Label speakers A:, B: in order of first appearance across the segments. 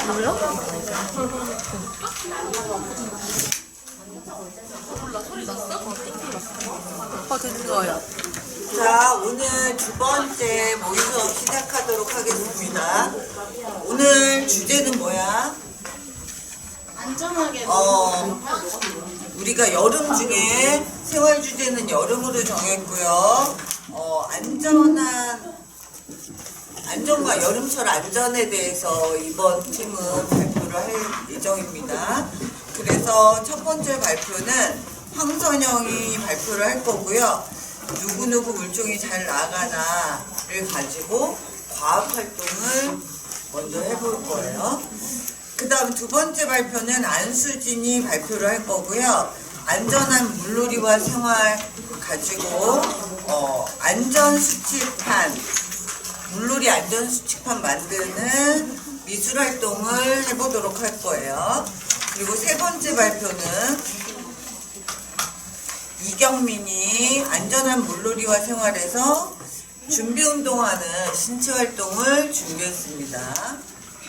A: 뭐야? 오빠 됐어요.
B: 자, 오늘 두 번째 모의 수업 시작하도록 하겠습니다. 오늘 주제는 뭐야?
C: 안전하게
B: 우리가 여름 중에 생활 주제는 여름으로 정했고요. 안전과 여름철 안전에 대해서 이번 팀은 발표를 할 예정입니다. 그래서 첫 번째 발표는 황선영이 발표를 할 거고요. 누구누구 물종이 잘 나가나를 가지고 과학 활동을 먼저 해볼 거예요. 그 다음 두 번째 발표는 안수진이 발표를 할 거고요. 안전한 물놀이와 생활 가지고 물놀이 안전수칙판 만드는 미술 활동을 해보도록 할 거예요. 그리고 세 번째 발표는 이경민이 안전한 물놀이와 생활에서 준비운동하는 신체 활동을 준비했습니다.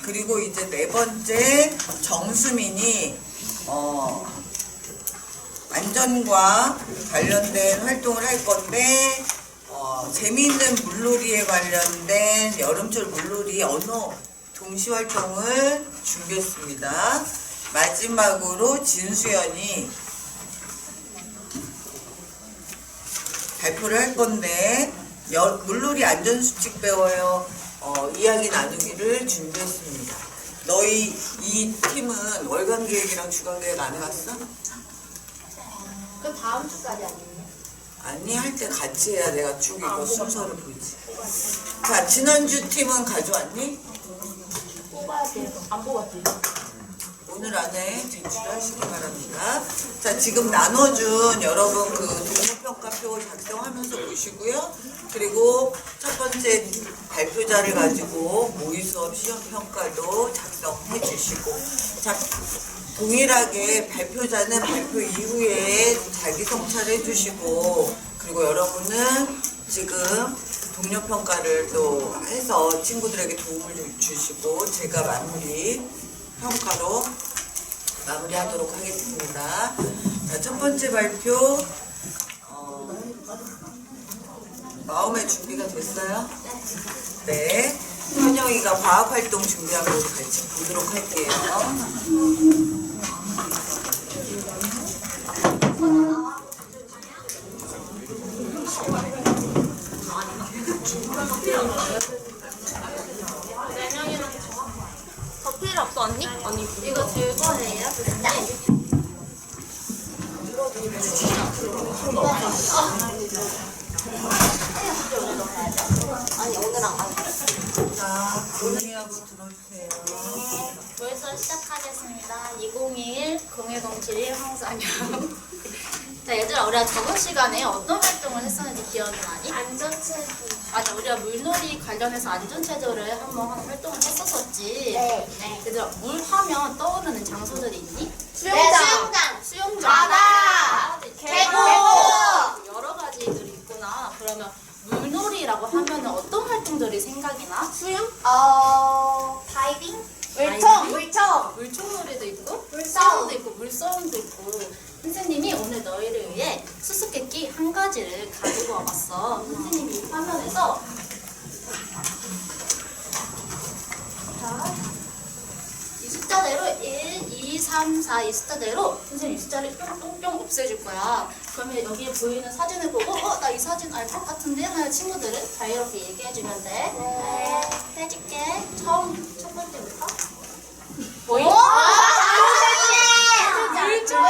B: 그리고 이제 네 번째 정수민이 안전과 관련된 활동을 할 건데 재미있는 물놀이에 관련된 여름철 물놀이 언어 동시 활동을 준비했습니다. 마지막으로 진수연이 발표를 할 건데 물놀이 안전수칙 배워요. 이야기 나누기를 준비했습니다. 너희 이 팀은 월간 계획이랑 주간 계획 안 해왔어?
C: 그 다음 주까지 아니에요?
B: 아니, 할 때 같이 해야 내가 쭉 이거 순서를 보지. 자, 지난주 팀은 가져왔니?
C: 뽑아야 돼요. 안 뽑았지?
B: 오늘 안에 제출하시기 바랍니다. 자, 지금 나눠준 여러분 그 동료평가표 작성하면서 보시고요. 그리고 첫 번째 발표자를 가지고 모의 수업 시험평가도 작성해 주시고, 자, 동일하게 발표자는 발표 이후에 자기 성찰을 해주시고, 그리고 여러분은 지금 동료평가를 또 해서 친구들에게 도움을 주시고, 제가 평가로 마무리하도록 하겠습니다. 자, 첫 번째 발표, 마음의 준비가 됐어요? 네. 현영이가 과학활동 준비한 거 같이 보도록 할게요.
C: 더 필요 없어 언니? 언니 이거 들고 해요? 아니 오늘 안 가요.
B: 자, 조용히하고 들어주세요.
C: 벌써 시작하겠습니다. 2021 0107 황상영. 자 얘들아, 우리가 저번 시간에 어떤 활동을 했었는지 기억이 나니? 안전체조. 맞아, 우리가 물놀이 관련해서 안전체조를 한번 하는 활동을 했었었지.
D: 네.
C: 얘들아, 물 하면 떠오르는 장소들이 있니?
D: 수영장.
C: 수영장.
D: 바다. 계곡.
C: 여러 가지들이 있구나. 그러면 물놀이라고 하면 어떤 활동들이 생각이 나? 수영?
D: 다이빙.
C: 물총. 물총놀이도 있고,
D: 물싸움.
C: 수영도 있고, 물싸움도 있고. 선생님이 오늘 너희를 위해 수수께끼 한 가지를 가지고 와봤어. 선생님이 이 화면에서 이 숫자대로 1, 2, 3, 4 이 숫자대로 선생님이 이 숫자를 뿅뿅뿅 없애줄 거야. 그러면 여기에 보이는 사진을 보고 나 이 사진 알 것 같은데 하는 친구들은 자유롭게 얘기해주면 돼.
D: 네.
C: 해줄게. 첫 번째부터.
D: 오!
C: 물총이지.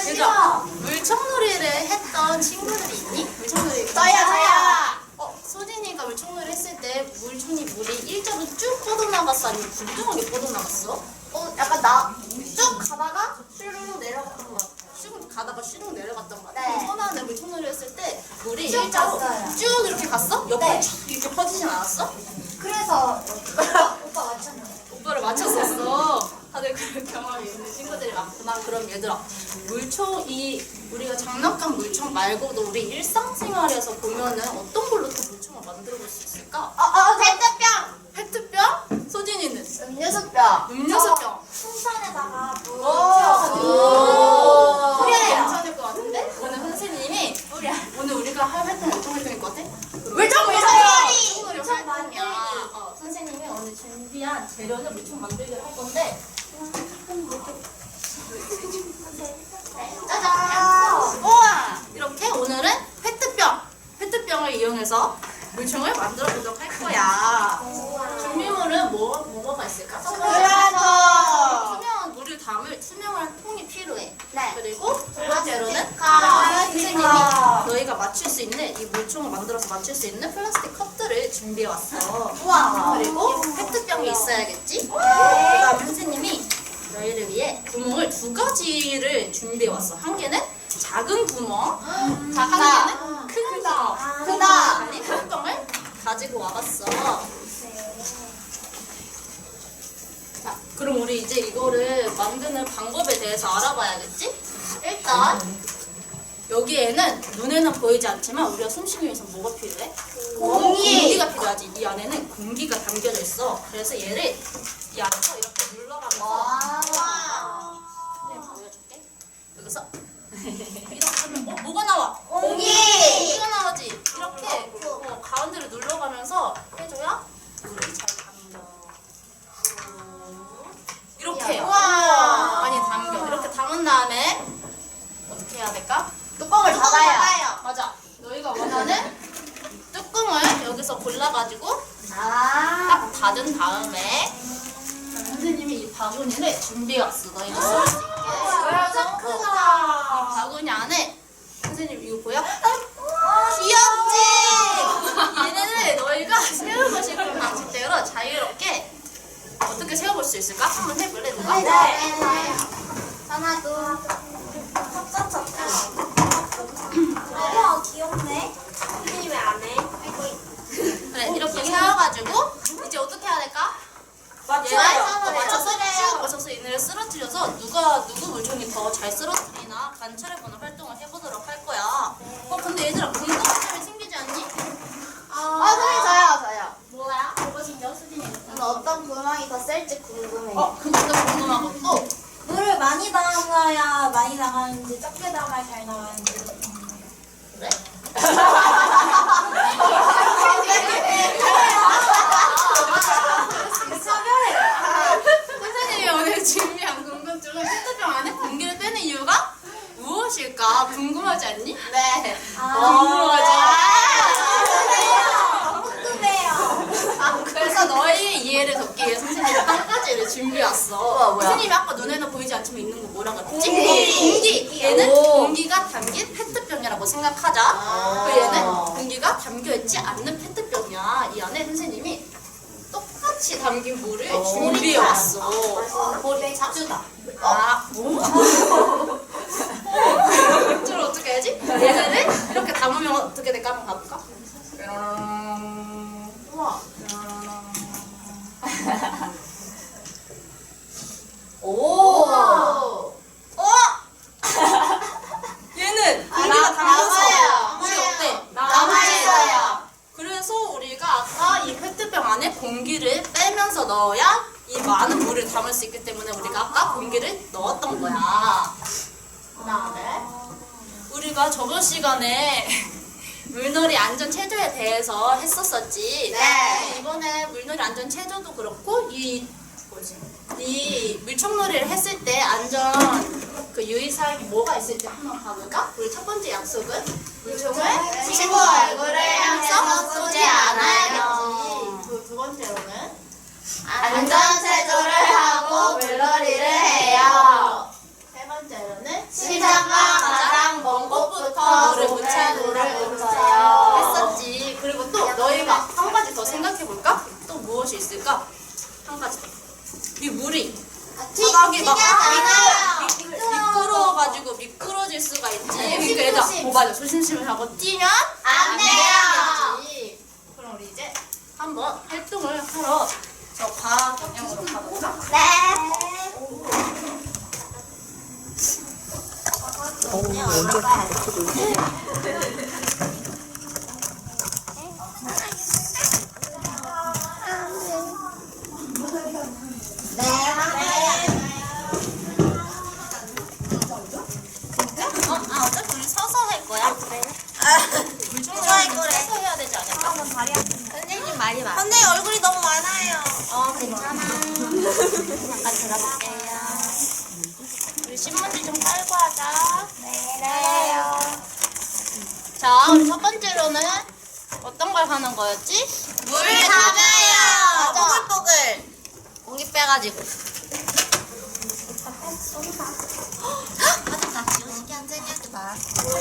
C: 얘들아, 물총놀이를 했던 친구들이 있니? 물총놀이.
D: 저야.
C: 소진이가 물총놀이 했을 때 물이 1자로 쭉 뻗어나갔어? 아니면 굴뚝하게 뻗어나갔어?
D: 약간 나 쭉 가다가 슈르륵 내려갔던 것 같아.
C: 쭉 가다가 슈룩 내려갔던 거 같아.
D: 네.
C: 선아는 물총놀이 했을 때 물이
D: 쭉
C: 1자로
D: 갔어요.
C: 쭉 이렇게 갔어? 옆으로
D: 네.
C: 쭉 이렇게 퍼지진 않았어?
D: 그래서 오빠 맞췄나?
C: 오빠를 맞췄었어. 다들 그런 경험이 있는 친구들이 많구나. 그럼 얘들아, 우리가 장난감 물총 말고도 우리 일상생활에서 보면은 어떤 걸로 또 물총을 만들어 볼 수 있을까?
D: 페트병.
C: 페트병? 소진이는?
D: 음료수병.
C: 음료수병.
D: 풍선에다가 물
C: 오,
D: 뿌려요.
C: 괜찮을 것 같은데? 오늘 선생님이 오늘 우리가 할 활동 어떤 활동일 것 같아?
D: 물총
C: 물총놀이
D: 물총
C: 활동이야.
D: 만들기.
C: 선생님이 오늘 준비한 재료는 물총 만들기를 할 건데
D: 짜잔.
C: 우와! 이렇게 오늘은 페트병을 이용해서 물총을 만들어 보도록 할 거야. 준비물은 뭐가 있을까? 투명한 물을 담을 투명한 통이 필요해.
D: 네.
C: 그리고 두 번째로는
D: 플라스틱
C: 선생님이
D: 컵.
C: 너희가 맞출 수 있는 이 물총을 만들어서 맞출 수 있는 플라스틱 컵들을 준비해 왔어.
D: 우와.
C: 그리고 페트병이 있어야겠지? 그다음 선생님이 너희를 위해 구멍을 두 가지를 준비해 왔어. 한 개는 작은 구멍, 한 개는 큰 구멍.
D: 크다.
C: 이 뚜껑을 가지고 와봤어. 자, 그럼 우리 이제 이거를 만드는 방법에 대해서 알아봐야겠지? 일단 여기에는 눈에는 보이지 않지만 우리가 숨쉬기 위해서 뭐가 필요해? 공기가 필요하지. 이 안에는 공기가 담겨져 있어. 그래서 얘를 이 안에서 이렇게 눌러가면서 네, 보여줄게. 여기서 이렇게 하면 뭐가 나와? 공기가 나오지. 이렇게 가운데를 눌러가면서 해줘야 물이 잘 담겨. 이렇게 많이 담겨. 이렇게 담은 다음에 어떻게 해야 될까?
D: 뚜껑을 닫아요.
C: 맞아. 너희가 원하는 뚜껑을 여기서 골라가지고 딱 닫은 다음에 선생님이 이 바구니를 준비해왔어. 너희가 쓸 수 있게.
D: 진짜
C: 이
D: 크다.
C: 바구니 안에 선생님 이거 보여? 귀엽지? 얘네를 너희가 세우고 싶은 방식대로 자유롭게 어떻게 세워볼 수 있을까? 한번 해볼래 누가?
D: 네. 하나, 둘. 우와, 귀엽네. 선생님 왜 안 해?
C: 그래 이렇게 세워가지고 이제 어떻게 해야 될까? 맞춰서 쭉 맞춰서 얘네를 쓰러뜨려서 누구 물총이 더 잘 쓰러뜨리나 관찰해보는 활동을 해보도록 할 거야. 근데 얘들아 궁금한 점이 생기지 않니?
D: 선생님 저요.
C: 뭐야? 뭐가 생겨? 수진이.
D: 저는 어떤 구멍이 더 셀지 궁금해요.
C: 그것도 궁금하고 또
D: 물을 많이 담아야 많이 나가는지 적게 담아야 잘 나가는지.
C: 그래? 선생님이 오늘 준비한 궁금증은 페트병 안에 공기를 빼는 이유가 무엇일까? 궁금하지 않니?
D: 네.
C: 궁금하지?
D: 궁금해요.
C: 그래서 너희의 이해를 돕기 위해 선생님이 한 가지를 준비해왔어. 선생님이 아까 눈에는 보이지 않지만 있는 거 뭐라 그랬지? 공기! 얘는 공기가 담긴 페트병이라고 생각하자. 그리고 얘는 공기가 담겨있지 않는 페트병이야. 이 안에 선생님이 똑같이 담긴 물을 준비해왔어.
D: 볼에 자주다.
C: 줄 어떻게 해야지? 얘네를 이렇게 담으면 어떻게 될까? 한번 가볼까? 우와. 오. 얘는 공기가 담겨서 물이 어때?
D: 남아있어요.
C: 그래서 우리가 아까 이 페트병 안에 공기를 빼면서 넣어야 이 많은 물을 담을 수 있기 때문에 우리가 아까 공기를 넣었던 거야. 그다음에 우리가 저번 시간에 물놀이 안전 체조에 대해서 했었었지.
D: 네.
C: 이번에 물놀이 안전 체조도 그렇고 이 물총놀이를 했을 때 안전 그 유의사항이 뭐가 있을지 한번 봐볼까? 우리 첫 번째 약속은 물총을
D: 친구 얼굴을 향해서 쏘지 않아야겠지.
C: 두 번째로는
D: 안전 체조를 하고 물놀이를 해요.
C: 세 번째로는
D: 시작과 가장 먼 곳부터
C: 물을
D: 물을
C: 묻혀요 했었지. 그리고 또 너희가 한 가지 더 생각해 볼까? 또 무엇이 있을까? 한 가지 더. 이 물이 바닥이 막 미끄러워가지고 미끄러질 수가 있지. 그러니까 얘들아, 맞아. 조심조심 하고 뛰면
D: 안 돼요.
C: 되지. 그럼 우리 이제 한번 활동을 하러 저 방향으로 가볼까?
D: 네.
C: 있거든요. 어차피 우리 서서 할 거야. 서서 할 거래. 서서 해야 되지 않을까? 선생님 말이 많아.
D: 선생님 얼굴이 너무 많아요.
C: 괜찮아. 잠깐 들어볼게요. 우리 신문지 좀 깔고 하자.
D: 네.
C: 자, 우리 첫 번째로는 어떤 걸 하는 거였지?
D: 물을 담아요.
C: 맞아.
D: 뽀글뽀글.
C: 공기 빼가지고.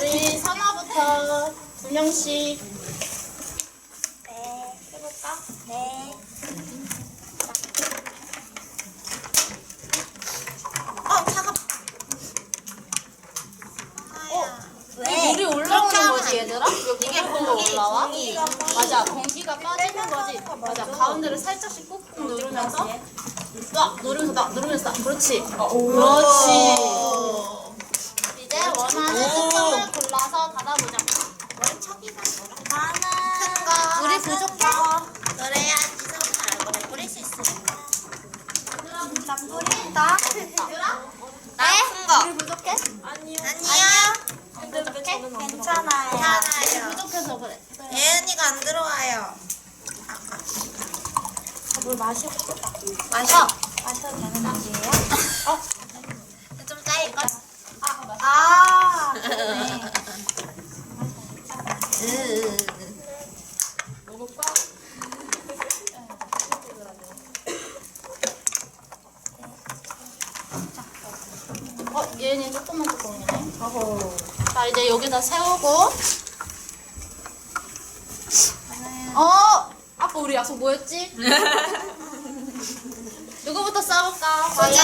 C: 우리 선아부터 2명씩.
D: 네. 해볼까? 네. 차가.
C: 왜? 물이 올라오는 거지, 얘들아? 이게 공기 올라와? 맞아, 공기가 빠지는 거지. 맞아, 가운데를 살짝씩 꾹꾹 누르면서 누르면서 그렇지. 그렇지. 이제 원하는 뚜껑을 골라서 닫아보자.
D: 나는
C: 물이 부족해?
D: 그래야지 손을 얼굴에 뿌릴 수 있으니까. 자, 뿌린다.
C: 큰 거. 물이 부족해?
D: 아니요.
C: 안 부족해?
D: 괜찮아요.
C: 부족해서 그래.
D: 예은이가 안 들어와요. 물 마셔. 마셔도 되는 단계예요?
C: 좀 짜일까?
D: 그러네.
C: 예은이 조금만 뚜껑이네. 자, 이제 여기다 세우고. 아까 우리 약속 뭐였지? 누구부터 싸울까? 저요.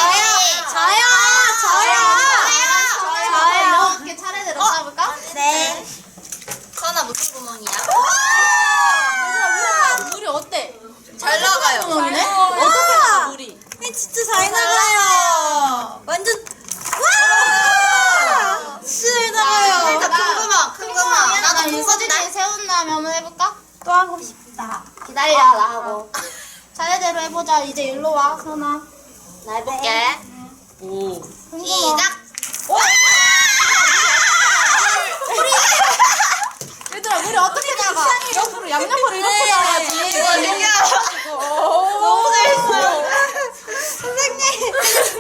C: 이렇게 차례대로 싸울까?
D: 네.
C: 선아 무슨 구멍이야? 물이 어때?
D: 잘 나가요.
C: 구멍이네? 어떻게 나가 물이?
D: 진짜 잘 나가요. 완전 와! 진짜 잘 나가요.
C: 큰 구멍. 나도 큰 거지. 세운 다음에 한번 해볼까?
D: 또 하고 싶다.
C: 기다려, 나 하고. 차례대로 해보자. 이제 일로 와, 선아. 나 해볼게.
B: 오.
C: 시작! 얘들아, 물이 어떻게 나가? 옆으로, 양옆으로 이렇게 나가야지.
D: 너무 잘했어요. 선생님.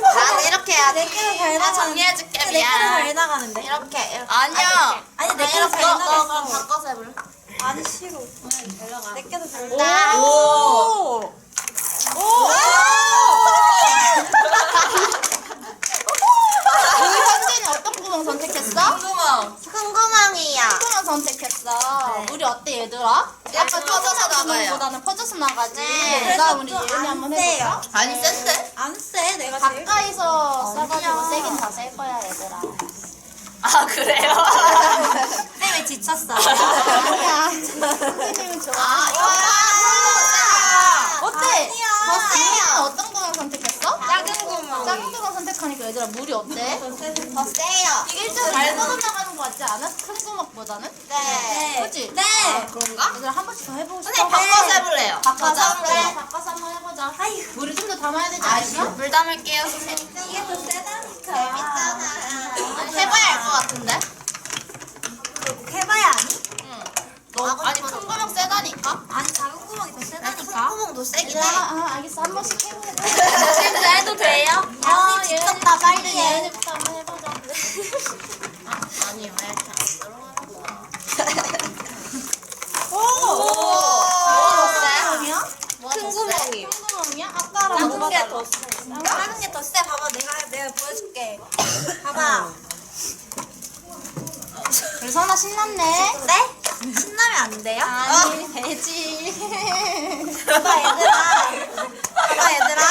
C: 나는 이렇게 해야 돼.
D: 내게도 잘 나가는데.
C: 정리해줄게,
D: 내게도
C: 미안.
D: 잘 나가는데.
C: 이렇게.
B: 아니야.
D: 아니 내게도 잘
C: 그럼
D: 나갔어.
C: 바꿔서 해볼래?
D: 아니 싫어. 내게도 잘
C: 나.
D: 나가.
B: 오.
C: 우리 현진이 어떤 구멍 선택했어?
D: 큰 구멍이야.
C: 구멍 선택했어. 물이 어때, 얘들아? 약간
D: 퍼져서 나가요.
C: 보다는 퍼져서 나가지.
D: 네.
C: 그다음 우리
D: 그래서
C: 예은이
D: 좀
C: 한번
D: 안
C: 해볼까?
B: 아니 센데?
D: 안 쎄. 내가 제일.
C: 가까이서 싸가지고 세긴 다 셀 거야, 얘들아.
B: 아 그래요?
D: 쌤왜 지쳤어?
C: 아니야. 선생님은 좋아. 어때?
D: 아니야.
C: 더 세요. 어떤 구멍 선택했어?
D: 작은 구멍.
C: 작은 구멍 선택하니까 얘들아 물이 어때?
D: 더 세요.
C: 이게 일단 잘 뻗어나가는 거 같지 않아? 큰 구멍보다는?
D: 네.
C: 그치?
D: 네.
C: 그런가? 얘들아 한 번씩 더 해보고 싶어?
D: 선생님 바꿔서 해볼래요.
C: 바꿔서?
D: 그래.
C: 그래. 바꿔서 한번 해보자.
D: 아이고.
C: 물을 좀 더 담아야 되지 않을까?
D: 물 담을게요, 선생님. 이게 더 세다니까.
C: 해봐야 알 것 같은데?
D: 해봐야 아니?
C: 너 아니 큰 구멍 세다니까?
D: 아니 작은 구멍이 더 세다니까. 큰 구멍도 세긴 해.
C: 알겠어. 한 번씩 해보자.
D: 진짜 해도 돼요? 언니 지쳤다 빨리 해.
C: 예은이부터 한번 해보자. 아니 왜 이렇게 안 들어가는 거야?
D: 구멍이야?
C: 큰 구멍이요. 큰 구멍이야? 아까랑
D: 작은
C: 뭐가
D: 게
C: 달라?
D: 더 세. 작은 게 더 세. 봐봐, 내가 보여줄게. 봐봐.
C: 우리 선아 신났네.
D: 네? 신나면 안 돼요?
C: 아니 되지.
D: 봐봐 얘들아. 봐봐 얘들아.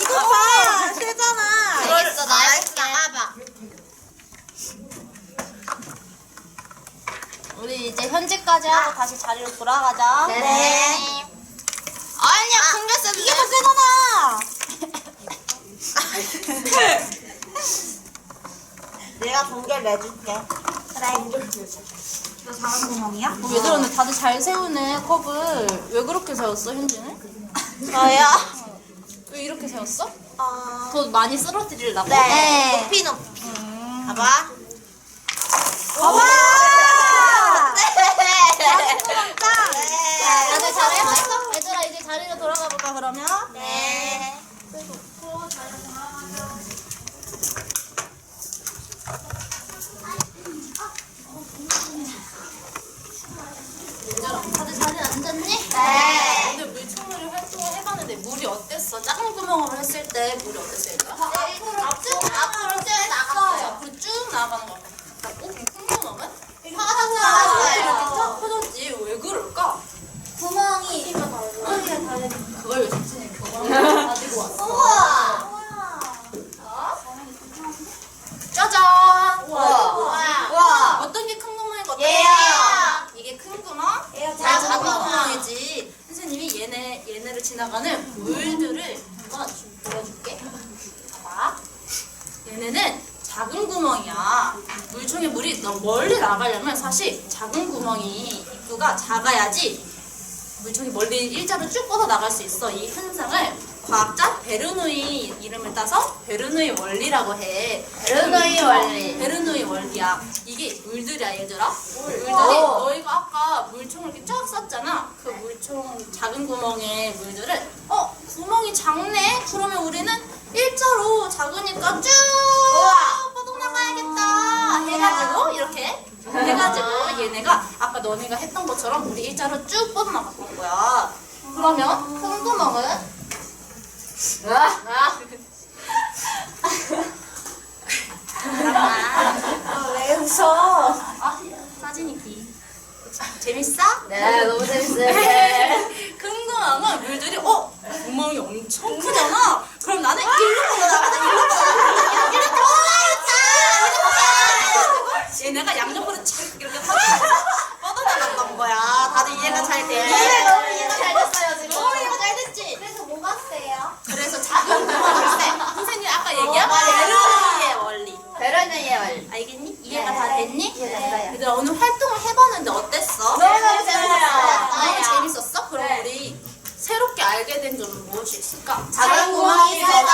D: 이거 봐. 세잖아.
C: 알겠어. 나 나가봐. 우리 이제 현재까지 하고 다시 자리로 돌아가자.
D: 네.
C: 아니야, 큰 게 센데.
D: 이게 더 세잖아. 내가 잘 내줄게. 그래. 너 작은 구멍이야?
C: 얘들아 근데 다들 잘 세우네 컵을. 왜 그렇게 세웠어 현진은?
D: 저요?
C: 왜 이렇게 세웠어?
D: 어...
C: 더 많이 쓰러뜨리려고?
D: 네. 높이. 봐봐. 봐봐!
C: 다들 잘 해봤어? 얘들아 이제 자리로 돌아가 볼까 그러면?
D: 네.
C: 얘들아 다들 자리에 앉았니?
D: 네.
C: 오늘 물총놀이 활동을 해봤는데 물이 어땠어? 작은 구멍으로 했을 때 물이 어땠어 얘들아? 앞으로 쭉 나갔어요. 앞으로 쭉 나가는 것 같고 큰 구멍은?
D: 나갔어요.
C: 이렇게 쫙 퍼졌지. 왜 그럴까?
D: 구멍이
C: 그걸 왜 석진이 그걸 가지고 왔어?
D: 우와.
C: 짜잔!
D: 우와.
C: 어떤 게 큰 구멍인 것 같아?
D: 얘야.
C: 이게 큰 구멍?
D: 얘가
C: 작은
D: 작은
C: 구멍이지. 선생님이 얘네를 지나가는 물들을 한번 보여줄게. 봐봐. 얘네는 작은 구멍이야. 물총의 물이 너무 멀리 나가려면 사실 작은 구멍이 입구가 작아야지 물총이 멀리 일자로 쭉 뻗어 나갈 수 있어. 이 현상을 과학자 베르누이 이름을 따서 베르누이 원리라고 해.
D: 베르누이 원리.
C: 베르누이 원리야. 이게 물들이야 얘들아. 물들이 너희가 아까 물총을 이렇게 쫙 쐈잖아. 그 물총 작은 구멍의 물들을 구멍이 작네? 그러면 우리는 일자로 작으니까 쭉 뻗어나가야겠다 해가지고 이렇게 해가지고 얘네가 아까 너네가 했던 것처럼 우리 일자로 쭉 뻗어나갔던 거야. 그러면 큰 구멍은
D: 왜 웃어?
C: 사진이기 재밌어?
D: 네, 너무 재밌어요.
C: 큰 구멍은 물들이 구멍이 엄청 크잖아. 그럼 나는 일로 뻗어나가자. 일로 뻗어나가자. 이렇게 뻗어나가자. 얘네가 양옆으로 착 이렇게 뻗어나갔던 거야. 다들 이해가 잘 돼?
D: 네, 너무 이해가 잘 됐어요, 지금.
C: 너무 이해가 잘 됐지?
D: 그래서 뭐가 세요?
C: 그래서 작은 구멍을 세. 선생님이 아까 얘기한 베르누이의 원리.
D: 베르누이의 원리.
C: 알겠니? 이해가 다 됐니?
D: 네.
C: 얘들아 오늘 활동을 해봤는데 어땠어?
D: 너무 재밌었어요.
C: 너무 재밌었어? 그럼 우리 새롭게 알게 된 점은 무엇이 있을까?
D: 작은 구멍이 세다.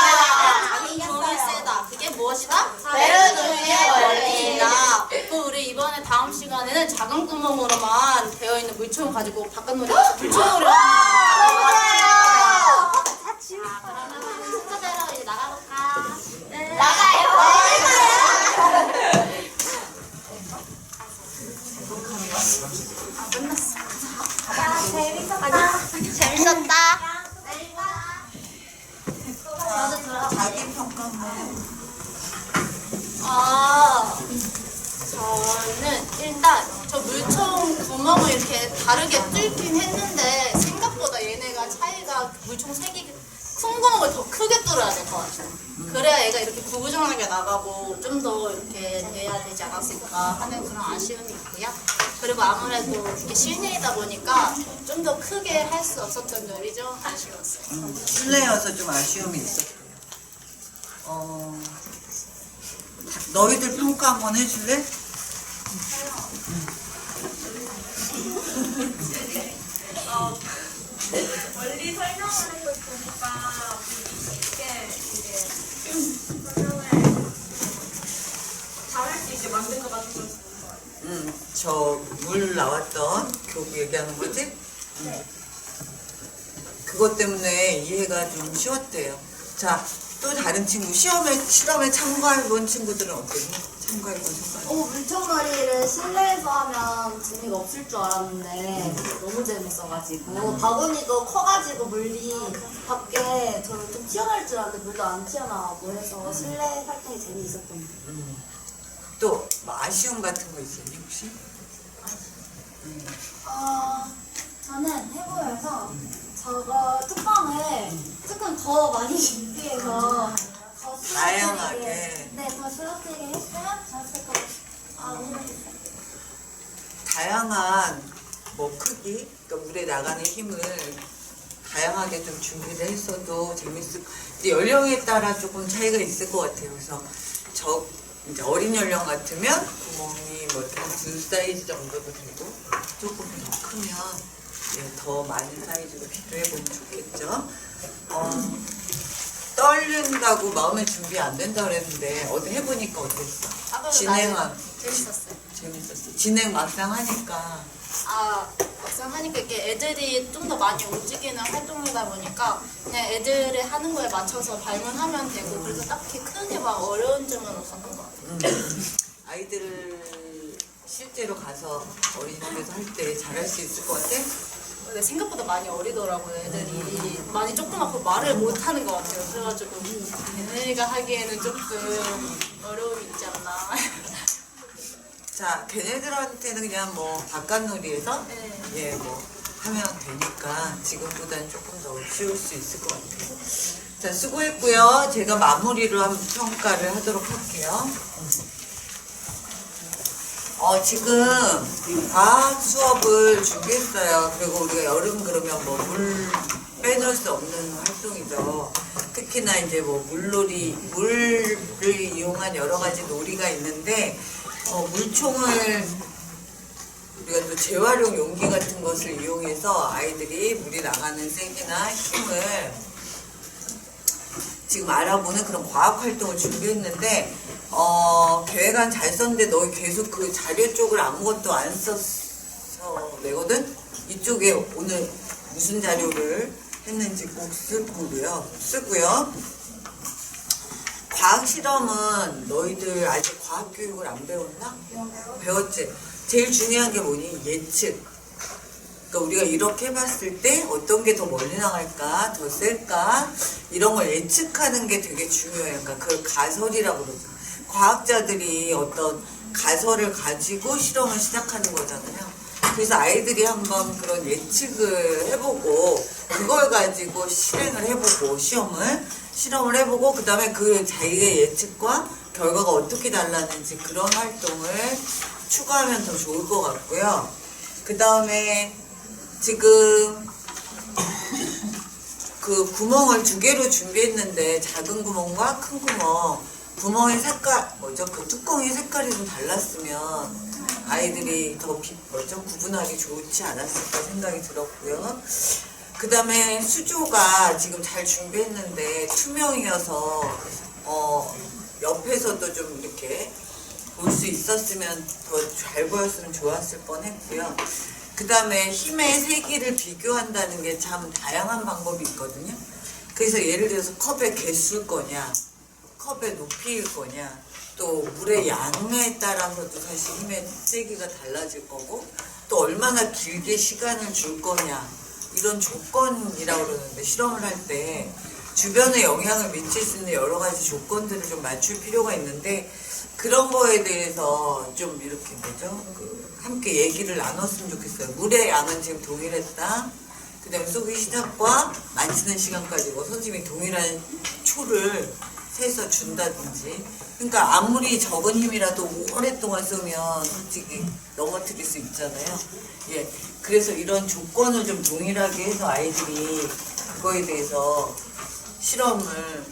C: 작은 구멍이 세다. 그게 무엇이다?
D: 베르누이의
C: 원리다. 또 우리 이번에 다음 시간에는 작은 구멍으로만 되어 있는 물총 가지고 바깥놀이 가서 물총놀이 그러면 순서대로 이제 나가볼까? 재밌었다.
B: 자기 평가는
C: 저는 일단 저 물총 구멍을 이렇게 다르게 뚫긴 했는데 생각보다 얘네가 차이가 물총 색이 큰 구멍을 더 크게 뚫어야 될 것 같아요. 그래야 얘가 이렇게 구부정하게 나가고 좀 더 이렇게 돼야 되지 않았을까 하는 그런 아쉬움이 있고요. 그리고 아무래도 이게 실내이다 보니까 좀 더 크게 할 수 없었던 점이 좀 아쉬웠어요.
B: 실내여서 좀 아쉬움이 있었어요. 너희들 평가 한번 해줄래?
A: 원리 설명을 해서 보니까 쉽게 설명을 잘할 수 있게 만든 것 같은 걸
B: 저 물 나왔던 교구 얘기하는 거지? 그것 때문에 이해가 좀 쉬웠대요. 자, 또 다른 친구 실험에 참가해본 친구들은 어땠니? 참가해본 친구.
E: 물총놀이를 실내에서 하면 재미가 없을 줄 알았는데 너무 재밌어가지고 바구니도 커가지고 물이 밖에 저는 좀 튀어나올 줄 알았는데 물도 안 튀어나오고 해서 실내 활동이 재미있었던 것 같아요.
B: 또 뭐 아쉬움 같은 거 있었니 혹시?
E: 저는 해보면서 저거 뚜껑을 조금 더 많이 준비해서 더
B: 다양하게.
E: 더 쓰러뜨리게 했으면 좋았을 것 같아요. 모르겠어요.
B: 다양한 뭐 크기, 그러니까 물에 나가는 힘을 다양하게 좀 준비를 했어도 재밌을. 근데 연령에 따라 조금 차이가 있을 것 같아요. 그래서 이제 어린 연령 같으면 구멍이 뭐 이렇게 두 사이즈 정도도 되고 조금 더 크면 더 많은 사이즈로 필요해보면 좋겠죠. 떨린다고 마음의 준비 안 된다 그랬는데 어디 해보니까 어땠어? 재밌었어. 진행 막상 하니까
C: 막상 하니까 이렇게 애들이 좀 더 많이 움직이는 활동이다 보니까 그냥 애들이 하는 거에 맞춰서 발문하면 되고 그래서 딱히 크게 막 어려운 점은 없었던 것 같아요.
B: 아이들을 실제로 가서 어린이집에서 할 때 잘할 수 있을 것 같아?
C: 근데 생각보다 많이 어리더라고요. 애들이 많이 조그맣고 말을 못 하는 것 같아요. 그래가지고 얘네가 하기에는 조금 어려움이 있지 않나.
B: 자, 걔네들한테는 그냥 뭐 바깥놀이에서 뭐 하면 되니까 지금보다는 조금 더 쉬울 수 있을 것 같아요. 자, 수고했고요. 제가 마무리로 한번 평가를 하도록 할게요. 지금 과학 수업을 준비했어요. 그리고 우리가 여름 그러면 뭐 물 빼놓을 수 없는 활동이죠. 특히나 이제 뭐 물을 이용한 여러 가지 놀이가 있는데 물총을 우리가 또 재활용 용기 같은 것을 이용해서 아이들이 물이 나가는 세기나 힘을 지금 알아보는 그런 과학 활동을 준비했는데 계획안 잘 썼는데 너 계속 그 자료 쪽을 아무것도 안 써서 내거든? 이쪽에 오늘 무슨 자료를 했는지 꼭 쓰고요. 과학 실험은 너희들 아직 과학 교육을 안 배웠나? 배웠지. 제일 중요한 게 뭐니? 예측. 그러니까 우리가 이렇게 해봤을 때 어떤 게 더 멀리 나갈까, 더 셀까 이런 걸 예측하는 게 되게 중요해요. 그러니까 그걸 가설이라고 그러죠. 과학자들이 어떤 가설을 가지고 실험을 시작하는 거잖아요. 그래서 아이들이 한번 그런 예측을 해보고 그걸 가지고 실행을 해보고 실험을 해보고 그 다음에 그 자기의 예측과 결과가 어떻게 달랐는지 그런 활동을 추가하면 더 좋을 것 같고요. 그 다음에 지금 그 구멍을 2개로 준비했는데 작은 구멍과 큰 구멍의 색깔 그 뚜껑의 색깔이 좀 달랐으면 아이들이 더 구분하기 좋지 않았을까 생각이 들었고요. 그 다음에 수조가 지금 잘 준비했는데 투명이어서 옆에서도 좀 이렇게 볼 수 있었으면 더 잘 보였으면 좋았을 뻔했고요. 그 다음에 힘의 세기를 비교한다는 게 참 다양한 방법이 있거든요. 그래서 예를 들어서 컵의 개수일 거냐, 컵의 높이일 거냐, 또 물의 양에 따라서도 사실 힘의 세기가 달라질 거고, 또 얼마나 길게 시간을 줄 거냐, 이런 조건이라고 그러는데 실험을 할 때 주변에 영향을 미칠 수 있는 여러 가지 조건들을 좀 맞출 필요가 있는데 그런 거에 대해서 좀 이렇게 함께 얘기를 나눴으면 좋겠어요. 물의 양은 지금 동일했다. 그 다음에 쏘기 시작과 만지는 시간까지 선생님이 동일한 초를 세서 준다든지. 그러니까 아무리 적은 힘이라도 오랫동안 쏘면 솔직히 넘어뜨릴 수 있잖아요. 예. 그래서 이런 조건을 좀 동일하게 해서 아이들이 그거에 대해서 실험을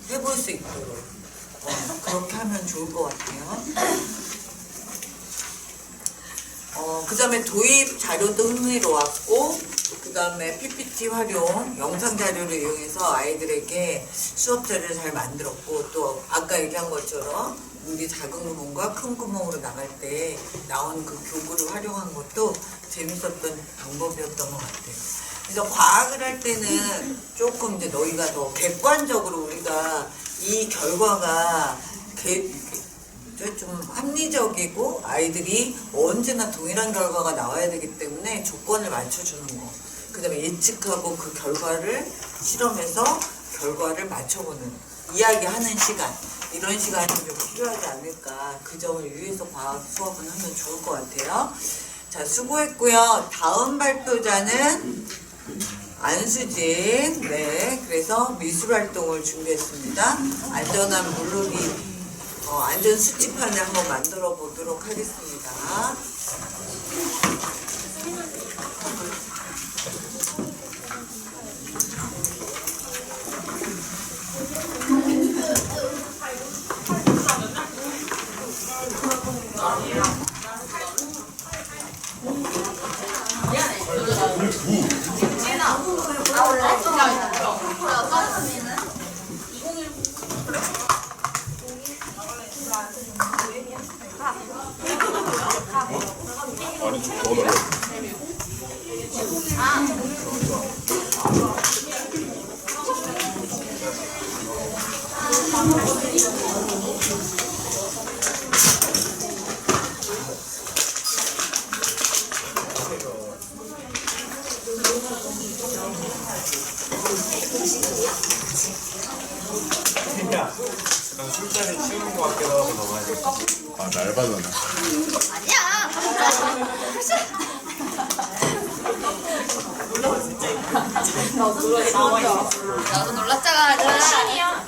B: 해볼 수 있도록 그렇게 하면 좋을 것 같아요. 그 다음에 도입 자료도 흥미로웠고, 그 다음에 PPT 활용, 영상 자료를 이용해서 아이들에게 수업 자료를 잘 만들었고, 또 아까 얘기한 것처럼 물이 작은 구멍과 큰 구멍으로 나갈 때 나온 그 교구를 활용한 것도 재밌었던 방법이었던 것 같아요. 그래서 과학을 할 때는 조금 이제 너희가 더 객관적으로 우리가 이 결과가 좀 합리적이고 아이들이 언제나 동일한 결과가 나와야 되기 때문에 조건을 맞춰주는 거. 그 다음에 예측하고 그 결과를 실험해서 결과를 맞춰보는, 이야기하는 시간. 이런 시간이 좀 필요하지 않을까. 그 점을 위해서 과학 수업은 하면 좋을 것 같아요. 자, 수고했고요. 다음 발표자는 안수진. 네, 그래서 미술활동을 준비했습니다. 안전한 물놀이, 안전 수집판을 한번 만들어 보도록 하겠습니다.
F: 아니 좀 더 넣어.
G: 약간 술자리 치우는 것 같기도 하고 너무 많이
F: 아 날바잖아.
C: 나도 놀랐잖아. 신이야.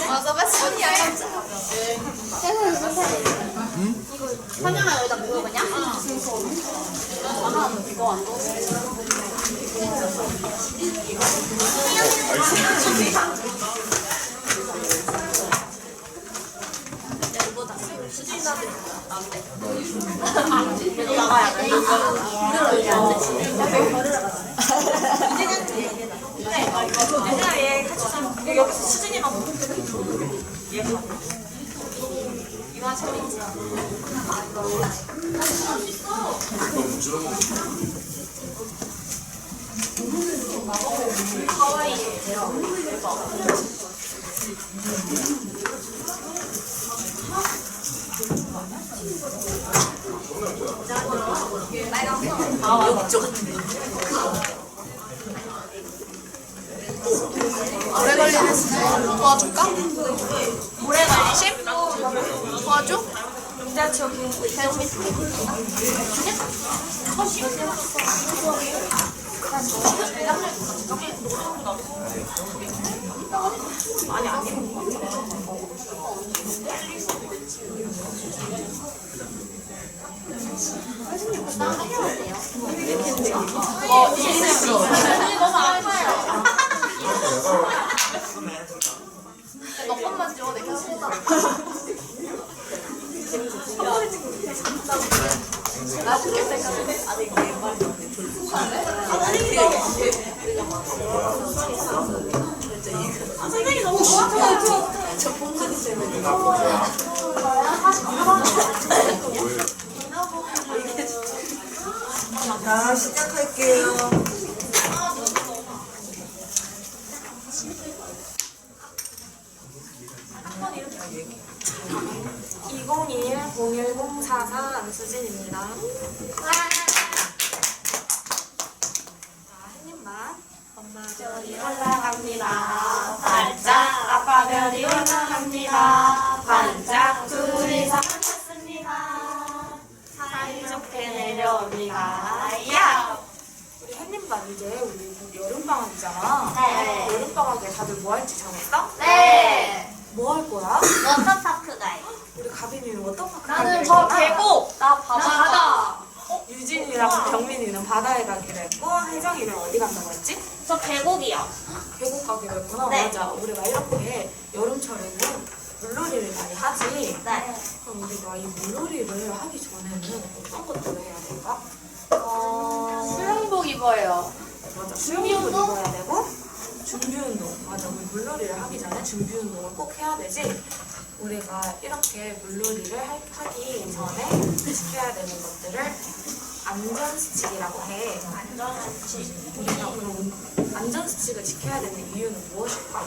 C: 맞아, 맞아. 신이야.
E: 현영아 여기다 먹어보냐? 아 이거 안 넣었어.
A: 얘들아 얘 같이 좀 여기서 수진이만 먹어. 얘가. 이거 한 차례 있지.
C: 오래 걸리는 수준 도와줄까? 오래 걸리심? 도와줘?
A: 내가 저기
C: 너무 아파요. 몇 번만 찍어 내가 싫다. 나 죽게 생각해. 아니 이게
A: 선생님 너무 좋았어요.
B: 자, 시작할게요.
A: 안수진입니다. 햇님만 엄마 별이 올라갑니다. 반짝 아빠 별이 올라갑니다. 반짝 둘이서 만났습니다. 사이좋게 내려옵니다. 야! 우리 햇님반 이제 우리 여름방학이잖아.
D: 네.
A: 여름방학에 다들 뭐 할지 정했어?
D: 네.
A: 뭐 할 거야?
D: 워터파크 가요.
A: 우리 가빈이는 워터파크
C: 나는
A: 가기로
C: 저
A: 했잖아.
C: 계곡. 나 바다.
A: 유진이랑 경민이는 바다에 가기로 했고 혜정이는 어디 간다고 했지?
D: 저 계곡이요.
A: 계곡 가기로 했구나.
D: 네.
A: 맞아. 우리가 이렇게 여름철에는 물놀이를 많이 하지.
D: 네.
A: 그럼 우리가 이 물놀이를 하기 전에는 어떤 것들을 해야 될까?
C: 수영복 입어요.
A: 맞아. 수영복을 입어야 되고 준비운동. 맞아. 우리 물놀이를 하기 전에 준비운동을 꼭 해야 되지. 우리가 이렇게 물놀이를 하기 전에 지켜야 되는 것들을 안전수칙이라고 해.
D: 안전수칙.
A: 우리가 그럼 안전수칙을 지켜야 되는 이유는 무엇일까?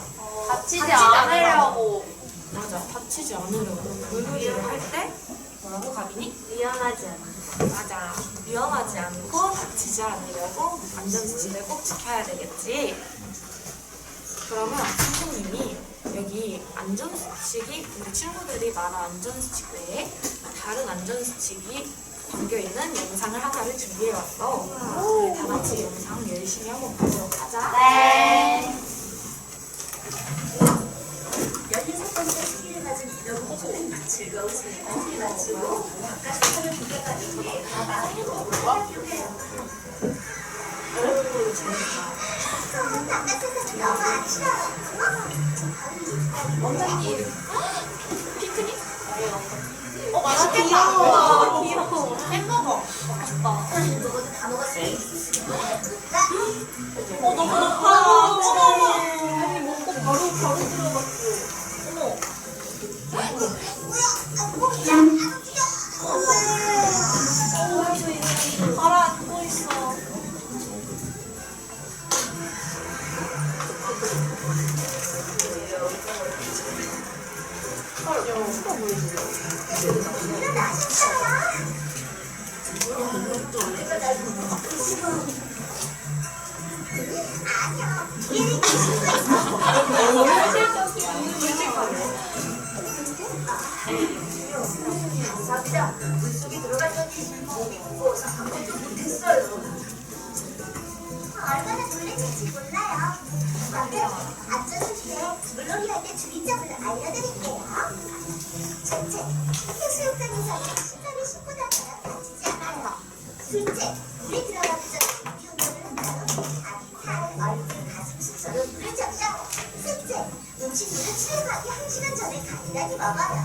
C: 다치지 않으려고.
A: 맞아. 다치지 않으려고. 물놀이를 할 때 뭐라고 가빈이?
D: 위험하지 않아.
A: 맞아. 위험하지 않고 다치지 않으려고 안전수칙을 꼭 지켜야 되겠지. 그러면 선생님이 여기 안전수칙이 우리 친구들이 말한 안전수칙 외에 다른 안전수칙이 담겨있는 영상을 하나를 준비해왔어. 우리 다 같이 영상 열심히 한번 보도록 하자.
D: 네.
C: 맛있겠다.
D: 햄버거.
C: 너무 높아. 아니 먹고 바로 들어갔어. 어머.
H: 얼마나 놀라실지 몰라요. 그럼 앞전에 물놀이할 때 주의점을 알려드릴게요. 첫째, 해수욕장에서는 신발을 신고 다녀야 다치지 않아요. 둘째, 물에 들어가기 전에 우리 운동을 한다면 앞, 팔, 얼굴, 가슴 순서로 물을 적셔. 셋째, 음식물을 수행하기 1시간 전에 간단히 먹어요.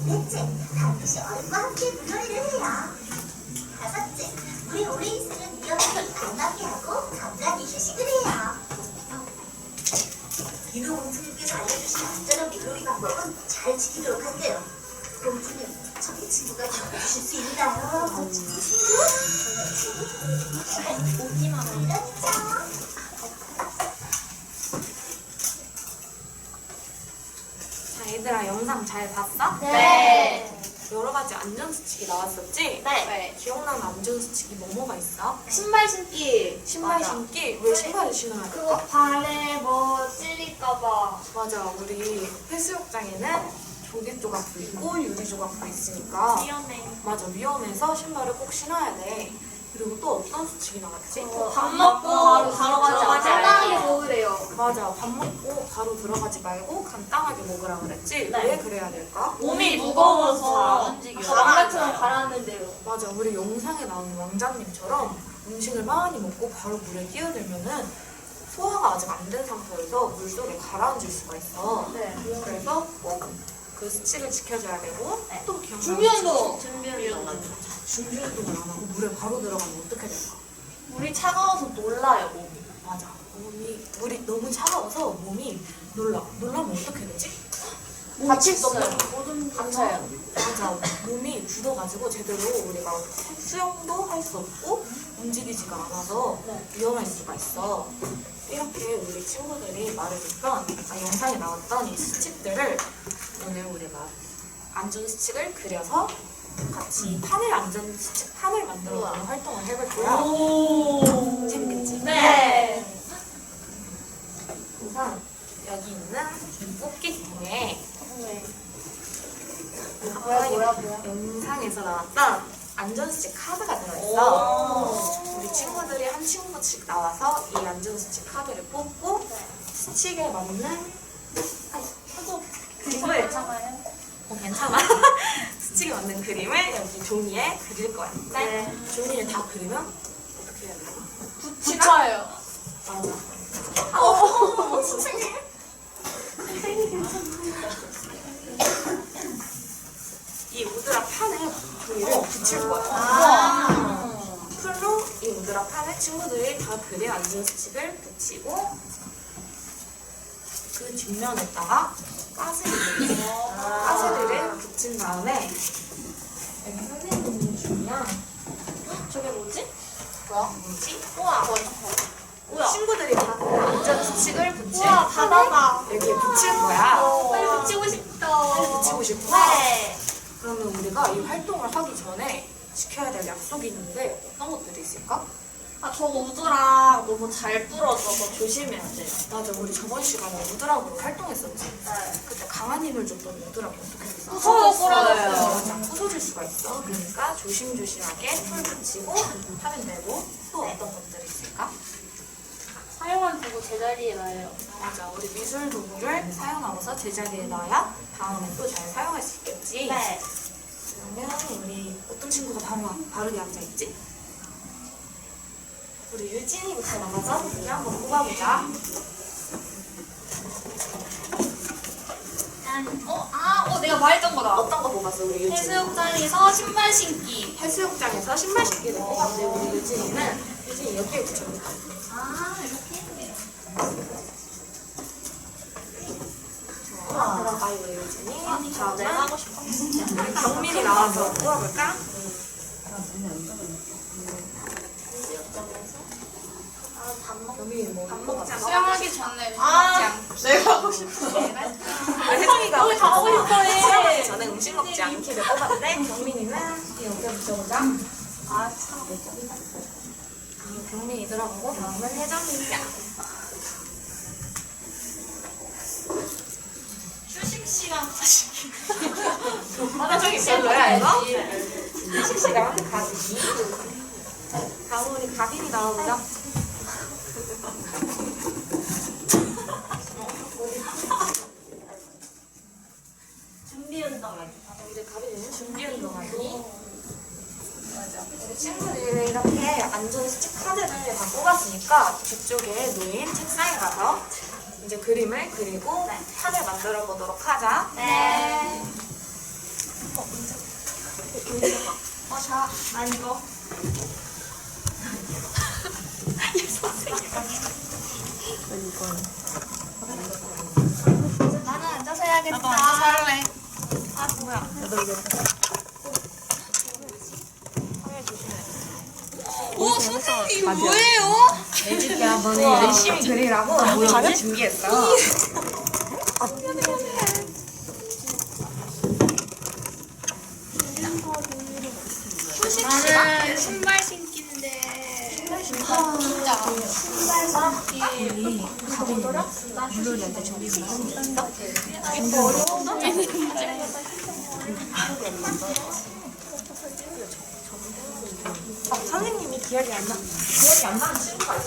H: 넷째, 반드시 얼음과 함께 물놀이를 해요. 다섯째, 물에 오래 있으면 위험하니 안감기 하고 간단히 휴식을 해요. 민호 공주님께서 알려주신 안전한 물놀이 방법은 잘 지키도록 할게요. 공주님, 저희 친구가 적어주실 수 있나요? 친구? 오기만 하죠.
A: 자, 얘들아 영상 잘 봤어?
C: 네.
A: 여러 가지 안전수칙이 나왔었지?
C: 네.
A: 기억나는 안전수칙이 뭐가 있어?
E: 신발 신기.
A: 신발
C: 맞아.
A: 신기? 왜 신발을 신어야 돼?
E: 그거 발에 뭐 찔릴까봐.
A: 맞아, 우리 해수욕장에는 조개 조각도 있고 유리 조각도 있으니까
C: 위험해.
A: 맞아, 위험해서 신발을 꼭 신어야 돼. 그리고 또 어떤 수칙이 나왔지?
E: 밥 먹고 바로 들어가지
C: 간단하게
E: 먹으래요.
A: 맞아, 밥 먹고 바로 들어가지 말고 간단하게 먹으라 그랬지?
C: 네.
A: 왜 그래야 될까?
E: 몸이 무거워서
C: 안 움직여.
E: 왕가처럼 가라앉는데요.
A: 맞아, 우리 영상에 나오는 왕자님처럼 음식을 많이 먹고 바로 물에 뛰어들면은 소화가 아직 안 된 상태에서 물속에 가라앉을 수가 있어.
E: 네.
A: 그래서 꼭 그 수칙을 지켜줘야 되고 또 기억나는
E: 준비운동.
A: 준비 운동을 안 하고 물에 바로 들어가면 어떻게 될까?
E: 물이 차가워서 놀라요, 몸이.
A: 맞아, 물이 너무 차가워서 몸이 놀라면 어떻게 되지?
E: 다칠 수 없어요. 다쳐요.
A: 맞아, 몸이 굳어가지고 제대로 우리가 수영도 할 수 없고 움직이지가 않아서 위험할 수가 있어. 이렇게 우리 친구들이 말해줬던 영상에 나왔던 이 수칙들을 오늘 우리가 안전수칙을 그려서 같이 판을 만들어보는 활동을 해볼 거야. 재밌겠지?
E: 네.
A: 우선 여기 있는 뽑기통에
E: 뭐야.
A: 영상에서 나왔던 안전수칙 카드가 들어있어. 우리 친구들이 한 친구씩 나와서 이 안전수칙 카드를 뽑고 수칙에 맞는 그림을 괜찮아. 수칙에 맞는 그림을 여기 종이에 그릴 거야.
E: 네.
A: 종이에 다 그리면 어떻게 해야 되나?
E: 붙여요.
A: 맞아. 이 우드라 판에 종이를 붙일 거야. 풀로 이 우드라 판에 친구들이 다 그린 안전수칙을 붙이고 그 뒷면에다가 가스를 붙인 다음에 여기 선생님이 주면 저게 뭐지? 뭐지?
C: 우와.
A: 친구들이 다 그린 안전수칙을 붙일
E: 우와, 바다다.
A: 여기에 붙일 거야.
E: 빨리 붙이고 싶다.
A: 붙이고 싶어?
E: 네.
A: 그러면 우리가 이 활동을 하기 전에 지켜야 될 약속이 있는데 어떤 것들이 있을까?
E: 저 우드랑 너무 잘 부러져서 조심해야 돼요.
A: 맞아, 우리 저번 시간에 우드락으로 활동했었지.
E: 네.
A: 그때 강한 힘을 줬던 우드락이 어떻게 됐어?
E: 부러졌어요.
A: 맞아, 부서질 수가 있어. 그러니까 조심조심하게 풀 붙이고 하면 되고 또 어떤 것들이 있을까?
E: 사용한 도구 제자리에 놔요.
A: 맞아, 우리 미술 도구를 사용하고서 제자리에 놔야 다음에 또 잘 사용할 수 있겠지.
E: 네.
A: 그러면 우리 어떤 친구가 바르게 앉아있지? 우리 유진이부터 나가서 우리 한번 뽑아보자.
E: 내가 말했던 거다.
A: 어떤 거 뽑았어, 우리 유진이?
E: 해수욕장에서 신발 신기.
A: 해수욕장에서 신발 신기를 뽑았는데 우리 유진이 여기에 붙여볼까? 들어가요, 우리 유진이. 다음에
E: 하고 싶어.
A: 우리 경민이 나와서 뽑아볼까? 경민이 뭐밥 먹자.
E: 수영하기 전에
A: 내가 하고 싶어. 혜성이가
E: 다 하고 싶어해.
A: 되지 않기를 뽑았는데 경민이는 여기에 붙여보자. 경민이 들어가고 다음은 혜정이야.
C: 휴식 시간 가지기.
A: 저기 별로야 이거? 휴식 시간 가지기. 다음 우리 가빈이 나와보자.
E: 준비 운동하기.
A: 이제 가빈이는 준비 운동하기. 우리 친구들이 이렇게 안전수칙 카드를 다 뽑았으니까 뒤쪽에 놓인 책상에 가서 이제 그림을 그리고 판을 만들어 보도록 하자.
C: 네.
A: 자, 난 이거.
C: 나는 앉아서 해야겠다.
A: 나도 앉아서 할래.
C: 아, 뭐야. 오, 선생님, 뭐예요?
A: 애기야, 너네 열심히 그리라고 가면 준비했어.
C: 나는 신발 신기인데. 신발 진짜. 신발 신기.
A: 물놀이한테 준비했어. 선생님이 기억이 안 나. 기억이 안 나는 친구가 있어.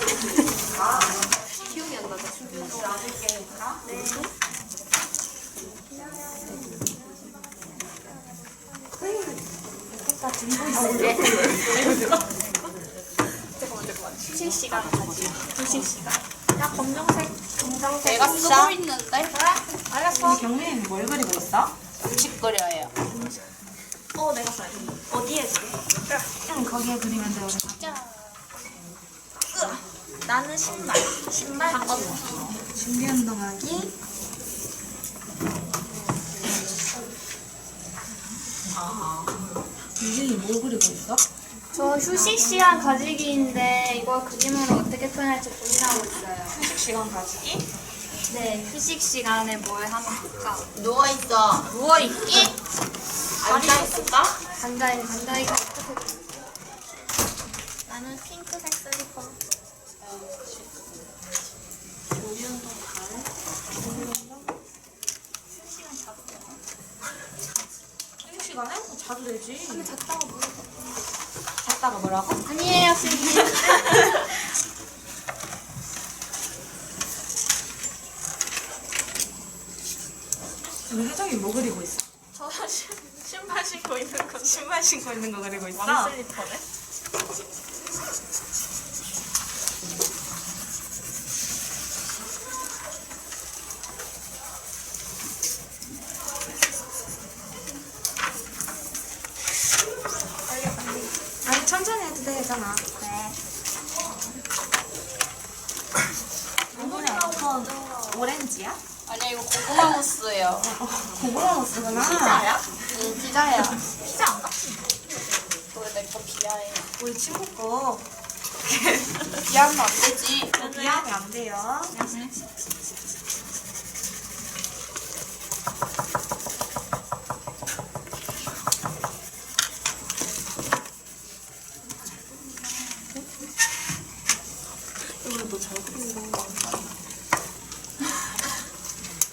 A: 기억이 안 나서 준비해서 놔줄게. 네.
C: 휴식 시간 가지. 휴식 시간.
A: 야, 검정색.
C: 내가 쓰고 있는데?
A: 알았어. 경민이는 뭘 그리고 있어?
C: 음식 그려요.
A: 내가 써야 돼. 어디에 지금? 응, 거기에 그리면 돼.
C: 나는 신발. 신발 바꿨어.
A: 준비 운동하기. 유진이 뭘 그리고 있어?
C: 저 휴식 시간 가지기인데 이걸 그림으로 어떻게 표현할지 고민하고 있어요.
A: 휴식 시간 가지기.
C: 네, 휴식 시간에 뭘 하면 좋을까?
E: 누워있어.
C: 누워있기?
E: 앉아있을까?
C: 반다이가 어떻게 그릴까? 나는 핑크색 슬리퍼.
A: 휴식 시간에? 자도 되지.
C: 근데 잤다가 뭐?
A: 잤다가 뭐라고?
C: 아니에요, 선생님.
A: 우리 혜정이 뭐 그리고 있어?
C: 저 신발 신고 있는 거.
A: 신발 신고 있는 거 그리고 있어?
C: 왕 슬리퍼네.
A: 아니 천천히 해도 되잖아.
C: 네.
A: 이번에 어떤 오렌지야?
C: 아니야, 이거 고구마 무스예요.
A: 고구마 무스구나.
C: 피자야? 응, 피자야. 피자 안 같은데? 왜 내거 비하해?
A: 우리 친구 거
C: 비하면 안 되지.
A: 비하면 안 돼요.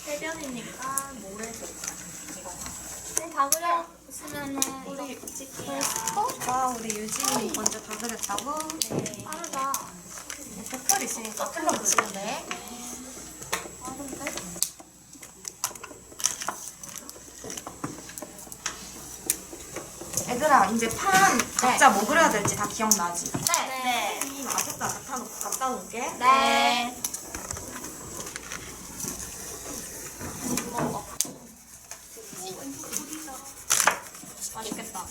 C: 해변이니까 모래도. 네, 다 그려. 있으면은 우리
A: 와 우리 유진이 먼저 다 그렸다고?
C: 네. 빠르다.
A: 백펄 있으니까 풀러 붙이면 돼.
C: 빠른데?
A: 얘들아 이제 판 각자 뭐 그려야 될지 다 기억나지?
C: 네.
A: 아셨다 갖다 놓을게.
C: 네. 맛있겠다.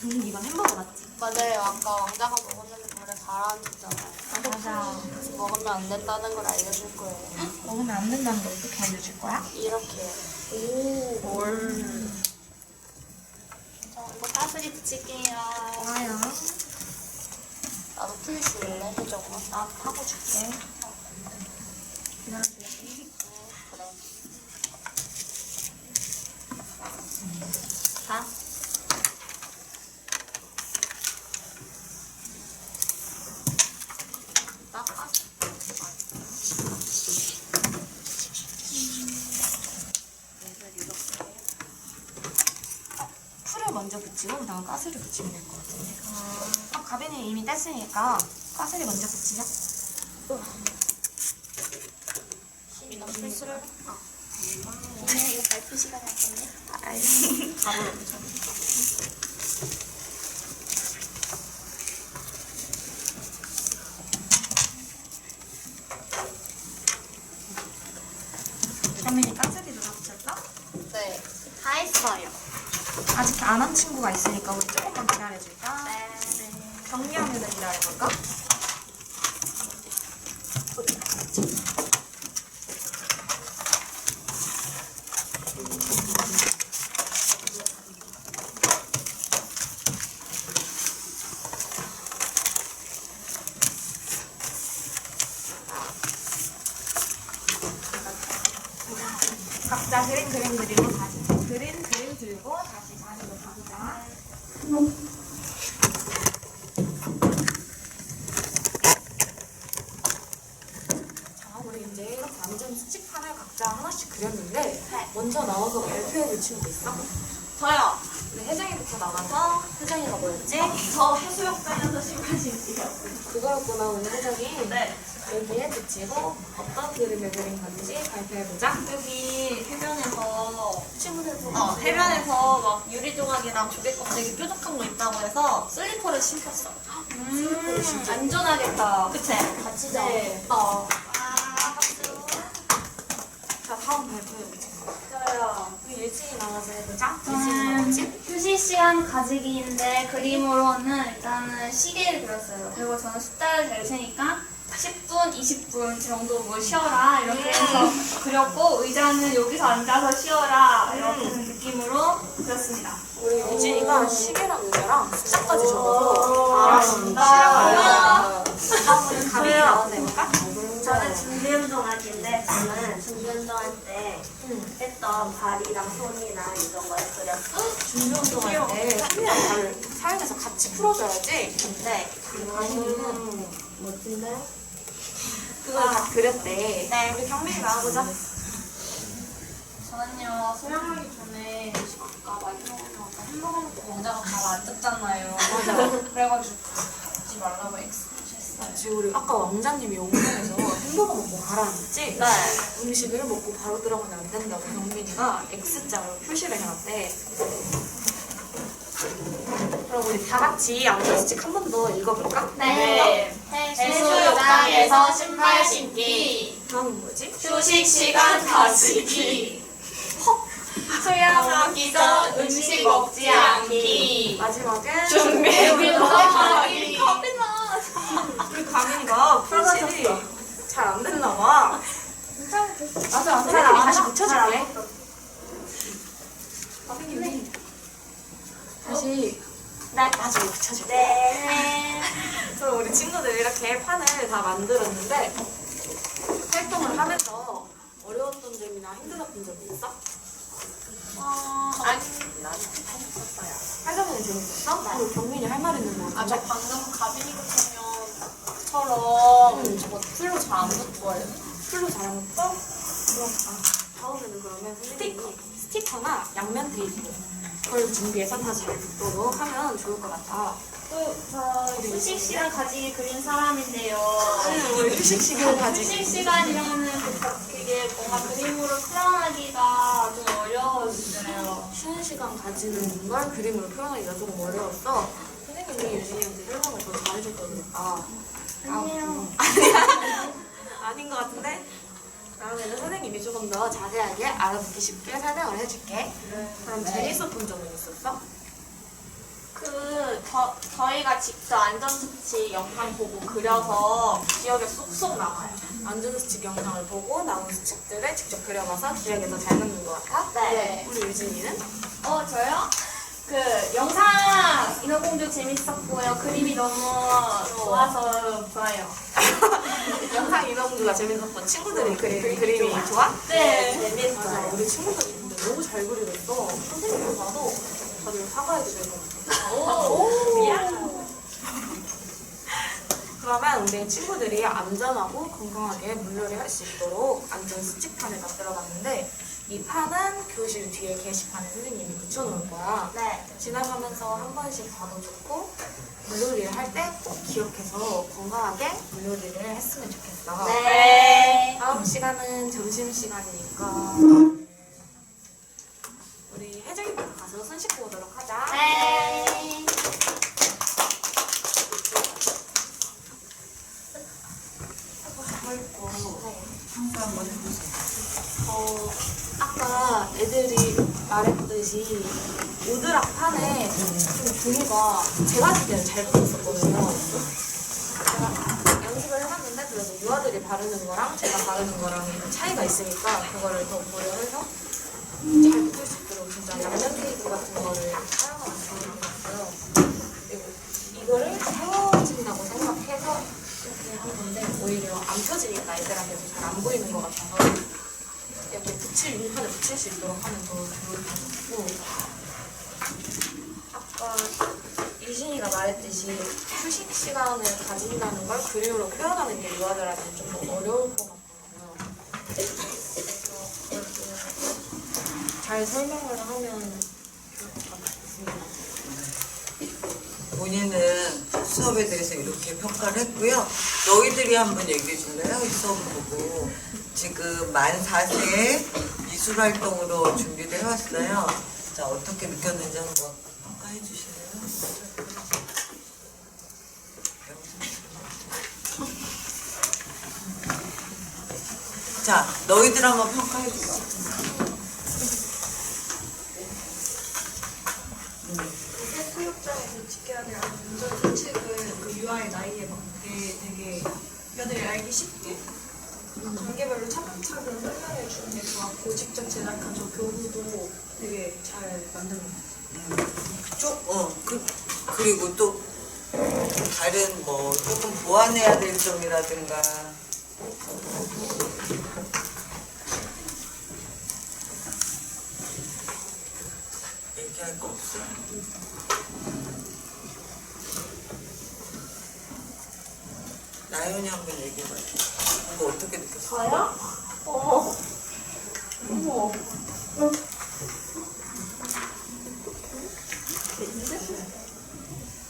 A: 동훈 이건 햄버거 맞지?
C: 맞아요. 아까 왕자가 먹었는데 원래 가라앉았잖아요.
A: 맞아.
C: 그래서 먹으면 안 된다는 걸 알려줄 거예요.
A: 먹으면 안 된다는 거 어떻게 알려줄 거야?
C: 이렇게.
A: 뭘?
C: 저 이거 따스리 붙일게요.
A: 좋아요.
C: 나도 풀 줄래? 해줘봐.
A: 나 하고 줄게.
C: 그래.
A: 풀을 먼저 붙이고 그다음 가스를 붙이면 될 것 같은데. 가빈이 이미 뗐으니까 가스를 먼저 붙이자.
C: 실수를 이거 발표 시간에 할 건데.
A: 가보로. 경민이 가스리 누가 붙였어?
C: 네. 다 했어요.
A: 아직 안 한 친구가 있으니까 우리 조금만 기다려줄까?
C: 네.
A: 경미하면 기다려볼까? 각자 그림 그리고 다시 그림 들고 다시 자리로 가보자. 자, 우리 이제 이렇게 완전 수직판을 각자 하나씩 그렸는데 먼저 나와서 발표해볼 친구 있어?
E: 저요.
A: 네, 혜정이부터 나가서 혜정이가 뭐였지?
E: 저 해수욕장에서 신발신기요.
A: 그거였구나 오늘 혜정이.
E: 네.
A: 여기에 붙이고 어떤 그림을 그린 건지 발표해보자.
E: 여기 해변에서
A: 친구들 보고
E: 해변에서 막 유리 조각이랑 조개 껍데기 뾰족한 거 있다고 해서 슬리퍼를 신었어. 안전하겠다. 그치?
C: 같이
E: 네.
A: 자, 다음 발표해보자.
E: 저요.
A: 우리 예진이 나와서 해보자. 예진이 뭐지?
I: 휴식 시간 가지기인데 그림으로는 일단은 시계를 그렸어요. 그리고 저는 숫자를 낼 테니까 10분, 20분 정도 뭐 쉬어라 이렇게 해서 그렸고 의자는 여기서 앉아서 쉬어라 이렇게 느낌으로 그렸습니다.
A: 우리 예진이가 시계랑 의자랑 숫자까지 적어서
E: 잘하신다.
A: 다음으로 가빈이 나와서 해볼까?
D: 저는 준비운동하기인데 저는 준비운동할 때 했던 발이랑 손이랑 이런 걸 그렸어요.
A: 준비운동할 때 손이랑 발을 사용해서 같이 풀어줘야지.
D: 네.
A: 가빈이는
D: 멋진데?
A: 그걸 다 그렸대. 네. 우리 경민이 나와보자.
I: 저는요 수영하기 전에 아까 마지막으로 햄버거 먹고 의자가 바로 안 떴잖아요. 맞아. 그래가지고 가지 말라고 했어요.
A: 지금 우리 아까 왕자님이 용산에서 햄버거 먹고 가라앉았지?
E: 네.
A: 음식을 먹고 바로 들어가면 안 된다고 경민이가 X자로 표시를 해놨대. 그럼 우리 다 같이 안전수칙 한 번 더 읽어볼까?
E: 네. 해수욕장에서 신발 신기.
A: 다음은 뭐지?
E: 휴식 시간 가지기. 수영하기 전 음식 먹지 않기.
A: 마지막은
E: 준비운동하기.
A: 우리 가민이가 표시 잘 안 됐나 봐. 맞아. 선생님이 다시 붙여줄게. 가민이 다시 맞아 붙여줄게.
D: 네.
A: 그럼 우리 친구들 이렇게 판을 다 만들었는데 활동을 하면서 어려웠던 점이나 힘들었던 점이 있어?
E: 아니, 나는 재밌었어요.
A: 활동은 재밌었어? 그럼 경민이 할 말 있는 거
E: 아, 저
A: 같은데?
E: 방금 가빈이 같으면 저거 풀로 잘 안 붙어요.
A: 풀로 잘하는 거? 그럼 다음에는 그러면 선생님이 스티커나 양면 테이프 그걸 준비해서 다 잘 붙도록 하면 좋을 것 같아.
I: 저 휴식 시간 가지기 그린 사람인데요.
A: 우리 휴식 시간
I: 휴식
A: 가지고
I: 시간이라는 그게 뭔가 그림으로 표현하기가 좀 어려워지네요.
A: 쉬는 시간 가지는 걸 그림으로 표현하기가 조금 어려웠어. 선생님이 유진이한테 설명을 더 잘해줬거든.
I: 아니에요.
A: 아닌 것 같은데? 다음에는 선생님이 조금 더 자세하게 알아듣기 쉽게 설명을 해줄게. 그럼 재밌었던 점은 있었어?
E: 저희가 직접 안전수칙 영상 보고 그려서 기억에 쏙쏙 남아요.
A: 안전수칙 영상을 보고 나온 수칙들을 직접 그려봐서 기억에 더 잘 남는 것 같아?
E: 네.
A: 우리 유진이는?
I: 저요? 영상 인어공주 재밌었고요. 그림이 너무 좋아서 좋아요.
A: 영상 인어공주가 재밌었고 친구들이 그린 그림이 좋아?
I: 네.
A: 맞아. 우리 친구들이 근데 너무 잘 그리겠어. 선생님들 봐도 다들 사과해도 되는 것 같아.
E: 미안.
A: 그러면 우리 친구들이 안전하고 건강하게 물놀이 할 수 있도록 안전 수칙판을 만들어봤는데 이 판은 교실 뒤에 게시판에 선생님이 붙여놓을 거야.
C: 네.
A: 지나가면서 한 번씩 봐도 좋고 물놀이를 할 때 꼭 기억해서 건강하게 물놀이를 했으면 좋겠어.
C: 네.
A: 다음 시간은 점심시간이니까 우리 해적이방 가서 손 씻고 오도록 하자.
C: 네.
B: 평가 한번 해보세요.
A: 아까 애들이 말했듯이 오드락 판에 좀 종이가 제가 봤을 때는 잘 붙었었거든요. 제가 연습을 해봤는데 그래도 유아들이 바르는 거랑 제가 바르는 거랑 차이가 있으니까 그거를 더 고려해서 잘 붙을 수 있도록 진짜 양면 테이프 같은 거를 사용하면 좋을 것 같고요. 그리고 이거를 세워진다고 생각해서 이렇게 한 건데 오히려 안 펴지니까 애들한테도 잘 안 보이는 것 같아서 이렇게 윈판에 붙일 수 있도록 하면 더 좋을 것 같고 아까 유진이가 말했듯이 휴식 시간을 가진다는 걸 그림으로 표현하는 게 유아들한테 좀 더 어려울 것 같거든요. 그래서 그걸 잘 설명을 하면 좋을 것 같습니다.
B: 본인은 수업에 대해서 이렇게 평가를 했고요. 너희들이 한번 얘기해 줄래요? 이 수업을 보고. 지금 만 4세의 미술활동으로 준비를 해왔어요. 자, 어떻게 느꼈는지 한번 평가해 주실래요? 자, 너희들 한번 평가해 줘.
J: 교육장에서 지켜야 될 안전 수칙을 그 유아의 나이에 맞게 되게 애들이 알기 쉽게 단계별로 차근차근 설명해 주는 게 좋았고 직접 제작한 저 교구도 되게 잘 만든 것 같아요.
B: 그리고 또 다른 뭐 조금 보완해야 될 점이라든가 얘기할 거 없어? 나연이 한번 얘기해봐. 이거 어떻게 느꼈어?
J: 저요? 어머. 어머.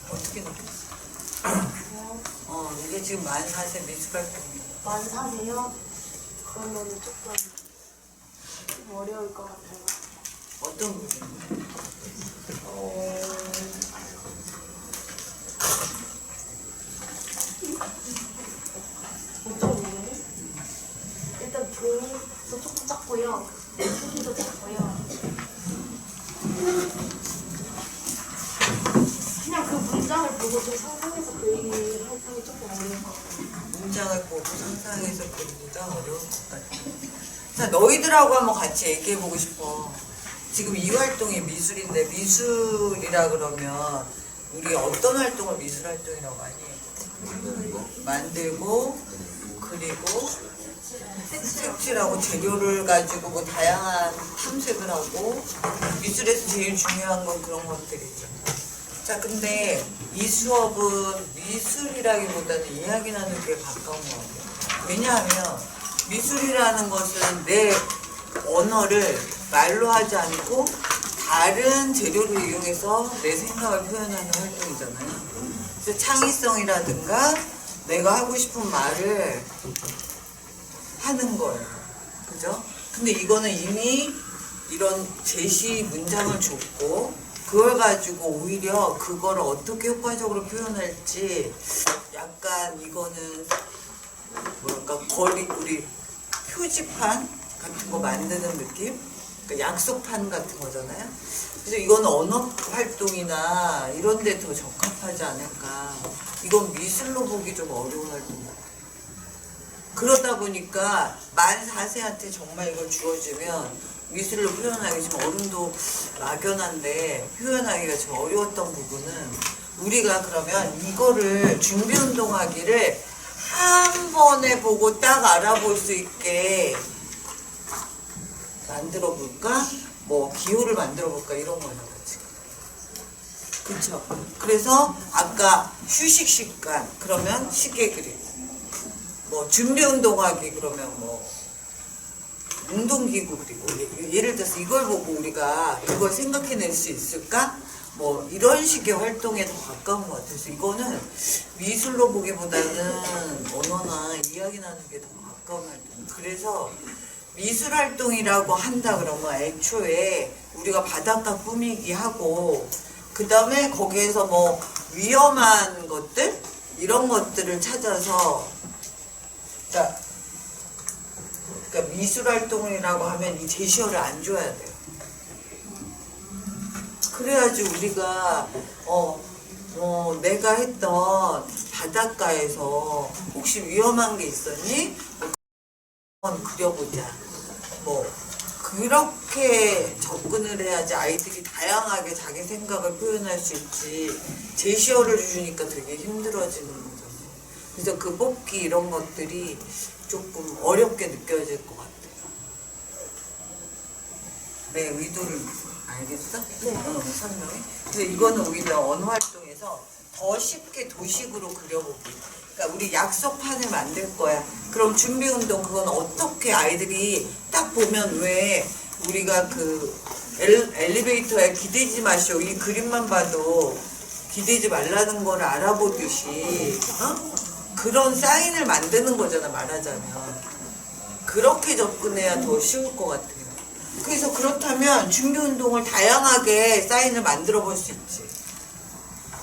B: 어떻게 느꼈어? 이게 지금 만 4세 미술활동이야.
E: 만 사세요? 그러면 조금 좀 어려울 것 같아요.
B: 어떤 부분?
E: 어떤 부분이? 일단 종이도 조금 작고요. 크기도 작고요. 그냥 그 문장을 보고 좀 상상해서 그리기 하기 조금 어려운 것 같아요.
B: 문장을 보고 상상해서 그리기가 어려울 것 같아. 자, 너희들하고 한번 같이 얘기해보고 싶어. 지금 이 활동이 미술인데 미술이라 그러면 우리 어떤 활동을 미술활동이라고 많이 해요? 만들고 그리고 색칠하고 재료를 가지고 뭐 다양한 탐색을 하고 미술에서 제일 중요한 건 그런 것들이죠. 자, 근데 이 수업은 미술이라기보다는 이야기 나누는 게 가까운 것 같아요. 왜냐하면 미술이라는 것은 내 언어를 말로 하지 않고 다른 재료를 이용해서 내 생각을 표현하는 활동이잖아요. 그래서 창의성이라든가 내가 하고 싶은 말을 하는 거예요. 그죠? 근데 이거는 이미 이런 제시 문장을 줬고 그걸 가지고 오히려 그거를 어떻게 효과적으로 표현할지 약간 이거는 뭐랄까 우리 표지판 같은 거 만드는 느낌? 그러니까 약속판 같은 거잖아요. 그래서 이건 언어 활동이나 이런 데 더 적합하지 않을까. 이건 미술로 보기 좀 어려운 활동이에요. 그러다 보니까 만 4세한테 정말 이걸 주어지면 미술로 표현하기 좀 어른도 막연한데 표현하기가 좀 어려웠던 부분은 우리가 그러면 이거를 준비운동하기를 한 번에 보고 딱 알아볼 수 있게 만들어 볼까? 뭐 기호를 만들어 볼까? 이런 거예요 지금. 그쵸? 그래서 아까 휴식 시간 그러면 시계 그리고 뭐 준비 운동하기 그러면 뭐 운동기구 그리고 예를 들어서 이걸 보고 우리가 이걸 생각해낼 수 있을까? 뭐 이런 식의 활동에 더 가까운 것 같아서 이거는 미술로 보기보다는 언어나 이야기 나누는 게 더 가까운 활동. 그래서 미술 활동이라고 한다 그러면 애초에 우리가 바닷가 꾸미기 하고 그 다음에 거기에서 뭐 위험한 것들 이런 것들을 찾아서 그러니까 미술 활동이라고 하면 이 제시어를 안 줘야 돼요. 그래야지 우리가 내가 했던 바닷가에서 혹시 위험한 게 있었니? 한번 그려보자. 뭐 그렇게 접근을 해야지 아이들이 다양하게 자기 생각을 표현할 수 있지. 제시어를 주니까 되게 힘들어지는 거죠. 그래서 그 뽑기 이런 것들이 조금 어렵게 느껴질 것 같아요. 내 의도를 알겠어? 네. 설명해. 그래서 이거는 오히려 언어 활동에서 더 쉽게 도식으로 그려보기. 그러니까 우리 약속판을 만들 거야. 그럼 준비 운동 그건 어떻게 아이들이 딱 보면 왜 우리가 그 엘리베이터에 기대지 마시오 이 그림만 봐도 기대지 말라는 걸 알아보듯이 그런 사인을 만드는 거잖아 말하자면. 그렇게 접근해야 더 쉬울 것 같아요. 그래서 그렇다면 준비 운동을 다양하게 사인을 만들어 볼 수 있지.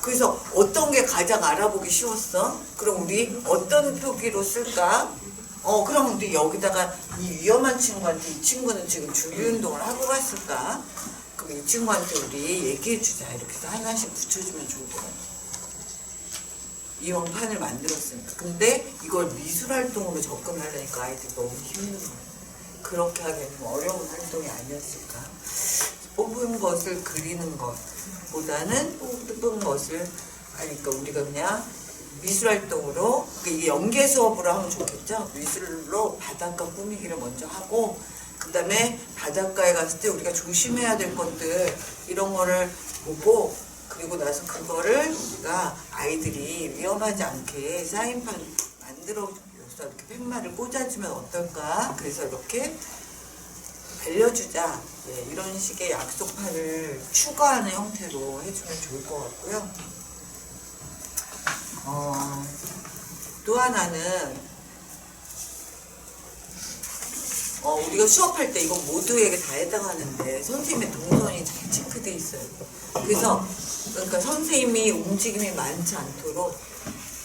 B: 그래서 어떤 게 가장 알아보기 쉬웠어? 그럼 우리 어떤 표기로 쓸까? 그럼 우리 여기다가 이 위험한 친구한테 이 친구는 지금 준비 운동을 하고 갔을까? 그럼 이 친구한테 우리 얘기해 주자. 이렇게 해서 하나씩 붙여주면 좋을 것 같아. 이 형판을 만들었으니까. 근데 이걸 미술 활동으로 접근하려니까 아이들이 너무 힘든 거야. 그렇게 하기에는 어려운 활동이 아니었을까? 뽑은 것을 그리는 것보다는 뽑은 것을 그러니까 우리가 그냥 미술 활동으로 이게 연계 수업으로 하면 좋겠죠? 미술로 바닷가 꾸미기를 먼저 하고 그 다음에 바닷가에 갔을 때 우리가 조심해야 될 것들 이런 거를 보고 그리고 나서 그거를 우리가 아이들이 위험하지 않게 사인판 만들어줘서 이렇게 팻말을 꽂아주면 어떨까? 그래서 이렇게 알려주자. 예, 이런 식의 약속판을 추가하는 형태로 해주면 좋을 것 같고요. 또 하나는 우리가 수업할 때 이건 모두에게 다 해당하는데 선생님의 동선이 잘 체크돼 있어요. 그래서 그러니까 선생님이 움직임이 많지 않도록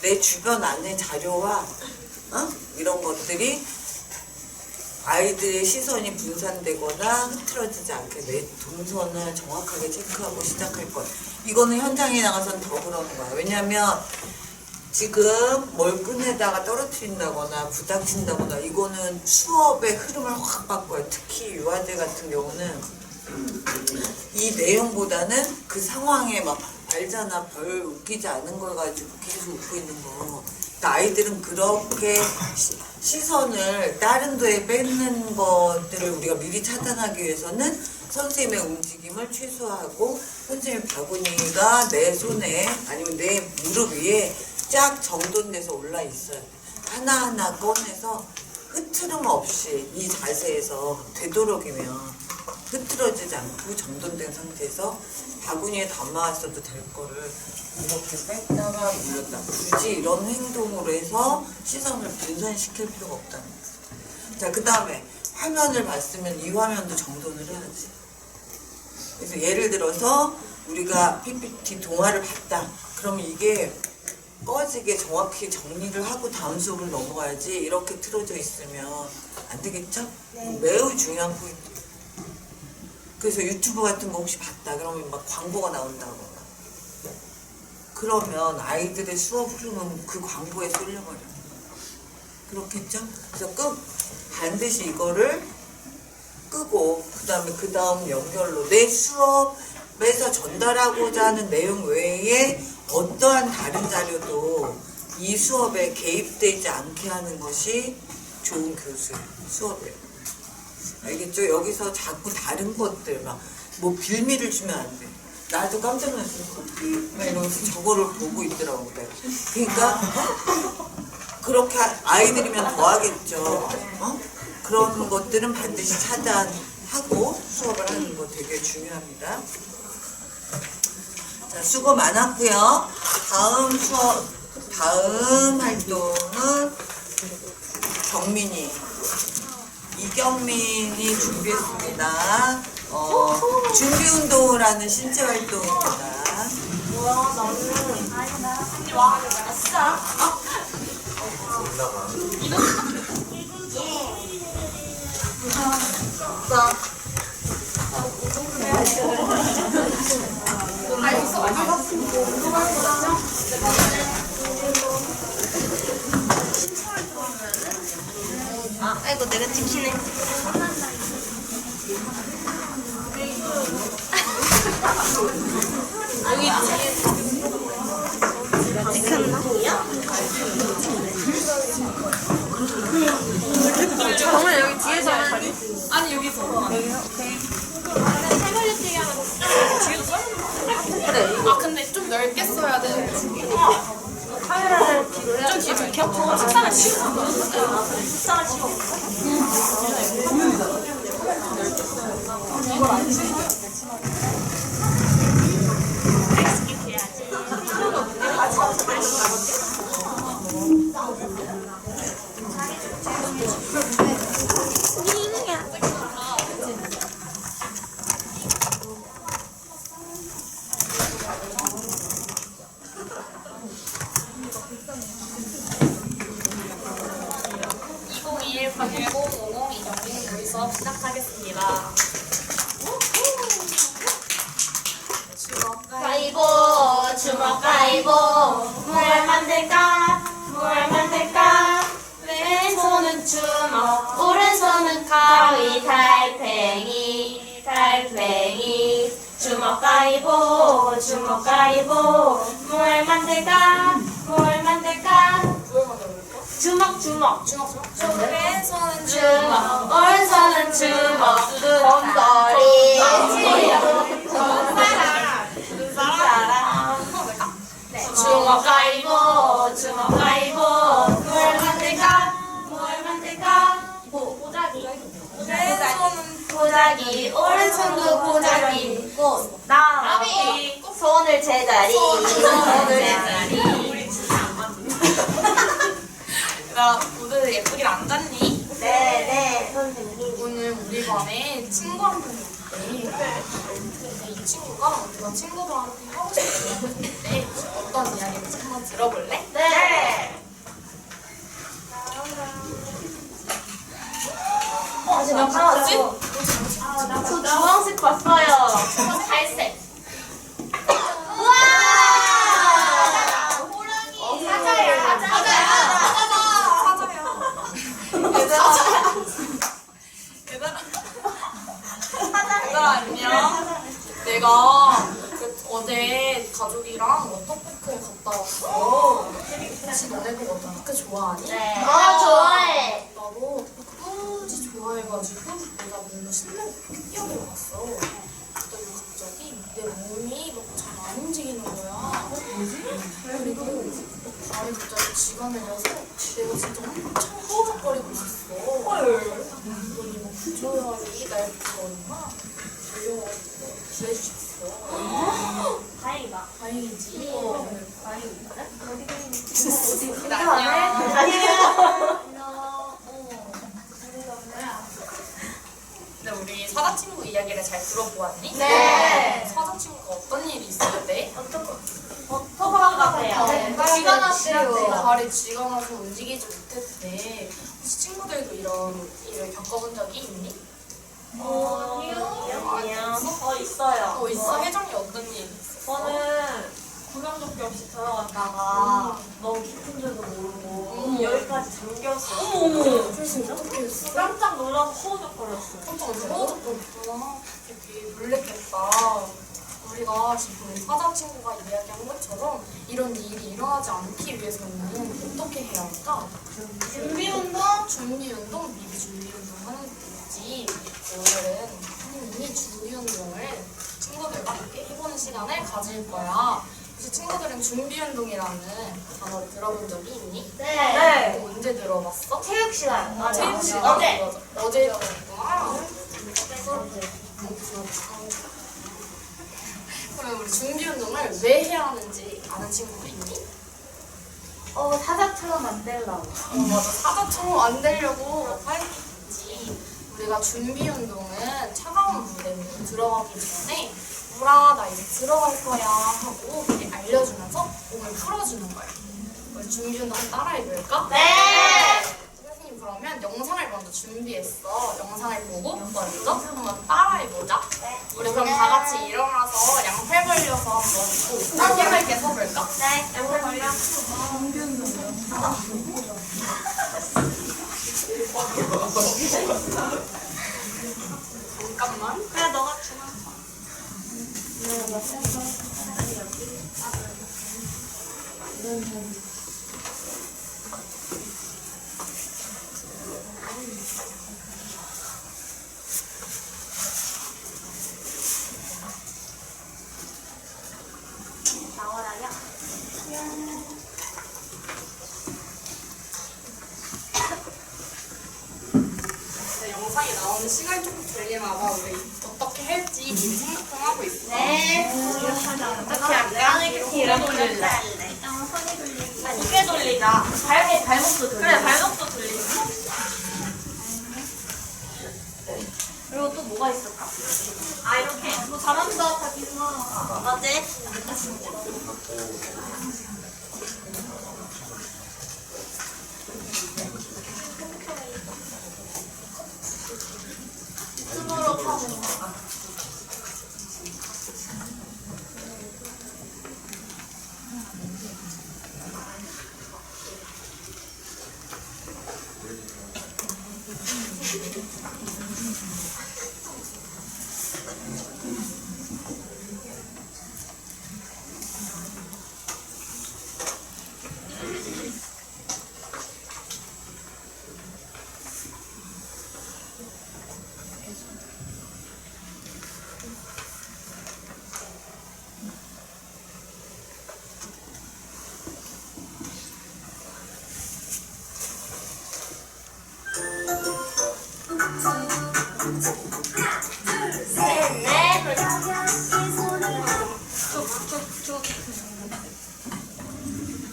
B: 내 주변 안에 자료와 이런 것들이 아이들의 시선이 분산되거나 흐트러지지 않게 내 동선을 정확하게 체크하고 시작할 것. 이거는 현장에 나가서는 더 그러는 거야. 왜냐하면 지금 뭘 끈에다가 떨어뜨린다거나 부닥친다거나 이거는 수업의 흐름을 확 바꿔요. 특히 유아들 같은 경우는 이 내용보다는 그 상황에 막 알잖아. 별 웃기지 않은 걸 가지고 계속 웃고 있는 거. 그러니까 아이들은 그렇게 시선을 다른 데에 뺏는 것들을 우리가 미리 차단하기 위해서는 선생님의 움직임을 최소화하고 선생님 바구니가 내 손에 아니면 내 무릎 위에 쫙 정돈돼서 올라 있어요. 하나하나 꺼내서 흐트름 없이 이 자세에서 되도록이면 흐트러지지 않고 정돈된 상태에서 바구니에 담아왔어도 될 거를 이렇게 뺐다가 물렸다. 굳이 이런 행동으로 해서 시선을 분산시킬 필요가 없다는 거죠. 자, 그 다음에 화면을 봤으면 이 화면도 정돈을 해야지. 그래서 예를 들어서 우리가 PPT 동화를 봤다. 그러면 이게 꺼지게 정확히 정리를 하고 다음 수업을 넘어가야지 이렇게 틀어져 있으면 안 되겠죠? 네. 매우 중요한 포인트. 그래서 유튜브 같은 거 혹시 봤다 그러면 막 광고가 나온다거나 그러면 아이들의 수업 흐름은 그 광고에 쏠려버려. 그렇겠죠? 그래서 반드시 이거를 끄고 그 다음 연결로 내 수업에서 전달하고자 하는 내용 외에 어떠한 다른 자료도 이 수업에 개입되지 않게 하는 것이 좋은 교수예요. 수업에. 알겠죠? 여기서 자꾸 다른 것들 뭐 빌미를 주면 안 돼. 나도 깜짝 놀랐어. 커피? 막 이러면서 저거를 보고 있더라고. 내가. 그러니까 그렇게 아이들이면 더 하겠죠. 어? 그런 것들은 반드시 차단하고 수업을 하는 거 되게 중요합니다. 자, 수고 많았고요. 다음 활동은 경민이, 이경민이 준비했습니다. 준비운동을 하는 신체 활동입니다.
I: 아이고 내가 찍히네. 여기 정말 여기 뒤에서 아니 여기서 오케이.
A: 아 근데 좀 넓게 써야 돼. 카메라를 뒤로 해야 좀 뒤로 켜. 식상을 치워. 식상을 치워. 수업 시작하겠습니다.
C: 가위보 주먹 가위보 뭘 만들까 왼손은 주먹 오른손은 가위 달팽이 주먹 가위보 뭘 만들까 주먹
A: 왼손은
C: 주먹 오른손은 주먹 곰돌이 주먹 가위보 뭘 만들까 보자기 오른손도 보자기 나비 손을 제자리
A: 나 오늘 예쁘게 앉았니?
C: 네네 선생님
A: 오늘 우리 반에 친구 한 분이 있대. 근데 이 친구가 내가 친구들한테 하고 싶은 얘기 있는데 어떤 이야기인지 한번 들어볼래?
C: 네
A: 아직 안 봤지?
C: 저 주황색 봤어요
A: 갈색.
C: 우와
A: 얘들아 안녕. 내가 어제 가족이랑 워터파크에 갔다 왔어. 혹시 너네들 워터파크 좋아하니?
C: 네 좋아해
A: 나도 끝까지 좋아해가지고 내가 뭔가 실내로 뛰어들어갔어. 그랬더니 갑자기 내 몸이 막 잘 안 움직이는 거야. 그리고 발이 갑자기 쥐가 내려서 내가 진짜 엄청 허우적거리고 있었어. 그랬더니 뭐 구조요원이 날 부르거나 달려가지고 구해주셨어.
C: 다행이다
A: 다행이지. 근데 우리 사자 친구 이야기를 잘 들어보았니?
C: 네.
A: 사자 친구가 어떤 일이 있었대?
C: 토박 같아요 쥐가 났대요
A: 발이 쥐가 나서 움직이지 못했대. 혹시 친구들도 이런 일을 겪어본 적이 있니?
C: 아니요 있어요
A: 있어? 혜정이 어떤 일 있어?
J: 저는 구명조끼 없이 들어갔다가 너무 깊은 줄도 모르고 여기까지 잠겼어요.
A: 어머 그래서 어떻게 했어?
J: 깜짝 놀라서 허우적거렸어요.
A: 깜짝 놀랐구나. 되게 놀랬겠다. 우리가 지금 사자 친구가 이야기한 것처럼 이런 일이 일어나지 않기 위해서는 어떻게 해야 할까? 준비운동, 미리 준비운동 하는 게 있지. 오늘은 선생님이 준비운동을 친구들과 함께 해보는 시간을 가질 거야. 혹시 친구들은 준비운동이라는 단어를 들어본 적이 있니?
D: 네.
A: 또 언제 들어봤어?
D: 체육 시간.
A: 체육 시간?
D: 어제.
A: 맞아. 어제 들어봤구나. 그러면 우리 준비운동을 왜 해야 하는지 아는 친구도 있니?
D: 사자처럼 만들라고.
A: 맞아. 사자처럼 안 되려고 하겠지. 우리가 준비운동은 차가운 물에 들어가기 전에 나 이제 들어갈 거야 하고 미리 알려주면서 몸을 풀어주는 거야. 우리 준비운동 따라해볼까?
D: 네.
A: 선생님 그러면 영상을 먼저 준비했어. 영상을 보고 먼저 한번 따라해보자. 우리 그럼 다 같이 일어나서 양팔 벌려서 한번 짧게 서볼까?
D: 네. 양팔 벌려.
A: 잠깐만.
D: 그래 너가 주나.
I: 나와라요.
A: 영상이 나오는 시간이 조금 걸리나 봐. 우리 어떻게 할지 미리 생각 좀 하고 있어.
D: 네. 어떻게 할까? 이렇게 돌릴래.
I: 손이 돌리기.
D: 이게 돌리자. 발목도 돌리자. 그래 발목도 돌리자. 그리고 또 뭐가 있을까? 이렇게. 너 잘한다, 다빈아. 어때? 스스로 파는 거.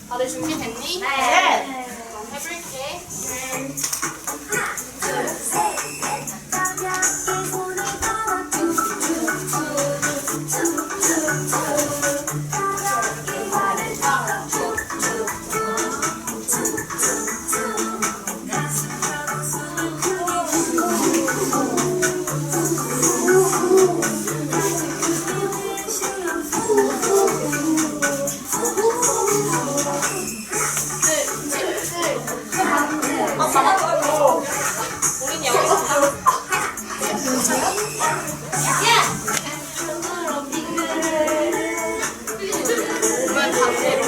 A: 다들 준비됐니?
D: 네.
A: 그럼 해볼게. 우린 여기서 그러면 반대로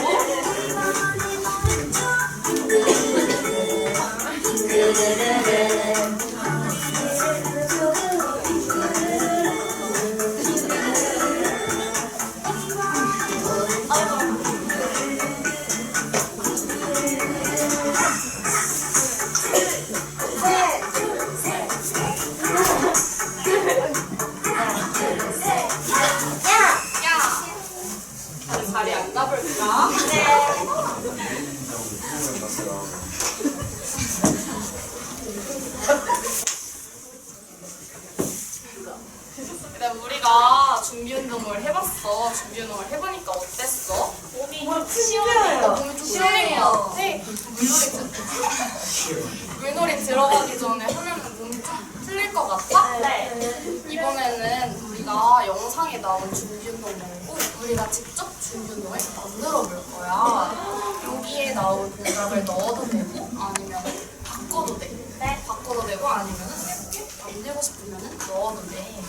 A: 다들 자리 앉아볼까? 그다음 우리가 준비운동을 해봤어. 준비운동을 해보니까 어땠어?
D: 몸이 시원해요.
A: 몸이 좀 시원한 것 같아. 물놀이 들어가기 전에 하면 몸이 좀 풀릴 것 같아?
D: 네.
A: 이번에는 우리가 영상에 나온 준비운동 말고 우리가 직접 준비운동을 만들어 볼 거야. 여기에 나온 동작을 넣어도 되고 아니면 바꿔도 돼.
D: 네.
A: 바꿔도 되고 아니면 새롭게 만들고 싶으면 넣어도 돼.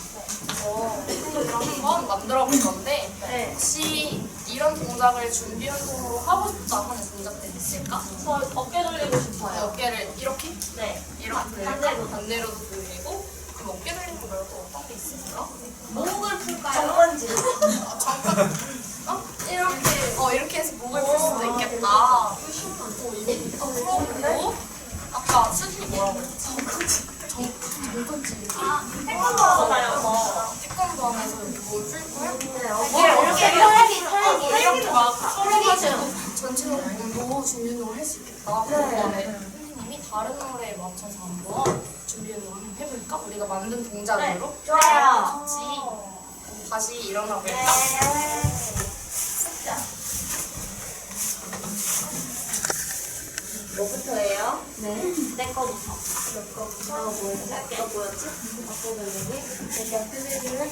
A: 그래서 한번 만들어 볼 건데
D: 네.
A: 혹시 이런 동작을 준비운동으로 하고 싶다 하는 동작들 있을까?
D: 저 어깨 돌리고 싶어요.
A: 어깨를 이렇게?
D: 네.
A: 이렇게 돌릴까? 반대로도 돌리고 그럼 어깨 돌리는 거 말고 어떤 게 있을까?
D: 목을 풀까요?
E: 정권지.
A: 이렇게 해서 목을 풀 수도 있겠다. 그러고 아까 수진이 뭐라고 했지? 태권도 하면서 이렇게 목을 풀고요.
D: 이렇게 털기.
A: 이렇게 막 서로 가지고 전체적으로 운동, 준비 운동을 할 수 있겠다. 그다음에 선생님이 다른 노래에 맞춰서 한번 준비 운동 한번 해볼까? 우리가 만든 동작으로
D: 좋아요.
A: 같이 다시 일어나 볼까?
E: 뭐부터 해요?
D: 내 거부터.
E: 몇 거부터? 뭐였지? 뭐였지? 바꿔보려니? 제가 쓰레기를?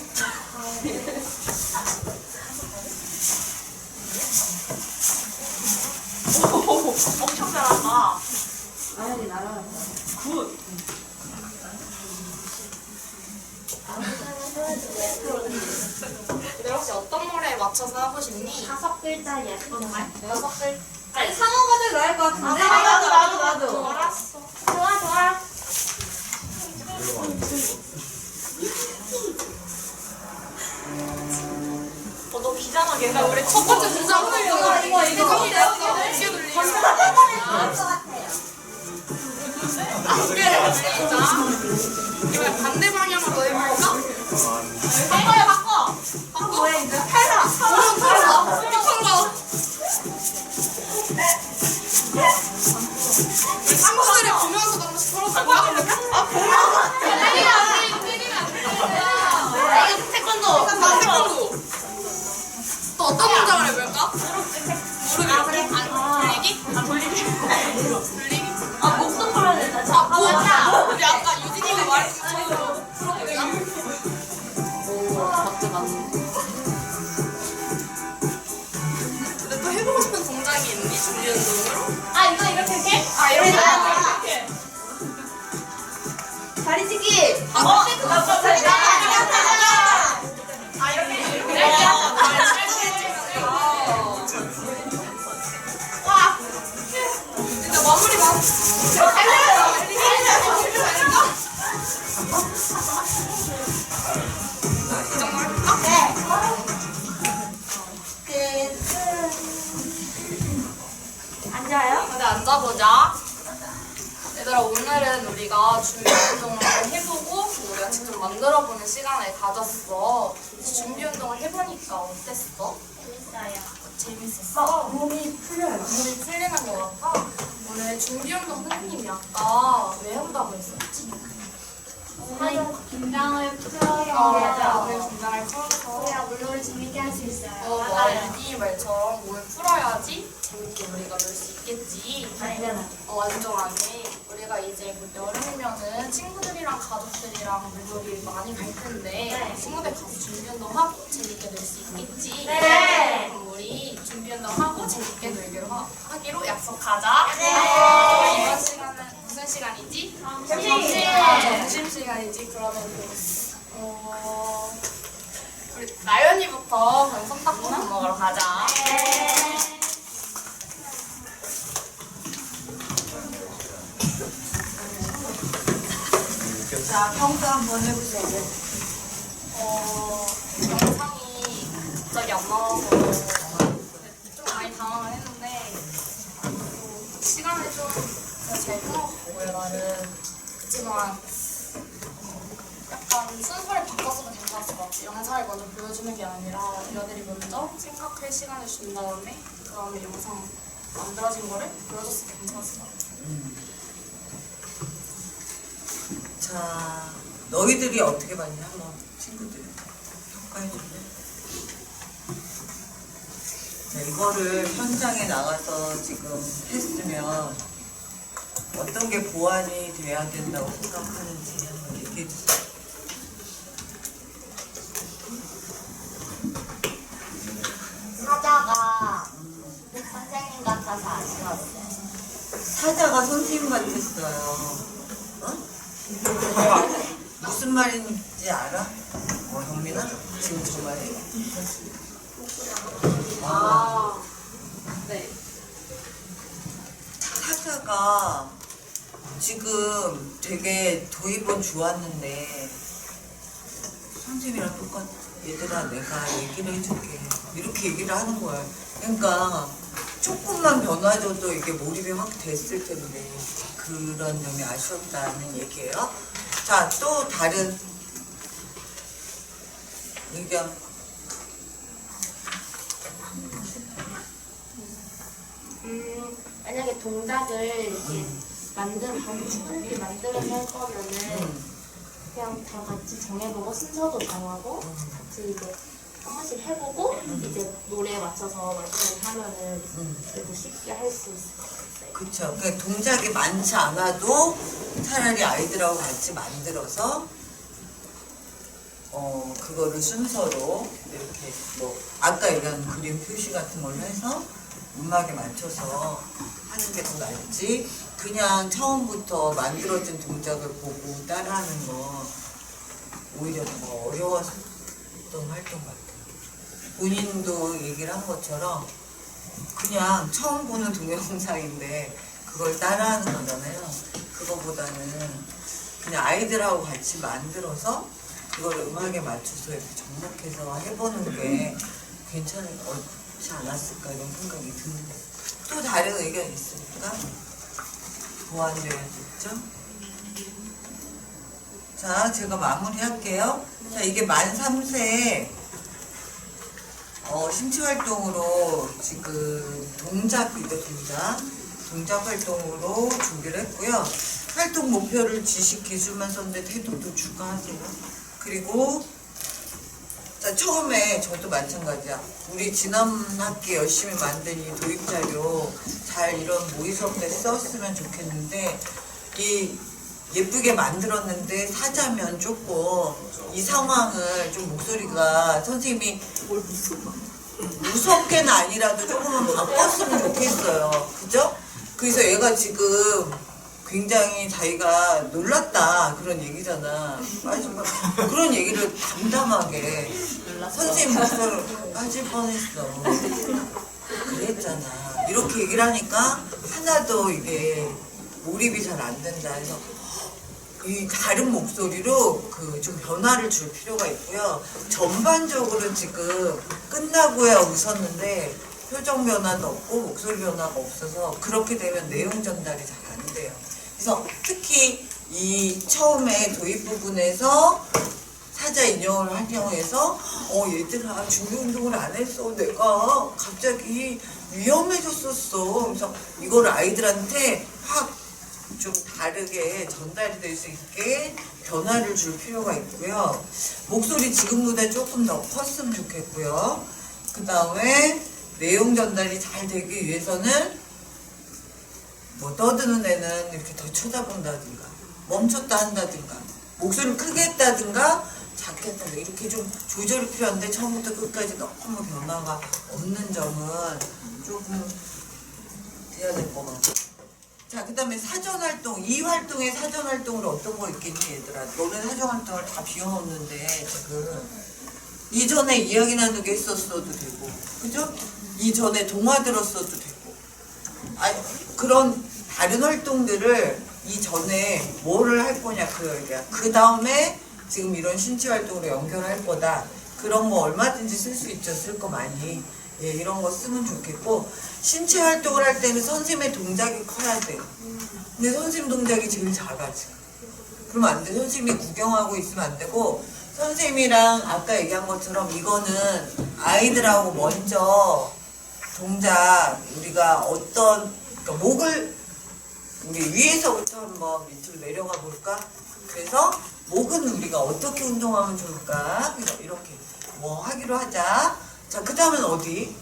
A: 엄청 잘한다.
E: 아연이 날아갔다.
A: 얘들 혹시 어떤 노래에 맞춰서 하고 싶니?
D: 5글자 예쁜 말.
A: 6글.
E: 아니 상어가 더 나을 것 같은데? 나도.
A: 알았어.
D: 좋아.
A: 너 비장하게. 나 우리 첫 번째 동작으로 이거 어떻게 돌리냐? 고개를 돌리자. 이거 반대 방향으로 해볼까? 바꿔. 뭐야 이제? 팔아. 팔아. 우리 친구들이 보면서도 한 번씩 털어볼까? 보면서. 때리면 안 돼. 이거 태권도. 또 어떤 동작을 해볼까? 무릎 이렇게? 돌리기?
D: 목도 풀어야 된다.
A: 맞다. 우리 아까 유진이가 말했던 것처럼 풀어볼까?
E: 맞네.
A: 근데 또 해보고 싶은 동작이 있니? 준비 운동으로?
D: 이거 이렇게 해?
A: 이렇게.
E: 다리 찢기!
A: 진짜 마무리 이 정도 할까?
D: 앉아요?
A: 근데 앉아보자. 얘들아, 오늘은 우리가 준비 운동을 해보고 우리가 직접 만들어보는 시간을 가졌어. 준비 운동을 해보니까 어땠어? 재밌었어?
D: 몸이 풀려요.
A: 몸이 풀리는 것 같아? 오늘 준비 운동 선생님이 아까 왜 한다고 했었지?
I: 긴장을 풀어야
A: 맞아. 오늘 긴장을 풀어서
I: 우리가 운동을 재밌게 할 수 있어요.
A: 맞아. 유진이 말처럼 몸을 풀어야지 재밌게 우리가 놀 수 있겠지. 완전하게. 우리가 이제 곧 여름이면은 친구들이랑 가족들이랑 물놀이 많이 갈 텐데 친구들 가서 준비 운동하고 재밌게 놀 수 있겠지.
D: 네.
A: 그럼 우리 준비 운동하고 재밌게 놀기로 하기로 약속하자.
D: 네.
A: 이번 시간은 무슨 시간이지?
D: 점심.
A: 점심 시간이지. 그러면 우리 나연이부터 그럼 손 닦고 밥 먹으러 가자.
B: 자, 평가 한번 해보세요.
A: 영상이 갑자기 안 나와서 좀 많이 당황을 했는데 시간을 좀 잘 끊어가고요, 나는. 그렇지만 약간 순서를 바꿨으면 괜찮았을 것 같아. 영상을 먼저 보여주는 게 아니라 여들이 먼저 생각할 시간을 준 다음에 그 다음에 영상 만들어진 거를 보여줬으면 괜찮았을 것 같아.
B: 자, 너희들이 어떻게 봤냐? 한번 친구들 평가해줄래? 자, 이거를 현장에 나가서 지금 했으면 어떤 게 보완이 돼야 된다고 생각하는지 한번 얘기해주세요.
E: 사자가 선생님 같아서 아쉬웠어요.
B: 사자가 선생님 같았어요. 어? 무슨 말인지 알아? 경민아? 지금 저 말이?
A: 네.
B: 사자가 지금 되게 도입은 좋았는데 선생님이랑 똑같아. 얘들아 내가 얘기를 해줄게. 이렇게 얘기를 하는 거야. 그러니까 조금만 변화줘도 이게 몰입이 확 됐을 텐데 그런 점이 아쉬웠다는 얘기예요. 자, 또 다른 의견.
E: 만약에 동작을 이렇게 충분히 만들어서 할 거면은 그냥 다 같이 정해보고 순서도 정하고 같이 이제 한 번씩 해보고 이제 노래에 맞춰서 하면은 그래도 쉽게 할 수 있을 것 같아요.
B: 그쵸. 그러니까 동작이 많지 않아도 차라리 아이들하고 같이 만들어서 그거를 순서로 이렇게 뭐 아까 얘기한 그림 표시 같은 걸로 해서 음악에 맞춰서 하는 게 더 낫지. 그냥 처음부터 만들어진 동작을 보고 따라하는 거 오히려 더 어려웠던 활동 같아요. 본인도 얘기를 한 것처럼 그냥 처음 보는 동영상인데 그걸 따라하는 거잖아요. 그거보다는 그냥 아이들하고 같이 만들어서 그걸 음악에 맞춰서 이렇게 접목해서 해보는 게 괜찮지 않았을까 이런 생각이 드는데 또 다른 의견 있습니까? 보완돼야겠죠? 자, 제가 마무리할게요. 자, 이게 만 3세에 신체활동으로 지금 동작 활동으로 준비를 했고요. 활동 목표를 지식 기술만 썼는데 태도도 추가하세요. 그리고 자, 처음에 저도 마찬가지야. 우리 지난 학기 열심히 만든 이 도입 자료 잘 이런 모의 수업 때 썼으면 좋겠는데 이 예쁘게 만들었는데 사자면 조금 이 상황을 좀 목소리가 선생님이 무섭게는 아니라도 조금은 바꿨으면 좋겠어요. 그죠? 그래서 얘가 지금 굉장히 자기가 놀랐다 그런 얘기잖아. 그런 얘기를 담담하게 선생님 목소리로 빠질 뻔했어. 그랬잖아. 이렇게 얘기를 하니까 하나도 이게 몰입이 잘 안 된다 해서 이 다른 목소리로 그 좀 변화를 줄 필요가 있고요. 전반적으로 지금 끝나고야 웃었는데 표정 변화도 없고 목소리 변화가 없어서 그렇게 되면 내용 전달이 잘 안 돼요. 그래서 특히 이 처음에 도입 부분에서 사자 인형을 활용해서 얘들아 준비 운동을 안 했어. 내가 갑자기 위험해졌었어. 그래서 이거를 아이들한테 확 좀 다르게 전달이 될 수 있게 변화를 줄 필요가 있고요. 목소리 지금보다 조금 더 컸으면 좋겠고요. 그 다음에 내용 전달이 잘 되기 위해서는 뭐 떠드는 애는 이렇게 더 쳐다본다든가 멈췄다 한다든가 목소리를 크게 했다든가 작게 했다든가 이렇게 좀 조절이 필요한데 처음부터 끝까지 너무 변화가 없는 점은 조금 돼야 될 것 같아요. 자, 그 다음에 사전활동, 이 활동에 사전활동으로 어떤 거 있겠니 얘들아? 너네 사전활동을 다 비워놓는데 지금 이전에 이야기 나누게 했었어도 되고 그죠? 이전에 동화 들었어도 되고 그런 다른 활동들을 이전에 뭐를 할 거냐 그 얘기야. 그 다음에 지금 이런 신체활동으로 연결할 거다. 그런 거 얼마든지 쓸 수 있죠. 쓸 거 많이. 예, 이런 거 쓰면 좋겠고 신체 활동을 할 때는 선생님의 동작이 커야 돼요. 근데 선생님 동작이 제일 작아 지금. 그러면 안 돼. 선생님이 구경하고 있으면 안 되고 선생님이랑 아까 얘기한 것처럼 이거는 아이들하고 먼저 동작 우리가 그러니까 목을 우리 위에서부터 한번 밑으로 내려가 볼까? 그래서 목은 우리가 어떻게 운동하면 좋을까? 이렇게 뭐 하기로 하자. 자, 그 다음은 어디?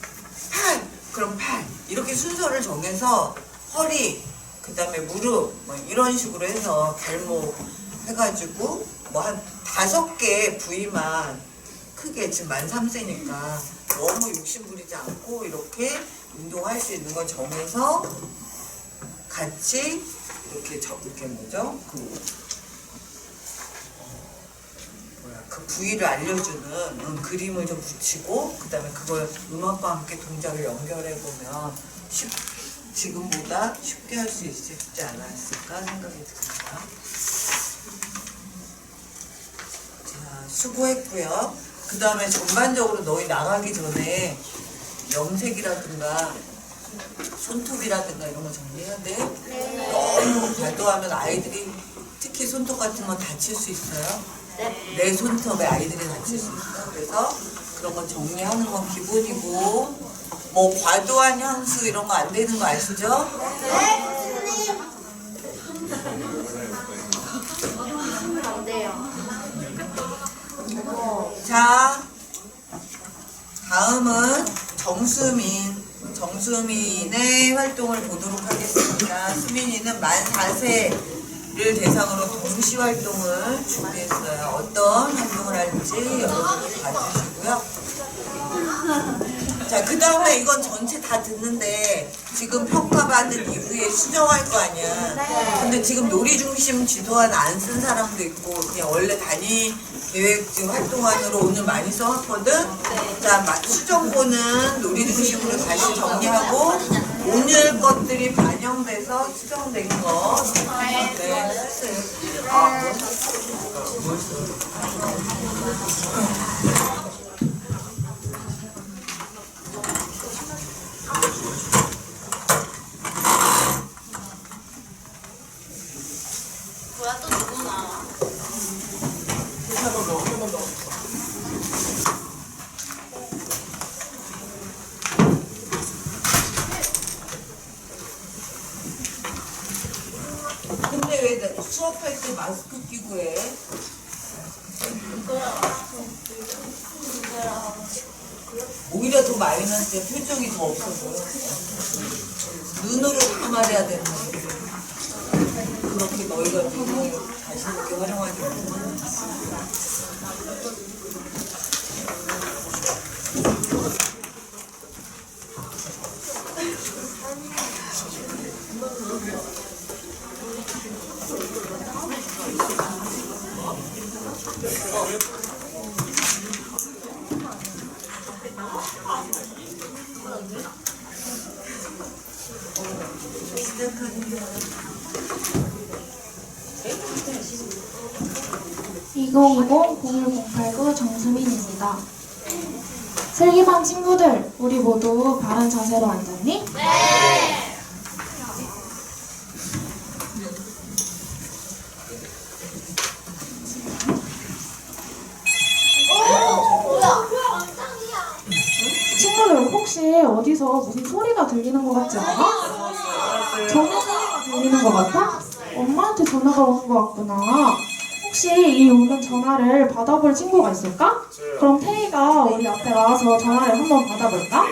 B: 팔! 그럼 팔! 이렇게 순서를 정해서 허리, 그 다음에 무릎, 뭐 이런 식으로 해서 발목 해가지고 뭐 한 5개 부위만 크게 지금 만 3세니까 너무 욕심 부리지 않고 이렇게 운동할 수 있는 거 정해서 같이 이렇게 뭐죠? 그 부위를 알려주는 그림을 좀 붙이고 그 다음에 그걸 음악과 함께 동작을 연결해보면 지금보다 쉽게 할 수 있지 않았을까 생각이 듭니다. 자, 수고했고요. 그 다음에 전반적으로 너희 나가기 전에 염색이라든가 손톱이라든가 이런 거 정리해야 돼. 너무 과도하면 아이들이 특히 손톱 같은 거 다칠 수 있어요. 내 손톱에 아이들이 다칠 수 있어요. 그래서 그런 거 정리하는 건 기본이고, 뭐 과도한 향수 이런 거 안 되는 거 아시죠?
C: 안 돼요.
B: 자, 다음은 정수민의 활동을 보도록 하겠습니다. 수민이는 만 4세를 대상으로 동시 활동을 준비했어요. 어떤 활동을 할지 여러분들 봐주시고요. 자, 그 다음에 이건 전체 다 듣는데 지금 평가받은 이후에 수정할 거 아니야. 근데 지금 놀이중심 지도안 안 쓴 사람도 있고 그냥 원래 단위 계획 지금 활동안으로 오늘 많이 써왔거든. 자, 수정본은 놀이중심으로 다시 정리하고 오늘 것들이 반영돼서 수정된 거. 네, 했어요.
C: 뭐야 또 누구 나와?
B: 근데 왜 수업할 때 마스크 끼고 해? 오히려 더 마이너스에 표정이 더 없어 보여. 눈으로 다 말해야 되는 거지. 그렇게 너희가 눈을 다시 이렇게 활용하지 못해.
K: 정수민입니다. 슬기반 친구들, 우리 모두 바른 자세로 앉았니?
C: 네.
K: 친구들, 혹시 어디서 무슨 소리가 들리는 것 같지 않아? 전화 소리가 들리는 것 같아? 엄마한테 전화가 오는 것 같구나. 혹시 이 오는 전화를 받아볼 친구가 있을까? 그럼 태희가 우리 앞에 나와서 전화를 한번 받아볼까?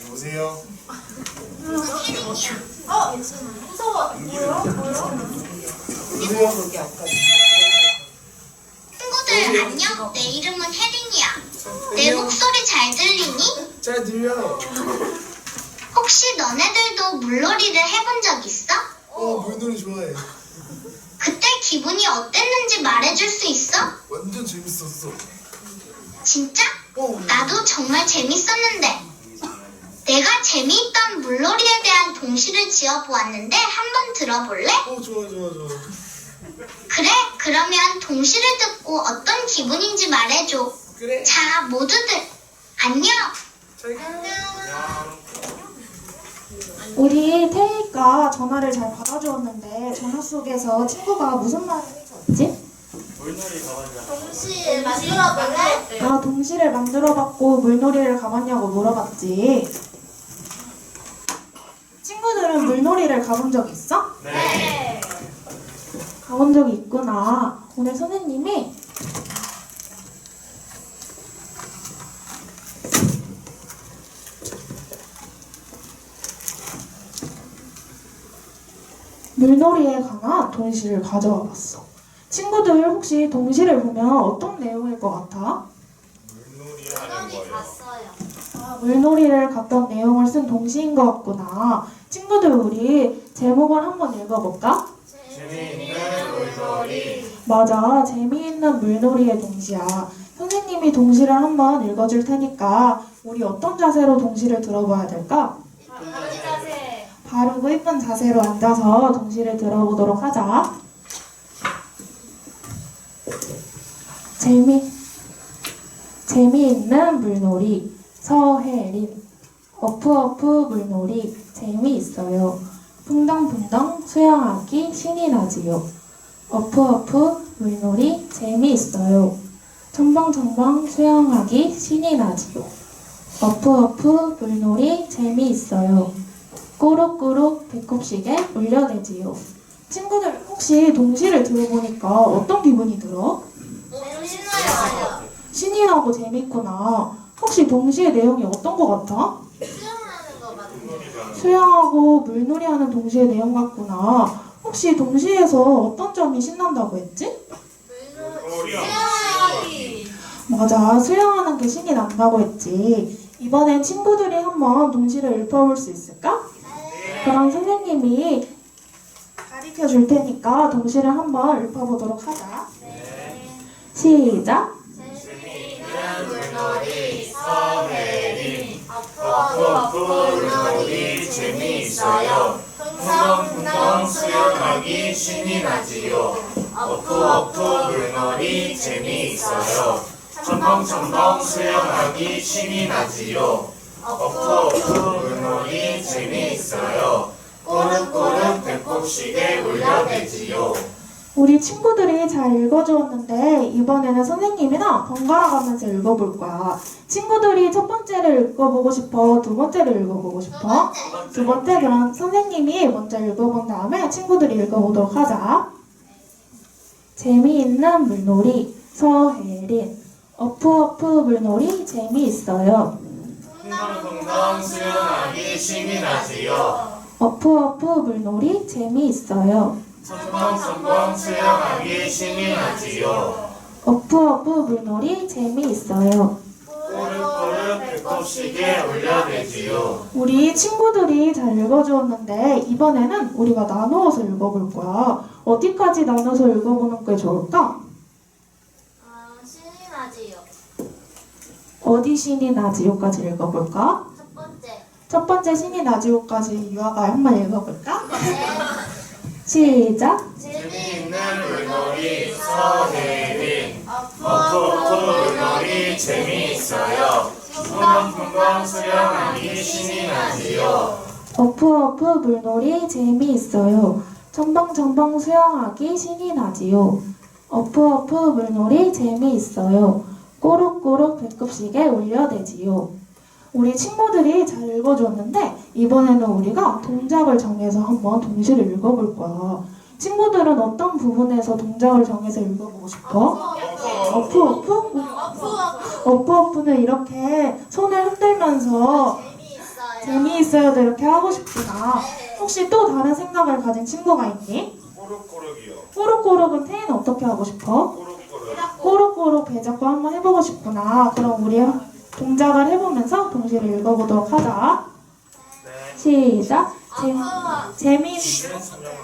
F: 여보세요?
C: 무서워.
H: 친구들 안녕. 내 이름은 혜린이야. 내 목소리 잘 들리니?
G: 잘 들려.
H: 혹시 너네들도 물놀이를 해본 적 있어?
G: 물놀이 좋아해.
H: 그때 기분이 어땠는지 말해줄 수 있어?
G: 완전 재밌었어.
H: 진짜? 나도 정말 재밌었는데. 내가 재미있던 물놀이에 대한 동시를 지어보았는데 한번 들어볼래?
G: 좋아.
H: 그래, 그러면 동시를 듣고 어떤 기분인지 말해줘.
G: 그래.
H: 자, 모두들 안녕.
K: 우리 태희가 전화를 잘 받아주었는데 전화 속에서 친구가 무슨 말을 해줬지?
C: 동시에 만들어볼래?
K: 아, 동시를 만들어봤고 물놀이를 가봤냐고 물어봤지. 친구들은 물놀이를 가본 적 있어?
C: 네.
K: 가본 적이 있구나. 오늘 선생님이 물놀이에 관한 동시를 가져와 봤어. 친구들 혹시 동시를 보면 어떤 내용일 것 같아?
F: 물놀이 하는 거예요.
C: 봤어요.
K: 아, 물놀이를 갔던 내용을 쓴 동시인 것 같구나. 친구들 우리 제목을 한번 읽어볼까?
F: 재미있는 물놀이.
K: 맞아, 재미있는 물놀이의 동시야. 선생님이 동시를 한번 읽어줄 테니까 우리 어떤 자세로 동시를 들어봐야 될까?
C: 바구니 자세.
K: 바르고 예쁜 자세로 앉아서 동시를 들어보도록 하자. 재미있는 물놀이 서혜린. 어프어프 물놀이 재미있어요. 풍덩풍덩 수영하기 신이 나지요. 어프어프 물놀이 재미있어요. 첨벙첨벙 수영하기 신이 나지요. 어프어프 물놀이 재미있어요. 꼬룩꼬룩 배꼽시계 울려대지요. 친구들 혹시 동시를 들어보니까 어떤 기분이 들어?
C: 신나요.
K: 신이 나고 재밌구나. 혹시 동시의 내용이 어떤 것 같아?
C: 수영하는 거 맞나요?
K: 수영하고 물놀이 하는 동시의 내용 같구나. 혹시 동시에서 어떤 점이 신난다고 했지?
C: 수영하기.
K: 맞아, 수영하는 게 신이 난다고 했지. 이번엔 친구들이 한번 동시를 읊어볼 수 있을까? 그럼 선생님이 가르쳐 줄 테니까 동시를 한번 읊어보도록 하자. 시작!
C: 재미있는 물놀이 서혜린.
G: 어프어프 물놀이 재미있어요. 풍덩풍덩 수영하기 신이 나지요. 어프어프 물놀이 재미있어요. 첨벙첨벙 수영하기 신이 나지요. 어프어프 물놀이 재미있어요. 꼬르꼬르 배꼽시계 울려대지요.
K: 우리 친구들이 잘 읽어주었는데 이번에는 선생님이랑 번갈아 가면서 읽어볼 거야. 친구들이 첫 번째를 읽어보고 싶어? 두 번째를 읽어보고 싶어? 두 번째. 그럼 선생님이 먼저 읽어본 다음에 친구들이 읽어보도록 하자. 재미있는 물놀이 서혜린. 어프어프 물놀이 재미있어요.
G: 풍덩풍덩 수영하기 신이 나지요.
K: 어프어프 물놀이 재미있어요.
G: 첨벙첨벙 수영하기 신이 나지요.
K: 어프어프 물놀이 재미있어요.
G: 꼬르꼬르 배꼽시계 울려대지요.
K: 우리 친구들이 잘 읽어주었는데 이번에는 우리가 나누어서 읽어볼 거야. 어디까지 나눠서 읽어보는 게 좋을까?
C: 신이 나지요.
K: 어디 신이 나지요까지 읽어볼까?
C: 첫 번째.
K: 첫 번째 신이 나지요까지 유아가 한번 읽어볼까? 시작!
G: 재미있는 물놀이 서혜린. 어프어프 물놀이 재미있어요. 풍덩풍덩 수영하기 신이 나지요.
K: 어프어프 물놀이 재미있어요. 첨벙첨벙 수영하기 신이 나지요. 어프어프 물놀이 재미있어요. 꼬룩꼬룩 배꼽시계 울려대지요. 우리 친구들이 잘 읽어줬는데 이번에는 우리가 동작을 정해서 한번 동시를 읽어볼 거야. 친구들은 어떤 부분에서 동작을 정해서 읽어보고 싶어? 어프어프? 어프어프는 이렇게 손을 흔들면서 재미있어요도 이렇게 하고 싶구나. 혹시 또 다른 생각을 가진 친구가 있니?
F: 꼬르꼬르기요.
K: 꼬룩꼬룩은 태희는 어떻게 하고 싶어?
F: 꼬르꼬르.
K: 꼬룩꼬룩 배 잡고 한번 해보고 싶구나. 그럼 우리 동작을 해보면서 동시를 읽어보도록 하자. 시작!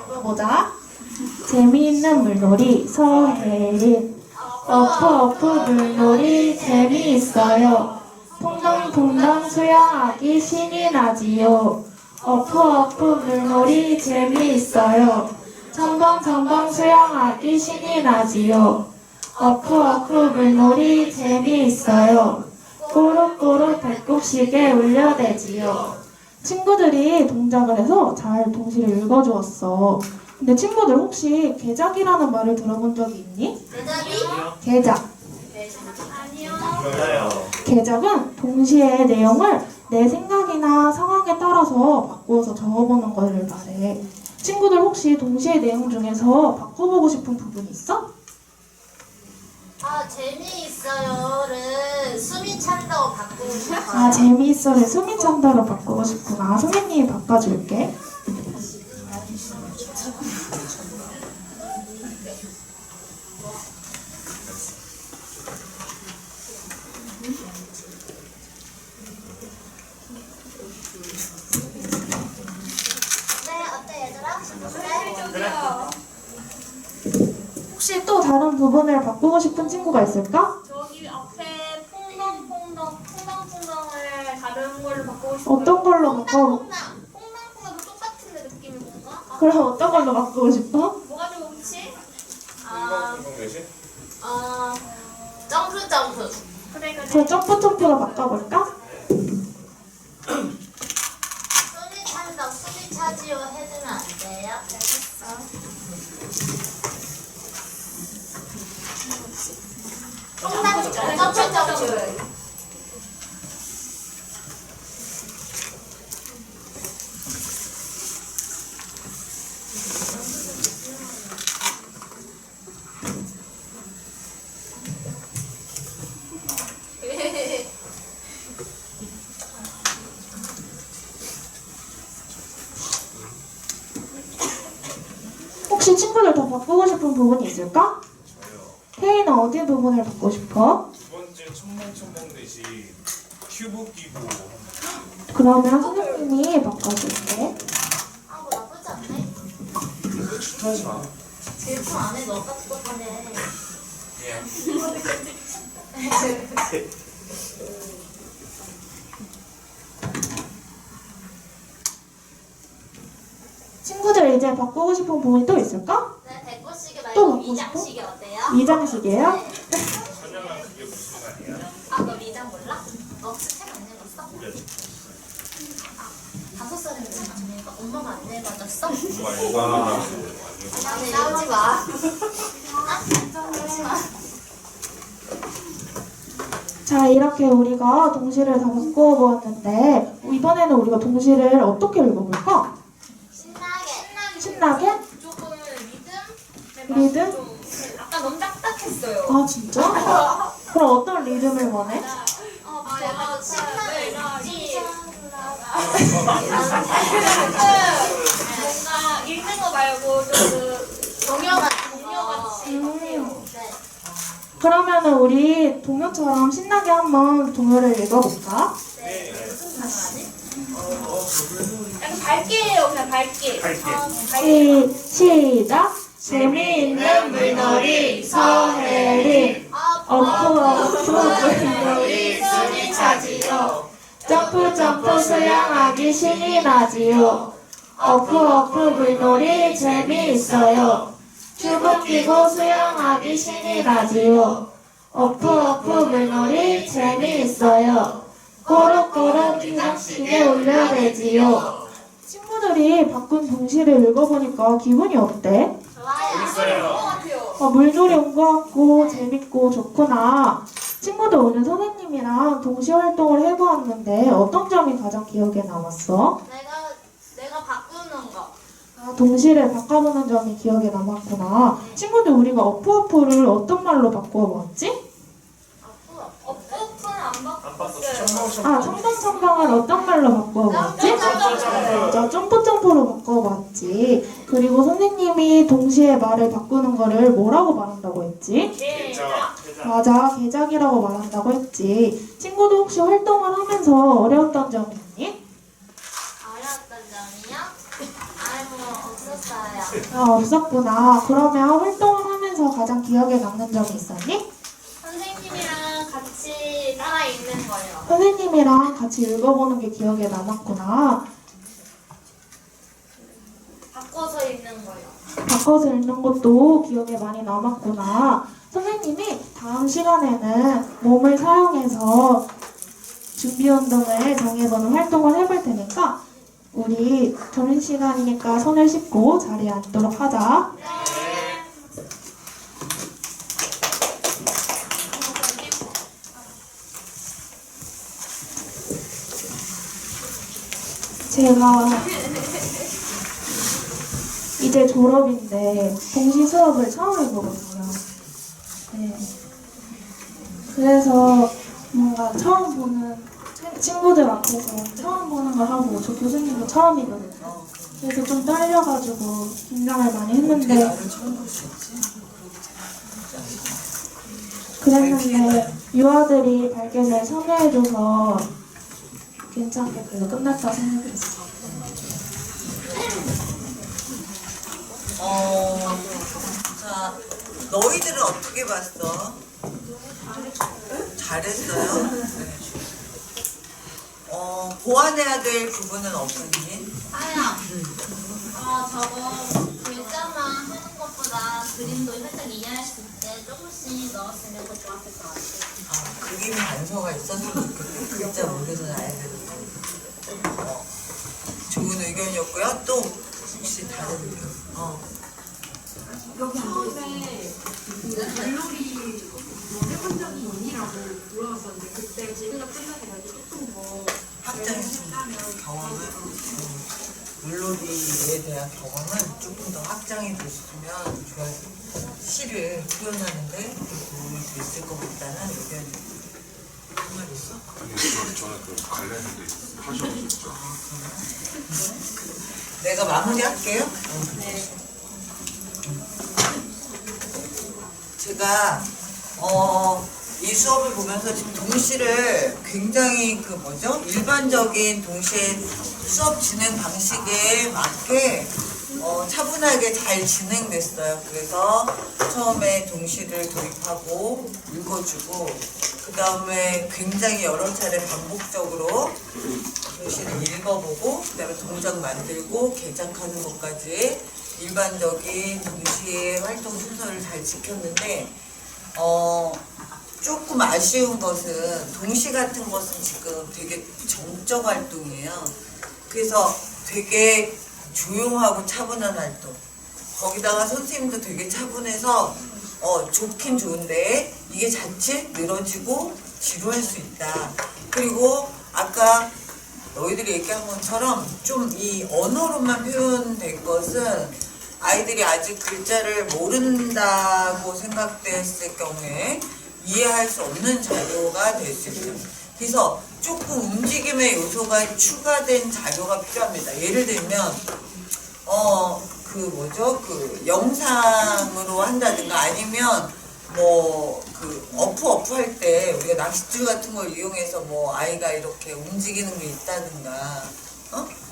K: 읽어보자. 재미있는 물놀이 서혜린. 어프어프 물놀이 재미있어요. 풍덩풍덩 수영하기 신이 나지요. 어프어프 물놀이 재미있어요. 첨벙첨벙 수영하기 신이 나지요. 어프어프 물놀이 재미있어요. 꼬룩꼬룩 배꼽시계 울려대지요. 친구들이 동작을 해서 잘 동시를 읽어주었어. 근데 친구들 혹시 개작이라는 말을 들어본 적이 있니? 개작.
G: 맞아요.
K: 개작은 동시에 내용을 내 생각이나 상황에 따라서 바꾸어서 적어보는 것을 말해. 친구들 혹시 동시에 내용 중에서 바꿔보고 싶은 부분 있어?
C: 재미있어요를 숨이 찬다고 바꾸고 싶어요.
K: 아, 재미있어를 숨이 찬다로 바꾸고 싶구나. 선생님이 바꿔줄게.
C: 어때 얘들아?
K: 혹시 또 다른 부분을 바꾸고 싶은 친구가 있을까?
I: 저기 앞에 풍덩풍덩을 다른 걸로 바꾸고 싶어요.
K: 어떤 걸로 바꿔?
C: 퐁당퐁당도 똑같은
K: 그럼 어떤 걸로 바꾸고 싶어?
C: 뭐가 좋지?
F: 이건 몇이?
C: 점프 점프. 그래 그래.
K: 그럼 점프로 바꿔볼까?
C: 손이 찬다. 손이 차지요 해주면 안 돼요? 알겠어. 점프 점프.
K: 혹시 친구들 더 바꾸고 싶은 부분이 있을까?
F: 저요.
K: 태희는 어디 부분을 바꾸고 싶어?
F: 두 번째 첨벙첨벙 대신 큐브 끼고
K: 그러면 선생님이 바꿔줄게.
C: 아, 뭐 나쁘지 않네.
F: 이거 질투하지 마.
C: 질투 안 해. 너가 똑똑하네.
F: 예.
K: 친구들 이제 바꾸고 싶은 부분이 또 있을까?
C: 네, 대포시계
K: 또
C: 말고
K: 먹고 싶어?
C: 미장시계 어때요?
K: 미장시계요?
F: 선영아 그게 무슨 말이야?
C: 아, 너 미장 몰라? 너 혹시 책 안 읽었어?
F: 우리 아직
C: 5살이면 책안 읽어? 엄마가 안 읽어줬어?
F: 말과
C: 싸우지 마. 싸우지 마.
K: 자, 이렇게 우리가 동시를 다 바꾸어 보았는데 이번에는 우리가 동시를 어떻게 읽어볼까? 신나게?
I: 조금 리듬?
K: 리듬?
I: 좀 아까 너무 딱딱했어요.
K: 아, 진짜? 그럼 어떤 리듬을 원해?
C: 약간 신나게
I: 뭔가 읽는 거 말고 좀그 동요같이 해요.
C: 네.
K: 그러면은 우리 동요처럼 신나게 한번 동요를 읽어볼까?
I: 약간 밝게 해요. 그냥 밝게.
K: 시작! 재미있는 물놀이 서해림 어프 물놀이 숨이 차지요 점프 수영하기 신이 나지요 어프 물놀이 재미있어요 튜브 끼고 수영하기 신이 나지요 어프 물놀이 재미있어요 꼬르꼬르 기장시계 올려내지요. 친구들이 바꾼 동시를 읽어보니까 기분이 어때? 물놀이 온 것 같고 재밌고 좋구나. 친구들 오늘 선생님이랑 동시 활동을 해보았는데 어떤 점이 가장 기억에 남았어?
C: 내가 바꾸는 거.
K: 아, 동시를 바꿔보는 점이 기억에 남았구나. 친구들 우리가 어프어프를 어떤 말로 바꾸어봤지?
I: 어프는 안
F: 안
I: 바꿨어요.
F: 봤어.
K: 아, 첨벙첨벙은 어떤 말로 바꿔봤지? 맞아, 점프로 바꿔봤지. 그리고 선생님이 동시에 말을 바꾸는 거를 뭐라고 말한다고 했지?
F: 계좌.
K: 맞아, 개작이라고 말한다고 했지. 친구들 혹시 활동을 하면서 어려웠던 점이 있니?
C: 어려웠던 점이요? 아이고, 없었어요.
K: 아, 없었구나. 그러면 활동을 하면서 가장 기억에 남는 점이 있었니?
C: 선생님이랑 같이 따라 읽는 거요.
K: 선생님이랑 같이 읽어보는 게 기억에 남았구나.
C: 바꿔서 읽는 거요.
K: 바꿔서 읽는 것도 기억에 많이 남았구나. 선생님이 다음 시간에는 몸을 사용해서 준비 운동을 정해서는 활동을 해볼 테니까 우리 점심시간이니까 손을 씻고 자리에 앉도록 하자. 제가 이제 졸업인데 동시 수업을 처음 해보거든요. 네. 그래서 뭔가 처음 보는 친구들 앞에서 처음 보는 걸 하고 저 교수님도 처음이거든요. 그래서 좀 떨려가지고 긴장을 많이 했는데 그랬는데 유아들이 밝게 잘 참여해줘서 괜찮게 그래도 끝났다 생각했어.
B: 자, 너희들은 어떻게 봤어? 잘했어요? 보완해야 될 부분은 없었니?
C: 아야. 저거 글자만 하는 것보다 그림도 살짝 이해할 수 있게 조금씩 넣었으면 더 좋았을 것 같아요.
B: 아, 그림 단서가 있었으면 좋겠고 글자 모르는 아이들은 좋은 의견이었고요. 또 혹시 다른 의견?
J: 처음에 멜로디 해본적이 있니라고 물어봤었는데 그때 제가 끝나고 조금 더
B: 확장했습니다. 경험을 물놀이에 대한 경험을 조금 더 확장해 주시면 좋아요. 시를 표현하는데 도움이 됐을 것 같다는 의견이 정말 있어?
F: 아니 저는 그 관련해서 하셔가지고
B: 내가 마무리할게요. 제가 이 수업을 보면서 지금 동시를 굉장히 그 뭐죠? 일반적인 동시에 수업 진행 방식에 맞게 차분하게 잘 진행됐어요. 그래서 처음에 동시를 도입하고 읽어주고 그 다음에 굉장히 여러 차례 반복적으로 동시를 읽어보고 그 다음에 동작 만들고 개작하는 것까지 일반적인 동시의 활동 순서를 잘 지켰는데 조금 아쉬운 것은 동시 같은 것은 지금 되게 정적 활동이에요. 그래서 되게 조용하고 차분한 활동. 거기다가 선생님도 되게 차분해서 좋긴 좋은데 이게 자칫 늘어지고 지루할 수 있다. 그리고 아까 너희들이 얘기한 것처럼 좀 이 언어로만 표현된 것은 아이들이 아직 글자를 모른다고 생각됐을 경우에 이해할 수 없는 자료가 될 수 있어요. 그래서 조금 움직임의 요소가 추가된 자료가 필요합니다. 예를 들면 그 영상으로 한다든가 아니면 그 어프 할 때 우리가 낚싯줄 같은 걸 이용해서 아이가 이렇게 움직이는 게 있다든가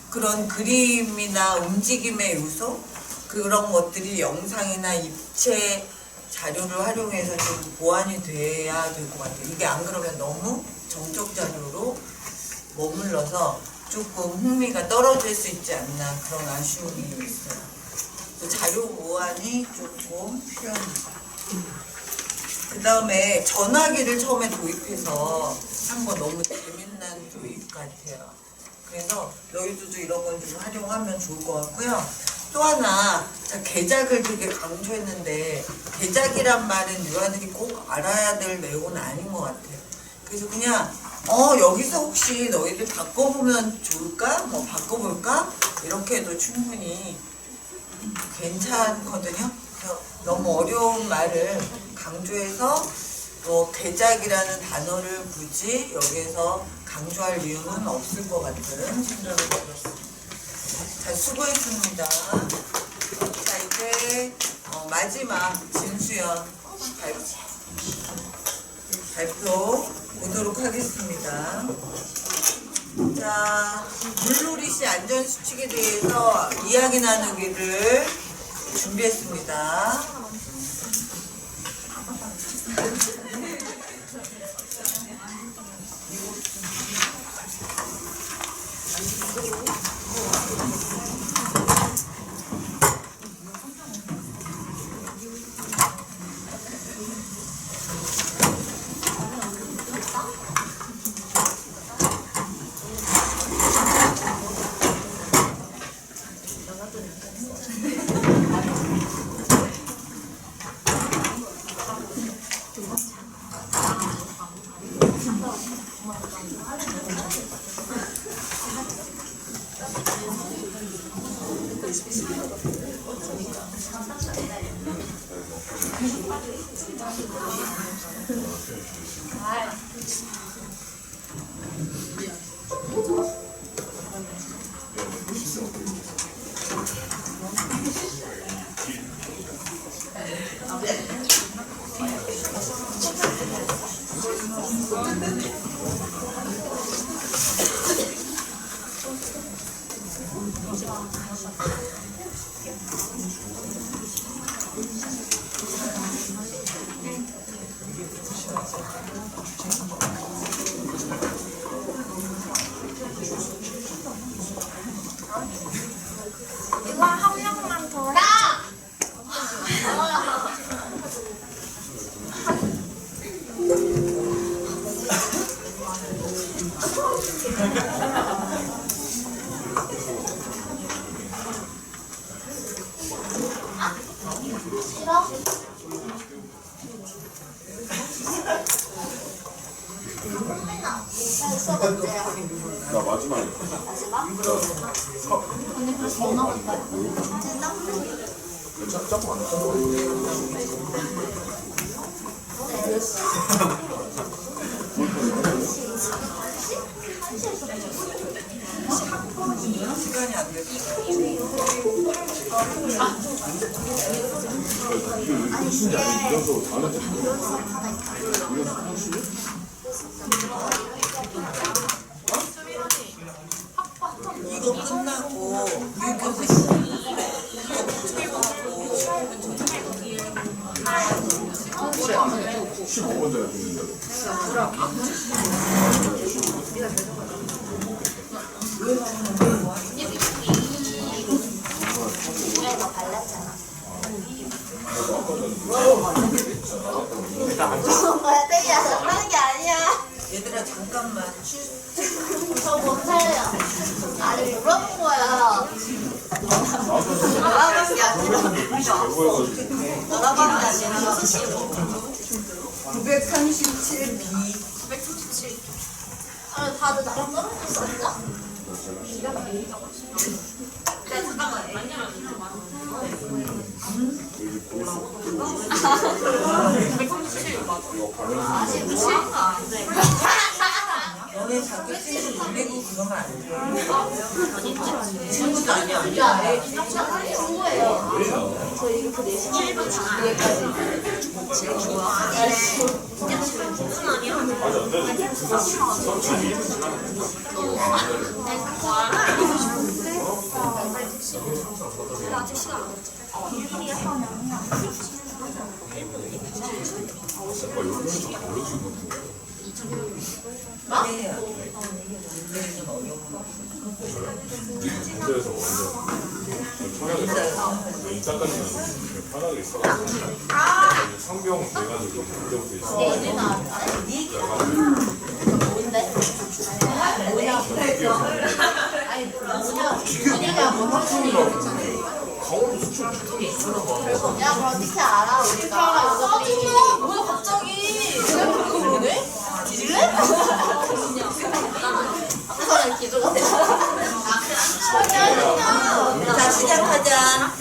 B: 그런 그림이나 움직임의 요소 그런 것들이 영상이나 입체 자료를 활용해서 좀 보완이 돼야 될 것 같아요. 이게 안 그러면 너무 정적 자료로 머물러서 조금 흥미가 떨어질 수 있지 않나 그런 아쉬움이 있어요. 자료 보완이 조금 필요합니다. 그 다음에 전화기를 처음에 도입해서 한 거 너무 재밌는 도입 같아요. 그래서 너희들도 이런 건 좀 활용하면 좋을 것 같고요. 또 하나 개작을 되게 강조했는데 개작이란 말은 유아들이 꼭 알아야 될 내용은 아닌 것 같아요. 그래서 그냥 여기서 혹시 너희들 바꿔보면 좋을까? 바꿔볼까? 이렇게 해도 충분히 괜찮거든요. 그래서 너무 어려운 말을 강조해서 개작이라는 단어를 굳이 여기에서 강조할 이유는 없을 것 같은 생각이 들었습니다. 자, 수고했습니다. 자, 이제 마지막 진수연 발표 보도록 하겠습니다. 자, 물놀이 시 안전수칙에 대해서 이야기 나누기를 준비했습니다.
D: 이거
E: 수업 어때요?
G: 나 마지막에
E: 마지막?
I: 언니 그래서 뭐 나올까요?
G: 짬뽕 안 했어?
B: 시간이 안 됐어.
G: 무슨 양이 이어서 안 했어?
B: 이거 끝나고 이거 끝나고
G: 15분 전에 죽는다.
E: 이거 발랐잖아. 뭐야, 땡이야. 하는 게 아니야.
B: 얘들아 잠깐만.
E: 저 못해요. 아니, 물어본 거야. 너라는 게 아니라. 너라는 게 아니라.
B: 937B.
E: 아, 다들 나랑 떨어졌어, 진짜?
B: 너네 자격증 놀리고 그러면 안 돼. 친구도 아니야.
E: 친구예요. 저 이렇게 4시간 1분 뒤에까지.
G: 군대에서 먼저 이따까지는 편하게 있어가지고 상병 돼가지고 그때부터 있어. 강원도 수출
E: 야, 그럼 어떻게 알아, 우리가?
J: 짜증나! 뭐야 갑자기? 그거 뭐네? 뒤질래?
E: 그거는 기도가 돼.
B: 자 시작하자.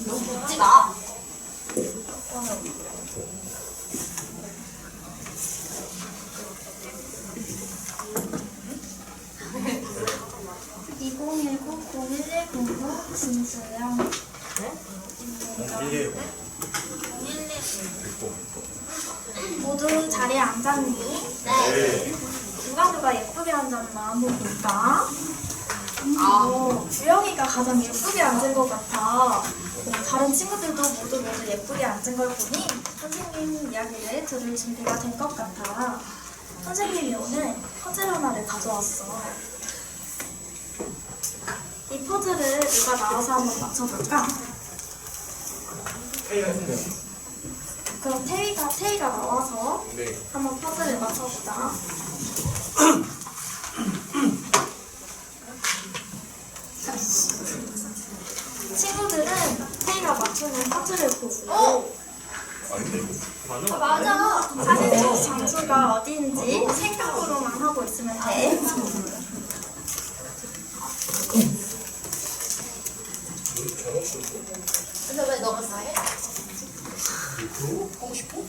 E: 웃지 마.
I: 진수영. 모두 자리에 앉았니?
E: 네.
I: 누가 예쁘게 앉았나 한번 볼까? 주영이가 가장 예쁘게 앉은 것 같아. 다른 친구들도 모두 예쁘게 앉은 걸 보니 선생님 이야기를 들을 준비가 된 것 같아. 선생님이 오늘 퍼즐 하나를 가져왔어. 이 퍼즐을 누가 나와서 한번 맞춰볼까? 그럼 태희가 나와서 한번 퍼즐을 맞춰보자. 친구들은 태희가 맞추는 퍼즐을 보고 맞아. 사진 속 장소가 어디인지 생각으로만 하고 있으면 돼.
E: 근데 왜 너가 다 해?
J: 하고 싶어?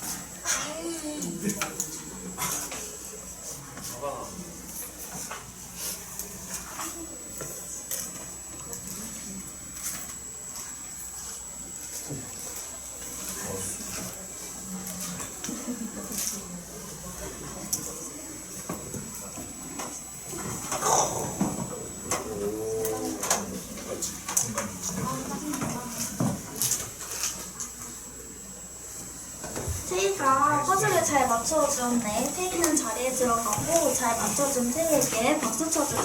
I: 태희가 퍼즐을 잘 맞춰주었네. 태희는 자리에 들어가고 잘 맞춰준 태희에게 박수 쳐주자.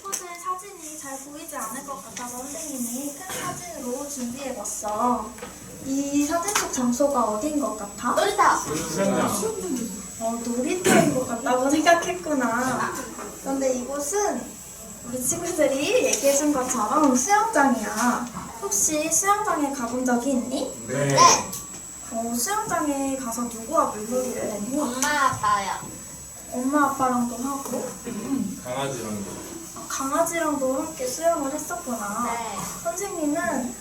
I: 퍼즐 사진이 잘 보이지 않을 것 같아서 선생님이 큰 사진으로 준비해봤어. 이 사진 속 장소가 어디인 것 같아?
C: 놀이터.
I: 놀이터인 것 같다고 생각했구나. 그런데 이곳은 우리 친구들이 얘기해준 것처럼 수영장이야. 혹시 수영장에 가본 적이 있니?
F: 네.
I: 수영장에 가서 누구와 물놀이를 했니?
C: 엄마 아빠요.
I: 엄마 아빠랑도 하고
F: 강아지랑도.
I: 강아지랑도 함께 수영을 했었구나.
C: 네.
I: 선생님은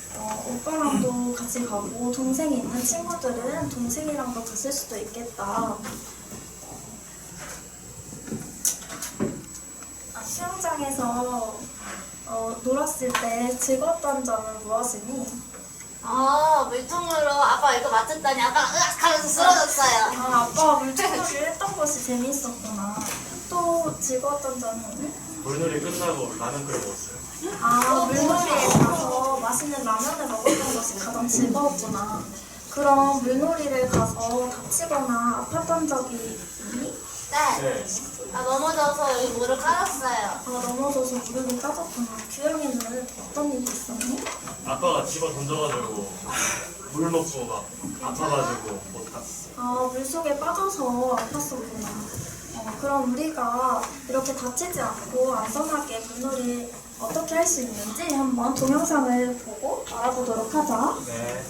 I: 오빠랑도 같이 가고 동생이 있는 친구들은 동생이랑도 갔을 수도 있겠다. 수영장에서 놀았을 때 즐거웠던 점은 무엇이니?
C: 물통으로 아빠 이거 맞췄더니 아빠가 으악 하면서 쓰러졌어요.
I: 아빠가 물놀이를 했던 것이 재미있었구나. 또 즐거웠던 점은?
G: 물놀이 끝나고 라면 끓여 먹었어요.
I: 물놀이에 가서 맛있는 라면을 먹었던 것이 가장 즐거웠구나. 그럼 물놀이를 가서 다치거나 아팠던 적이 있니?
C: 네. 넘어져서 여기 물을 깔았어요.
I: 넘어져서 무릎이 까졌구나. 규영이는 어떤 일이 있었니?
G: 아빠가 집어 던져가지고 물 먹고 막 아파가지고 못 갔어.
I: 물속에 빠져서 아팠었구나. 그럼 우리가 이렇게 다치지 않고 안전하게 물놀이 어떻게 할 수 있는지 한번 동영상을 보고 알아보도록 하자.
G: 네.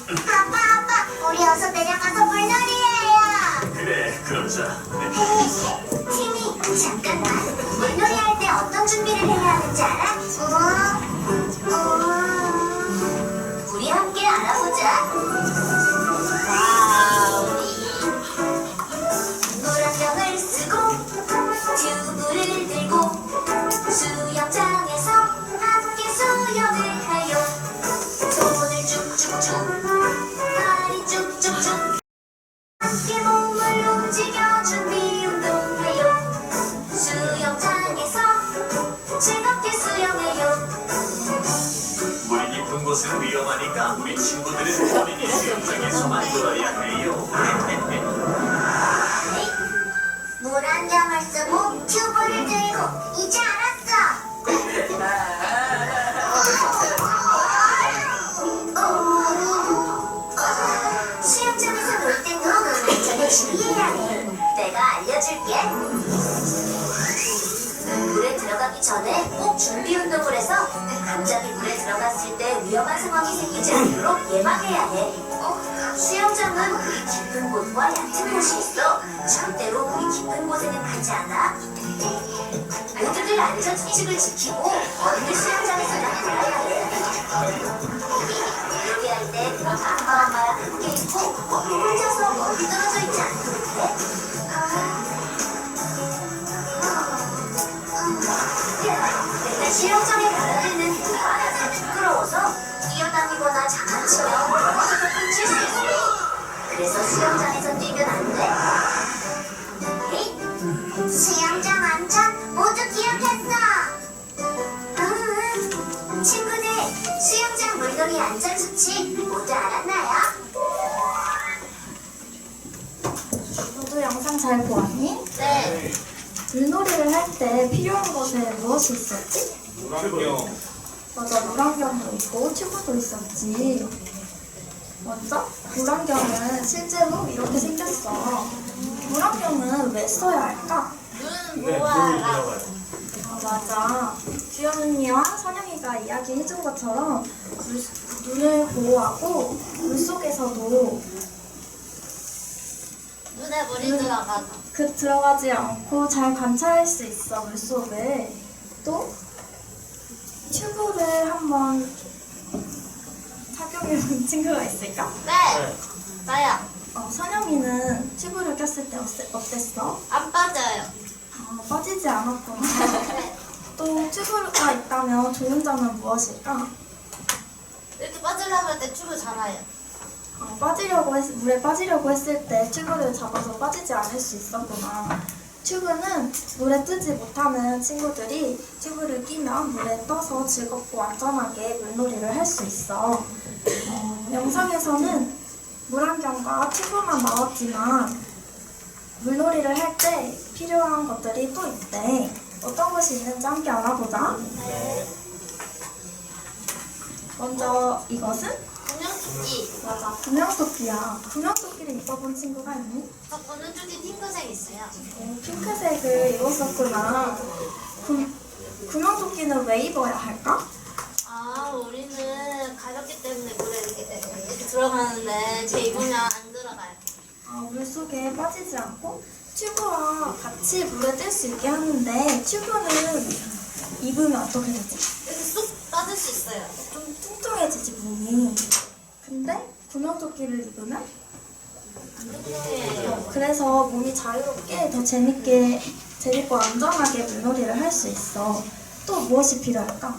H: 아빠, 우리 어서 내려가서 물놀이해요.
G: 그래, 그러자.
H: 티미, 잠깐만. 물놀이 할 때 어떤 준비를 해야 하는지 알아? 우리 함께 알아보자. 물안경을 쓰고 튜브를 들고 수영장에서 함께 수영을 해요. 손을 쭉쭉쭉 다리 쭉쭉쭉 함께 몸을 움직여 준비 운동해요. 수영장에서 즐겁게 수영해요.
L: 물이 깊은 곳은 위험하니까 우리 친구들은 본인이 수영장에서만 놀아야 해요.
H: 물안경을 쓰고 튜브를 들고 이제 알았어. 수영장에서 놀 때도 안전에 주의해야 해. 내가 알려줄게. 물에 들어가기 전에 꼭 준비 운동을 해서 갑자기 물에 들어갔을 때 위험한 상황이 생기지 않도록 예방해야 해. 수영장은 물이 깊은 곳과 얕은 곳이 있어. 절대로 물이 깊은 곳에는 가지 않아. 모두들 안전수칙을 지키고 어린이 수영장에서는 놀아야 해. 물놀이 할 때 아빠, 엄마랑 함께 있고 혼자서 멀리 떨어져 있지 않도록 해. 맨날 수영장에 가다 때는 물이 많아서 부끄러워서 뛰어다니거나 장난치면 넘어져서 훔칠 수 있어. 그래서 수영장에서 뛰면 안 돼. 수영장 안전 모두 기억했어. 친구들, 수영장 물놀이 안전수칙 모두 알았나요?
I: 모두 영상 잘 보았니?
C: 네.
I: 물놀이를 할 때 필요한 것에 무엇이 있었지?
F: 물안경.
I: 맞아, 물안경도 있고 튜브도 있었지. 먼저 물안경은 실제로 이렇게 생겼어. 물안경은 왜 써야 할까?
C: 눈은
G: 네,
C: 모아라.
G: 물이 들어가요.
I: 맞아. 규현이와 선영이가 이야기해준 것처럼 눈을 보호하고 물속에서도
C: 눈에 물이 들어가서.
I: 들어가지 않고 잘 관찰할 수 있어, 물속을. 또 튜브를 한번 착용해본 친구가 있을까?
C: 네. 나야.
I: 선영이는 튜브를 꼈을 때 어땠어?
C: 안 빠져요.
I: 빠지지 않았구나.
C: 네.
I: 또 튜브가 있다면 좋은 점은 무엇일까?
C: 이렇게 빠지려고 할 때 튜브 잡아요.
I: 물에 빠지려고 했을 때 튜브를 잡아서 빠지지 않을 수 있었구나. 튜브는 물에 뜨지 못하는 친구들이 튜브를 끼면 물에 떠서 즐겁고 안전하게 물놀이를 할 수 있어. 영상에서는 물안경과 튜브만 나왔지만 물놀이를 할 때 필요한 것들이 또 있대. 어떤 것이 있는지 함께 알아보자.
D: 먼저 이것은?
C: 분명토끼.
D: 맞아, 구명토끼야. 구명토끼를 입어본 친구가 있니?
C: 저 분명토끼 핑크색 있어요.
D: 핑크색을 입었었구나. 구명토끼는 왜 입어야 할까?
C: 아, 우리는 가볍기 때문에 물에 이렇게 들어가는데 쟤 입으면 안 들어가요.
D: 물속에 빠지지 않고 튜브와 같이 물에 뜰 수 있게 하는데 튜브는 입으면 어떻게 되지?
C: 이렇게 쑥 빠질 수 있어요.
D: 좀 뚱뚱해지지 몸이. 근데 구명토끼를 입으면
C: 뚱뚱해요.
D: 그래서 몸이 자유롭게 더 재밌고 안전하게 물놀이를 할 수 있어. 또 무엇이 필요할까?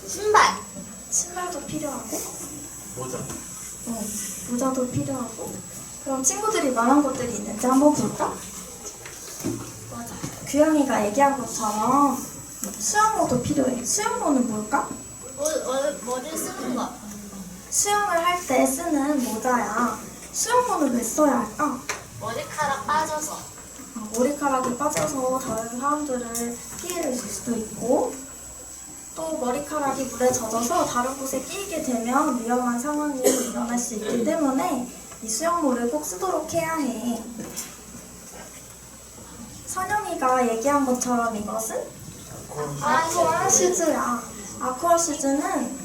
C: 신발.
D: 신발도 필요하고
G: 모자.
D: 모자도 필요하고. 그럼 친구들이 말한 것들이 있는지 한번 볼까? 맞아. 규영이가 얘기한 것처럼 수영모도 필요해. 수영모는 뭘까?
C: 머리를 쓰는 거.
D: 수영을 할 때 쓰는 모자야. 수영모는 왜 써야 할까?
C: 머리카락 빠져서.
D: 머리카락이 빠져서 다른 사람들을 피해를 줄 수도 있고, 또 머리카락이 물에 젖어서 다른 곳에 끼게 되면 위험한 상황이 일어날 수 있기 때문에 이 수영모를 꼭 쓰도록 해야 해. 선영이가 얘기한 것처럼 이것은 아쿠아 슈즈야. 아쿠아 슈즈는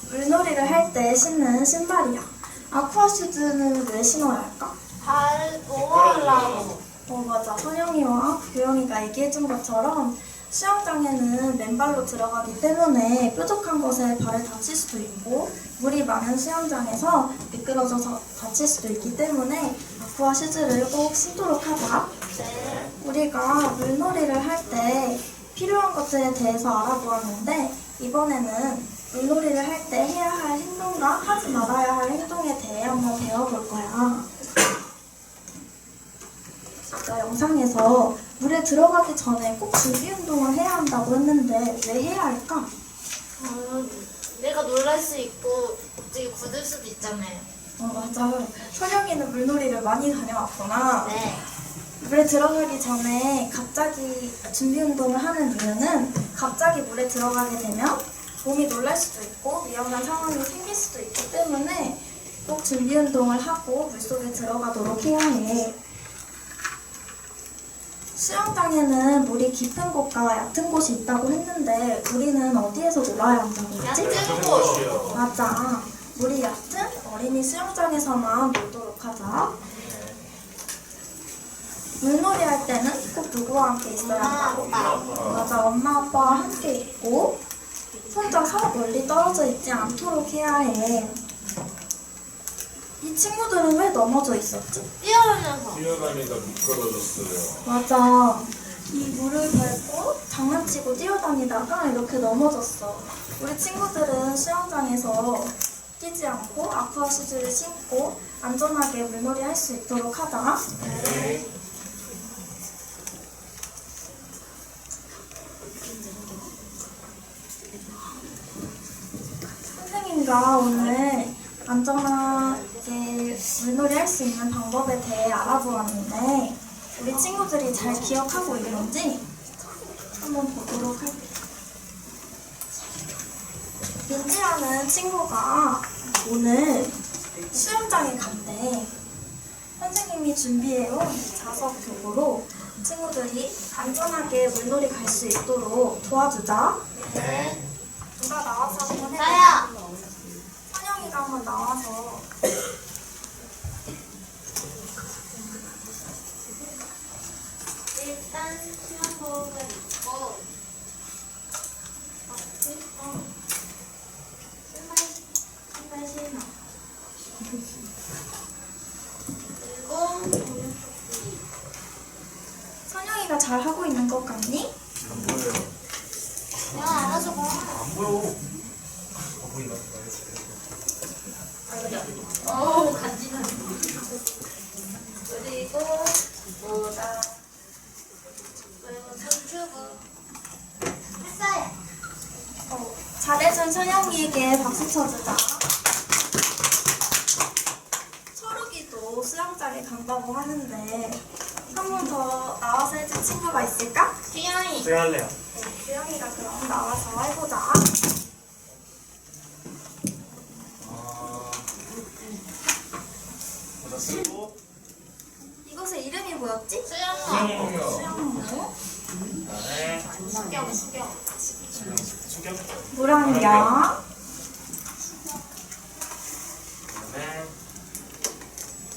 D: 물놀이를 할 때 신는 신발이야. 아쿠아 슈즈는 왜 신어야 할까?
C: 발 보호하려고.
D: 맞아. 선영이와 규영이가 얘기해준 것처럼 수영장에는 맨발로 들어가기 때문에 뾰족한 곳에 발을 다칠 수도 있고, 물이 많은 수영장에서 미끄러져서 다칠 수도 있기 때문에 아쿠아 슈즈를 꼭 신도록 하자. 우리가 물놀이를 할 때 필요한 것들에 대해서 알아보았는데, 이번에는 물놀이를 할 때 해야 할 행동과 하지 말아야 할 행동에 대해 한번 배워볼 거야. 아까 영상에서 물에 들어가기 전에 꼭 준비 운동을 해야 한다고 했는데 왜 해야 할까?
C: 내가 놀랄 수 있고 갑자기 굳을 수도 있잖아요.
D: 맞아. 선영이는 물놀이를 많이 다녀왔구나.
C: 네.
D: 물에 들어가기 전에 갑자기 준비 운동을 하는 이유는 갑자기 물에 들어가게 되면 몸이 놀랄 수도 있고 위험한 상황이 생길 수도 있기 때문에 꼭 준비 운동을 하고 물속에 들어가도록 해야 해. 수영장에는 물이 깊은 곳과 얕은 곳이 있다고 했는데 우리는 어디에서 놀아야 한다고 했지?
C: 얕은 곳.
D: 맞아. 물이 얕은 어린이 수영장에서만 놀도록 하자. 물놀이 할 때는 꼭 누구와 함께 있어야 한다고? 맞아. 엄마 아빠와 함께 있고 혼자 서 멀리 떨어져 있지 않도록 해야 해. 이 친구들은 왜 넘어져 있었지?
C: 뛰어다녀서.
F: 뛰어다니다 미끄러졌어요.
D: 맞아. 이 물을 밟고 장난치고 뛰어다니다가 이렇게 넘어졌어. 우리 친구들은 수영장에서 뛰지 않고 아쿠아 슈즈를 신고 안전하게 물놀이 할 수 있도록 하자. 선생님과 오늘 안전하게 물놀이 할 수 있는 방법에 대해 알아보았는데 우리 친구들이 잘 기억하고 있는지 한번 보도록 할게요. 민지라는 친구가 오늘 수영장에 간대. 선생님이 준비해온 자석 교구로 친구들이 안전하게 물놀이 갈 수 있도록 도와주자.
C: 네.
D: 누가 나와서 한번 해볼까?
C: 나야.
D: 선영이가 한번 나와서.
C: 일단 수영복을 입고 신발 신어. 그리고
D: 선영이가 잘 하고 있는 것 같니?
G: 안 보여요.
C: 내가 알아서 봐.
G: 안 보여. 보인다.
C: 어우 간지나. 그리고 모자. 그리고 손주부. 했어요.
D: 잘해준 선영이에게 박수 쳐주자. 철욱이도 수영장에 간다고 하는데 한 번 더 나와서 해줄 친구가 있을까?
C: 귀여이.
G: 제가 할래요.
D: 규영이가 그럼 나와서 해보자.
G: 그리고
D: 이곳의 이름이 뭐였지?
C: 수영모.
D: 수영모.
G: 그다음에
C: 수경.
G: 수경.
D: 물안경.
G: 그다음에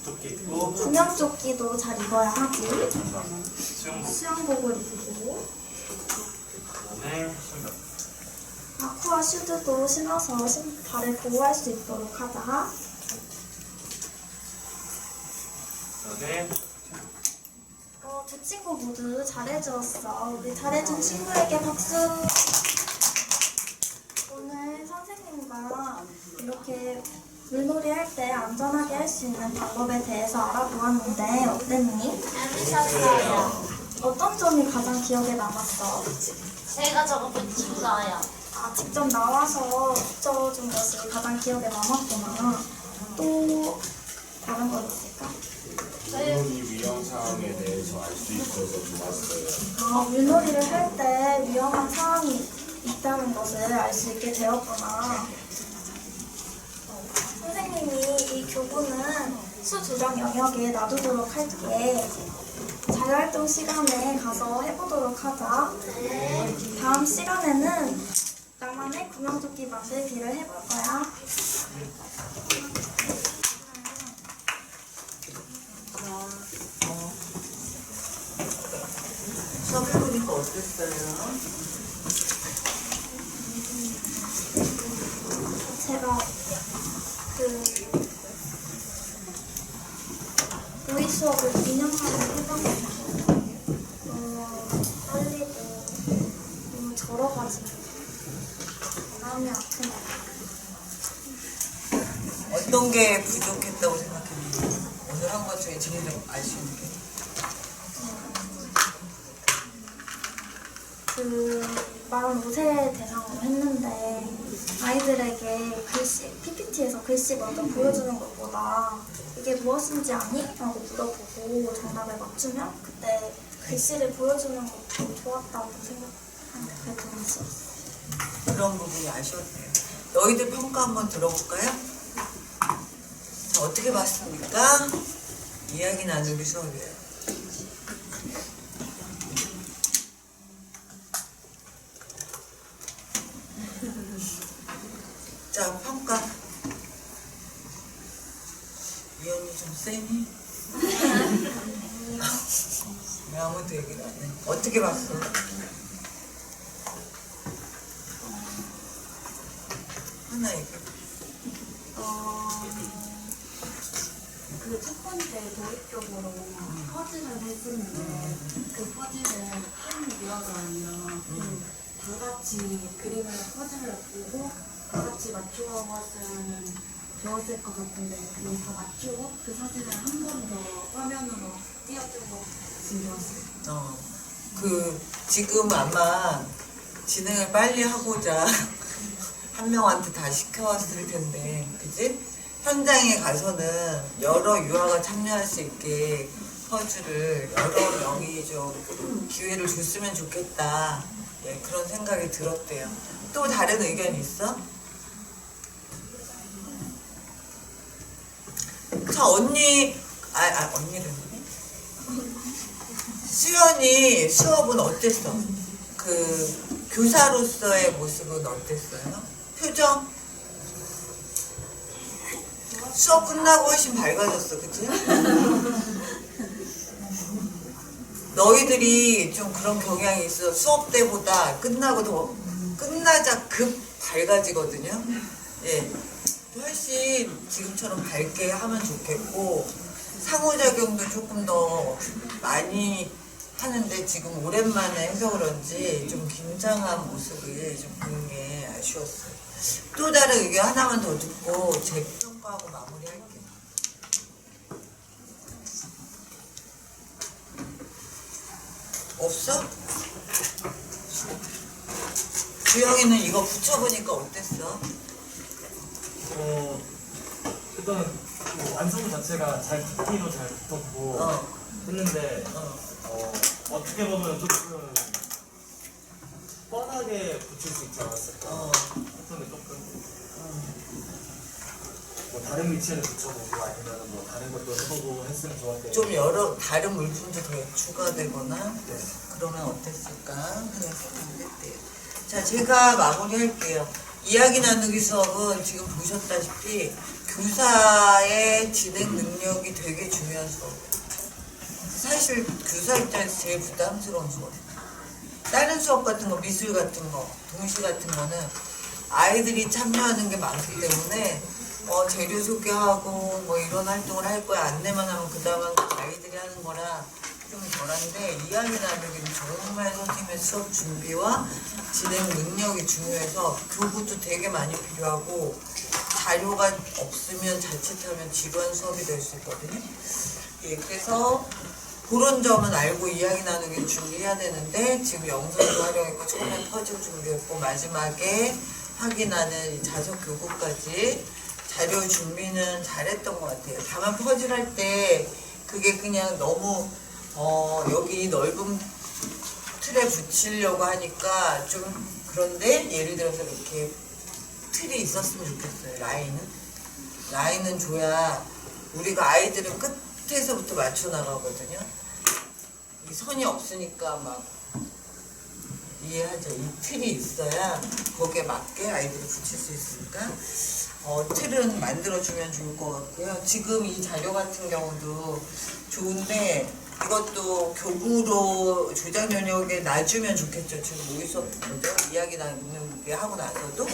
G: 조끼 입고
D: 구명조끼도 잘 입어야 하지.
G: 수영복.
D: 수영복을 입고.
G: 그다음에 신발.
D: 아쿠아 슈즈도 신어서 발을 보호할 수 있도록 하자.
G: 그다음에
D: 두 친구 모두 잘해주었어. 우리 잘해준 친구에게 박수. 오늘 선생님과 이렇게 물놀이 할 때 안전하게 할 수 있는 방법에 대해서 알아보았는데 어땠니?
C: 재밌었어요.
D: 어떤 점이 가장 기억에 남았어?
C: 제가 저거 붙인 거예요.
D: 아, 직접 나와서 붙여준 것이 가장 기억에 남았구나. 또 다른 거 있을까?
F: 물놀이 위험 사항에 대해서 알 수 있어서 좋았어요.
D: 아, 물놀이를 할 때 위험한 상황이 있다는 것을 알 수 있게 되었구나. 선생님이 이 교구는 수조정 영역에 놔두도록 할게. 자율활동 시간에 가서 해보도록 하자. 다음 시간에는 나만의 구명조끼 만들기를 해볼 거야.
B: 수업 해보니까 어땠어요?
D: 제가 모의 수업을 2년 만에 해봤는데 떨리고 너무 절어가지고 마음이 아프네.
B: 어떤 게 부족했다고 생각했는지 오늘 한 것 중에 제일 알 수 있는 게
D: 그 45세 대상으로 했는데 아이들에게 글씨, PPT에서 글씨 먼저 보여주는 것보다 이게 무엇인지 아니? 라고 물어보고 정답을 맞추면 그때 글씨를 보여주는 것도 좋았다고 생각하는데 그게 더 재밌었어요.
B: 그런 부분이 아쉬웠네요. 너희들 평가 한번 들어볼까요? 자, 어떻게 봤습니까? 이야기 나누기 수업이에요. 자, 평가. 위원이 좀 세니? 왜 아무도 얘기를 안 해? 어떻게 봤어? 하나 얘기해.
E: 그 첫 번째 도입적으로 퍼즐을 했었는데 그 퍼즐을 한 유아가 아니라 다 같이 그림을 퍼즐을 보고 다 같이 맞추어 봤으면 좋았을 것 같은데 그냥 다 맞추고 그 사진을 한 번 더 화면으로 띄워준 거 좋았어요.
B: 지금 아마 진행을 빨리 하고자 한 명한테 다 시켜왔을 텐데, 그지? 현장에 가서는 여러 유아가 참여할 수 있게 퍼즐을 여러 명이 좀 기회를 줬으면 좋겠다. 예, 그런 생각이 들었대요. 또 다른 의견 있어? 자, 언니는 수연이 수업은 어땠어? 그 교사로서의 모습은 어땠어요? 표정? 수업 끝나고 훨씬 밝아졌어, 그치? 너희들이 좀 그런 경향이 있어. 수업 때보다 끝나고 더 끝나자 급 밝아지거든요. 예, 훨씬 지금처럼 밝게 하면 좋겠고 상호작용도 조금 더 많이 하는데 지금 오랜만에 해서 그런지 좀 긴장한 모습을 좀 보는 게 아쉬웠어요. 또 다른 의견 하나만 더 듣고 제 평가하고 마무리할게요. 없어? 주영이는 이거 붙여보니까 어땠어?
G: 일단 그 완성 자체가 잘 붙기도 잘 붙었고 했는데 어떻게 보면 조금 뻔하게 붙일 수 있지 않았을까 싶은데 조금 뭐 다른 위치에는 붙여보고 아니면 뭐 다른 것도 해보고 했으면 좋았겠는데.
B: 좀 여러 다른 물품도 더 추가되거나
G: 네.
B: 그러면 어땠을까 하는 생각이 했대요. 자, 제가 마무리할게요. 이야기 나누기 수업은 지금 보셨다시피 교사의 진행 능력이 되게 중요한 수업이에요. 사실 교사 입장에서 제일 부담스러운 수업이에요. 다른 수업 같은 거, 미술 같은 거, 동시 같은 거는 아이들이 참여하는 게 많기 때문에 재료 소개하고 뭐 이런 활동을 할 거야 안내만 하면 그 다음은 아이들이 하는 거라 좀 덜한데 이야기 나누기는 정말 선생님의 수업 준비와 진행 능력이 중요해서 교구도 되게 많이 필요하고 자료가 없으면 자칫하면 지루한 수업이 될 수 있거든요. 예, 그래서 그런 점은 알고 이야기 나누기 준비해야 되는데 지금 영상도 활용했고 처음에 퍼즐 준비했고 마지막에 확인하는 이 자석 교구까지 자료 준비는 잘했던 것 같아요. 다만 퍼즐 할 때 그게 그냥 너무 여기 라이븐 틀에 붙이려고 하니까 좀 그런데 예를 들어서 이렇게 틀이 있었으면 좋겠어요. 라인은 줘야 우리가 아이들은 끝에서부터 맞춰 나가거든요. 이 선이 없으니까 막 이해하죠. 이 틀이 있어야 거기에 맞게 아이들이 붙일 수 있으니까 틀은 만들어주면 좋을 것 같고요. 지금 이 자료 같은 경우도 좋은데 이것도 교구로 조작 영역에 놔주면 좋겠죠. 지금 모의 수업 이야기 나누는 게 하고 나서도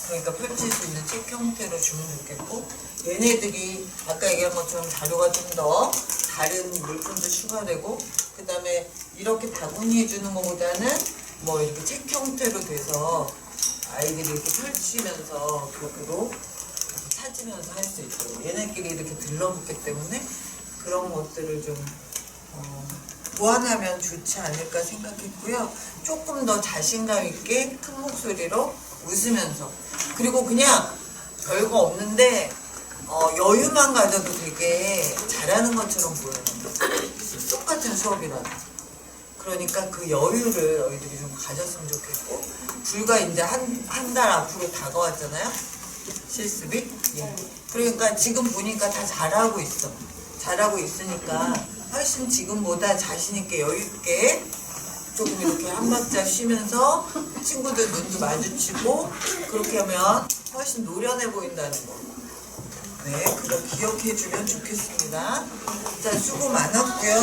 B: 그러니까 펼칠 수 있는 책 형태로 주면 좋겠고 얘네들이 아까 얘기한 것처럼 자료가 좀 더 다른 물품도 추가되고 그 다음에 이렇게 바구니 해주는 것보다는 뭐 이렇게 책 형태로 돼서 아이들이 이렇게 펼치면서 교구로 찾으면서 할 수 있고 얘네끼리 이렇게 들러붙기 때문에 그런 것들을 좀 보완하면 좋지 않을까 생각했고요. 조금 더 자신감 있게 큰 목소리로 웃으면서 그리고 그냥 별거 없는데 여유만 가져도 되게 잘하는 것처럼 보여요. 똑같은 수업이라도. 그러니까 그 여유를 너희들이 좀 가졌으면 좋겠고 불과 이제 한 달 앞으로 다가왔잖아요. 실습이. 예. 그러니까 지금 보니까 다 잘하고 있어. 잘하고 있으니까 훨씬 지금보다 자신있게 여유있게 조금 이렇게 한 박자 쉬면서 친구들 눈도 마주치고 그렇게 하면 훨씬 노련해 보인다는 거. 네, 그거 기억해 주면 좋겠습니다. 자, 수고 많았고요.